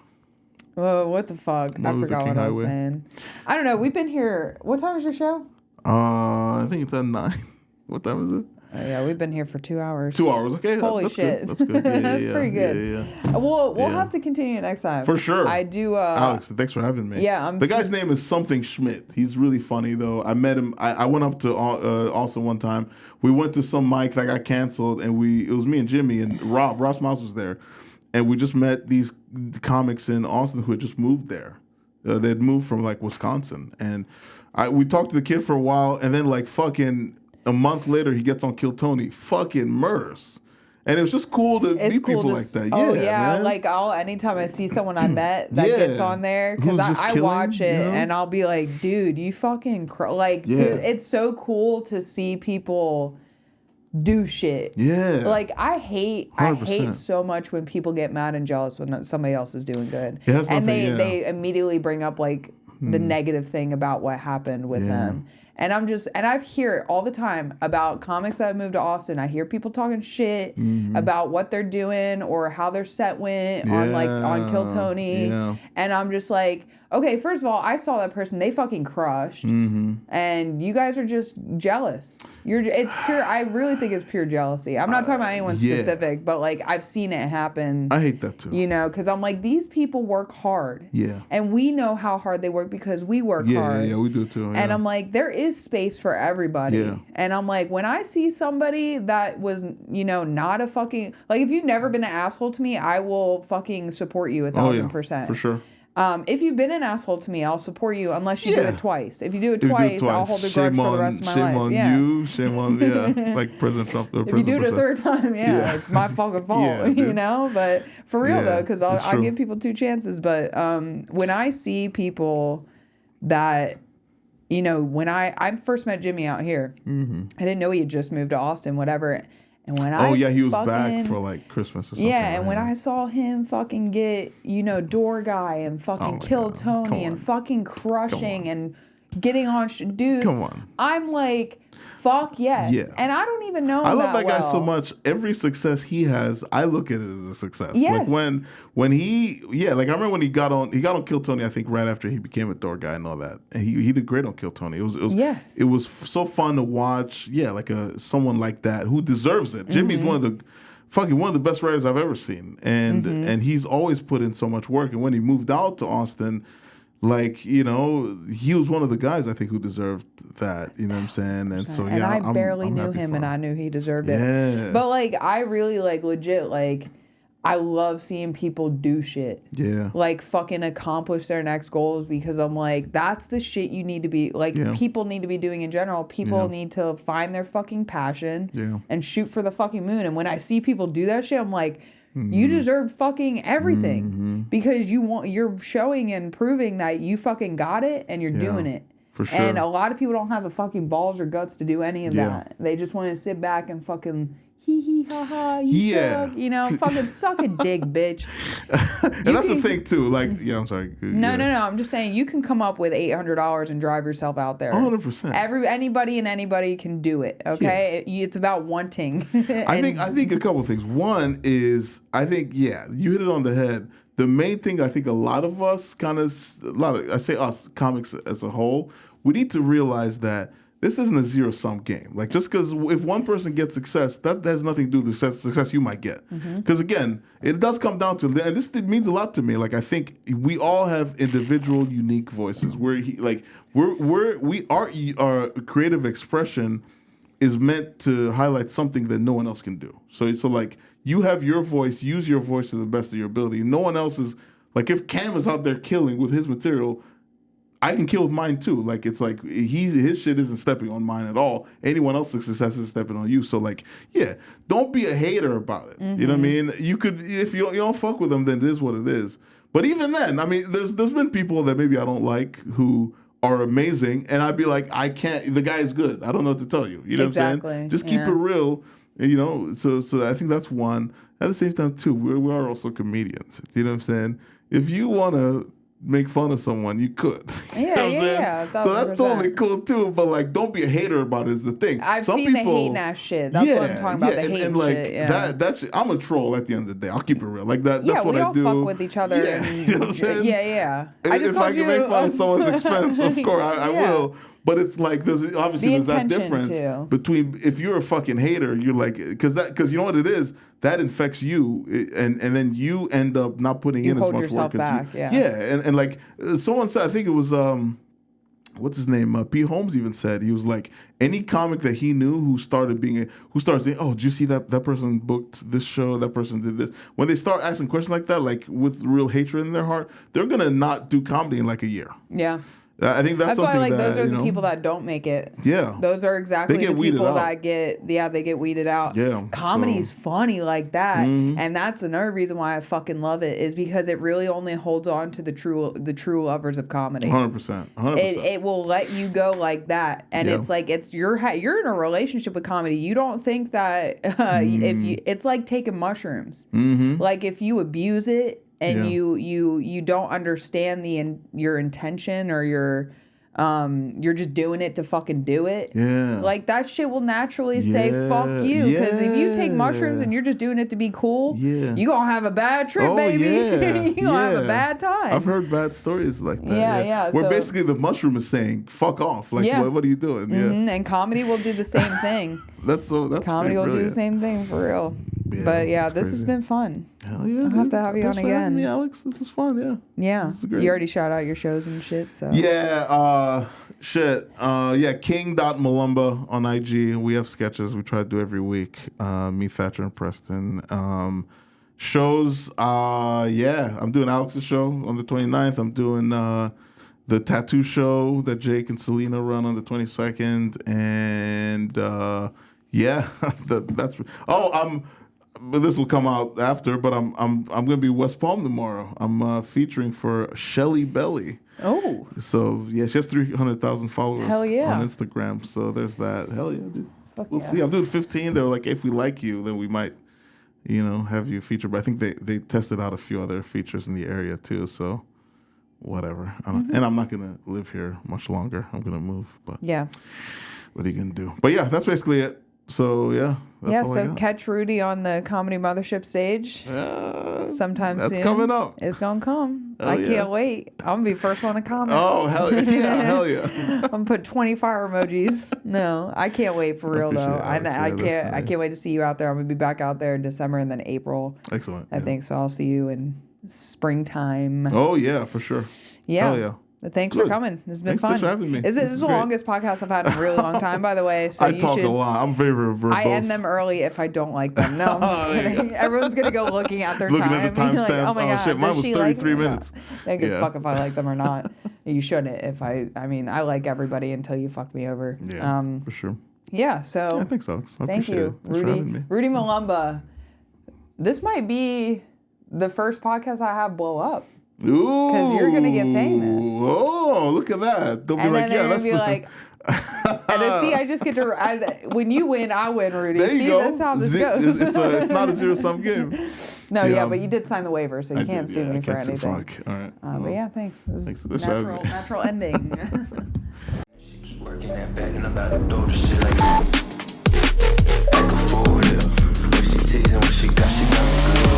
Oh, what the fuck? I forgot what I was saying. I don't know. We've been here. What time is your show? I think it's at 9. What time is it? Yeah, we've been here for 2 hours. 2 hours. Okay. Holy that's shit. Good. That's good. Yeah, That's pretty good. Yeah. We'll have to continue next time. For sure. I do. Alex, thanks for having me. Yeah, the guy's name is something Schmidt. He's really funny though. I met him. I went up to Austin one time. We went to some mic that got canceled, and it was me and Jimmy and Rob Smiles was there, and we just met these comics in Austin who had just moved there. They'd moved from Wisconsin, and we talked to the kid for a while, and then fucking a month later he gets on Kill Tony, fucking murders. And it was just cool to meet people like that. Oh yeah, man. Anytime I see someone I met that gets on there, because I watch it and I'll be like, dude, you fucking dude, it's so cool to see people do shit. Yeah. I hate 100%. so much when people get mad and jealous when somebody else is doing good. Yeah, and they immediately bring up the negative thing about what happened with them. And I hear it all the time about comics that have moved to Austin. I hear people talking shit about what they're doing or how their set went on Kill Tony. Yeah. And I'm just like, okay, first of all, I saw that person, they fucking crushed. And you guys are just jealous. It's pure, I really think it's pure jealousy. I'm not talking about anyone specific, but I've seen it happen. I hate that too. Because I'm like, these people work hard. Yeah. And we know how hard they work because we work hard. Yeah, we do too. Yeah. And I'm like, there is space for everybody. Yeah. And I'm like, when I see somebody that was, not a fucking, if you've never been an asshole to me, I will fucking support you 1,000%. For sure. If you've been an asshole to me, I'll support you unless you do it twice. If you do it If you do twice, I'll hold a grudge for the rest of my life. Shame on you. Shame on, like President Trump. If you do it a third time, it's my fucking fault, you know? But for real, though, because I'll give people 2 chances. But when I see people that, you know, when I first met Jimmy out here, I didn't know he had just moved to Austin, whatever. And when he was back for like Christmas or something. Yeah, and when I saw him fucking get, you know, Door Guy and fucking kill Tony and fucking crushing and getting on, dude. Come on. I'm like, fuck yes. Yeah. And I don't even know him. I love that guy so much. Every success he has, I look at it as a success. Yes. Like when he, like I remember when he got on Kill Tony, I think right after he became a Door Guy and all that. And he did great on Kill Tony. It was so fun to watch. Yeah, like someone like that who deserves it. Jimmy's one of the best writers I've ever seen. And he's always put in so much work. And when he moved out to Austin, like, you know, he was one of the guys I think who deserved that, you know what I'm saying? And so, and I barely knew him and I knew he deserved it. But, like, I really, like, legit, like, I love seeing people do shit. Yeah. Like, fucking accomplish their next goals because I'm like, that's the shit you need to be, like, people need to be doing in general. People need to find their fucking passion and shoot for the fucking moon. And when I see people do that shit, I'm like, you deserve fucking everything because you're showing and proving that you fucking got it and you're doing it. For sure. And a lot of people don't have the fucking balls or guts to do any of that. They just want to sit back and fucking hee hee ha ha, you suck, you know, fucking suck a dick, bitch. And that's the thing too. Like, I'm sorry. No. I'm just saying you can come up with $800 and drive yourself out there. 100%. Anybody can do it. Okay, it's about wanting. I think a couple of things. One is you hit it on the head. The main thing I think a lot of us I say us comics as a whole, we need to realize that this isn't a zero-sum game. Like, just because if one person gets success, that has nothing to do with the success you might get. Because, again, it does come down to, and this means a lot to me, like, I think we all have individual, unique voices. Our creative expression is meant to highlight something that no one else can do. So like, you have your voice, use your voice to the best of your ability. No one else is, like, if Cam is out there killing with his material, I can kill with mine too. Like, it's like his shit isn't stepping on mine at all. Anyone else's success is stepping on you. So, like, don't be a hater about it. You know what I mean? You could, if you don't fuck with them, then it is what it is. But even then, I mean, there's been people that maybe I don't like who are amazing, and I'd be like, I can't. The guy is good. I don't know what to tell you. You know what I'm saying? Just keep it real. And, you know, so I think that's one. At the same time, too, we are also comedians. You know what I'm saying? If you want to make fun of someone, you could. Yeah. So that's totally cool too. But like, don't be a hater about it. Is the thing. I've seen the hating ass shit. That's what I'm talking about. The hating like, shit. Yeah. That's I'm a troll at the end of the day. I'll keep it real. Like that. That's what we I all do. fuck with each other. Yeah, you know what I'm saying? Yeah. If I can make fun of someone's expense, of course I will. But it's like there's that difference between if you're a fucking hater, you're like because you know what it is, that infects you and then you end up not putting in as much work as you. And like someone said, I think it was what's his name? P. Holmes even said he was like any comic that he knew who started saying, oh, did you see that person booked this show? That person did this. When they start asking questions like that, like with real hatred in their heart, they're gonna not do comedy in like a year. Yeah. I think that's why, like, that, those are the people that don't make it. Yeah. Those are exactly the people that they get weeded out. Yeah. Comedy's funny like that. And that's another reason why I fucking love it is because it really only holds on to the true lovers of comedy. 100%. It will let you go like that. And it's like, you're in a relationship with comedy. You don't think that it's like taking mushrooms. Like if you abuse it, and you don't understand your intention or you're just doing it to fucking do it. Yeah. Like that shit will naturally say fuck you. Because if you take mushrooms and you're just doing it to be cool, you gonna have a bad trip, baby. You gonna have a bad time. I've heard bad stories like that. Yeah. Where basically the mushroom is saying, fuck off. Like what are you doing? And comedy will do the same thing. That's comedy will do the same thing for real. Yeah, but this has been fun. Hell yeah, I'll have to have you on again. Me, Alex. This is fun. Yeah. You already shout out your shows and shit. So King.Mulamba on IG. We have sketches we try to do every week. Me, Thatcher, and Preston. Shows, yeah, I'm doing Alex's show on the 29th. I'm doing the tattoo show that Jake and Selena run on the 22nd, and yeah, that's. Oh, but this will come out after. But I'm gonna be West Palm tomorrow. I'm featuring for Shelly Belly. Oh. So yeah, she has 300,000 followers. Hell yeah. On Instagram. So there's that. Hell yeah, dude. We'll yeah. see. I'm doing 15. They're like, if we like you, then we might, have you featured. But I think they tested out a few other features in the area too. So whatever. And I'm not gonna live here much longer. I'm gonna move. But Yeah. what are you gonna do? But yeah, that's basically it. So yeah. That's all I got. Catch Rudy on the Comedy Mothership stage sometime soon. That's coming up. It's gonna come. Hell I yeah. can't wait. I'm gonna be first one to comment. Oh hell yeah, hell yeah. I'm gonna put 20 fire emojis. No, I can't wait for real though. I can't wait to see you out there. I'm gonna be back out there in December and then April. Excellent. I think so. I'll see you in springtime. Oh yeah, for sure. Yeah. Hell yeah. Thanks Good. For coming. This has been Thanks fun. for having me. This is the great. longest podcast I've had in a really long time, by the way. So I talk a lot. I'm very verbose. I end them early if I don't like them. No, I'm just kidding. Everyone's gonna go looking at their Looking time. at the timestamps. Like, oh my god, shit, mine does was she 33 like me? minutes. They give Yeah. fuck if I like them or not. You shouldn't. I mean, I like everybody until you fuck me over. Yeah, for sure. Yeah. So. Yeah, thanks, Alex. I Thank appreciate you, it. Thanks for having me. Rudy Mulamba. This might be the first podcast I have blow up. Ooh. Because you're gonna get famous. Oh, look at that. They'll be And like, then yeah, they're that's gonna be like, and then see, I just get to, when you win, I win, Rudy. There you See, go. that's how this goes. It's not a zero-sum game. No, yeah, but you did sign the waiver, so you can't sue me for anything. Fuck. All right. But yeah, thanks. This is for natural ending. She keep working that back and I'm about to throw the shit like back and forward. When she teasing what she got me good.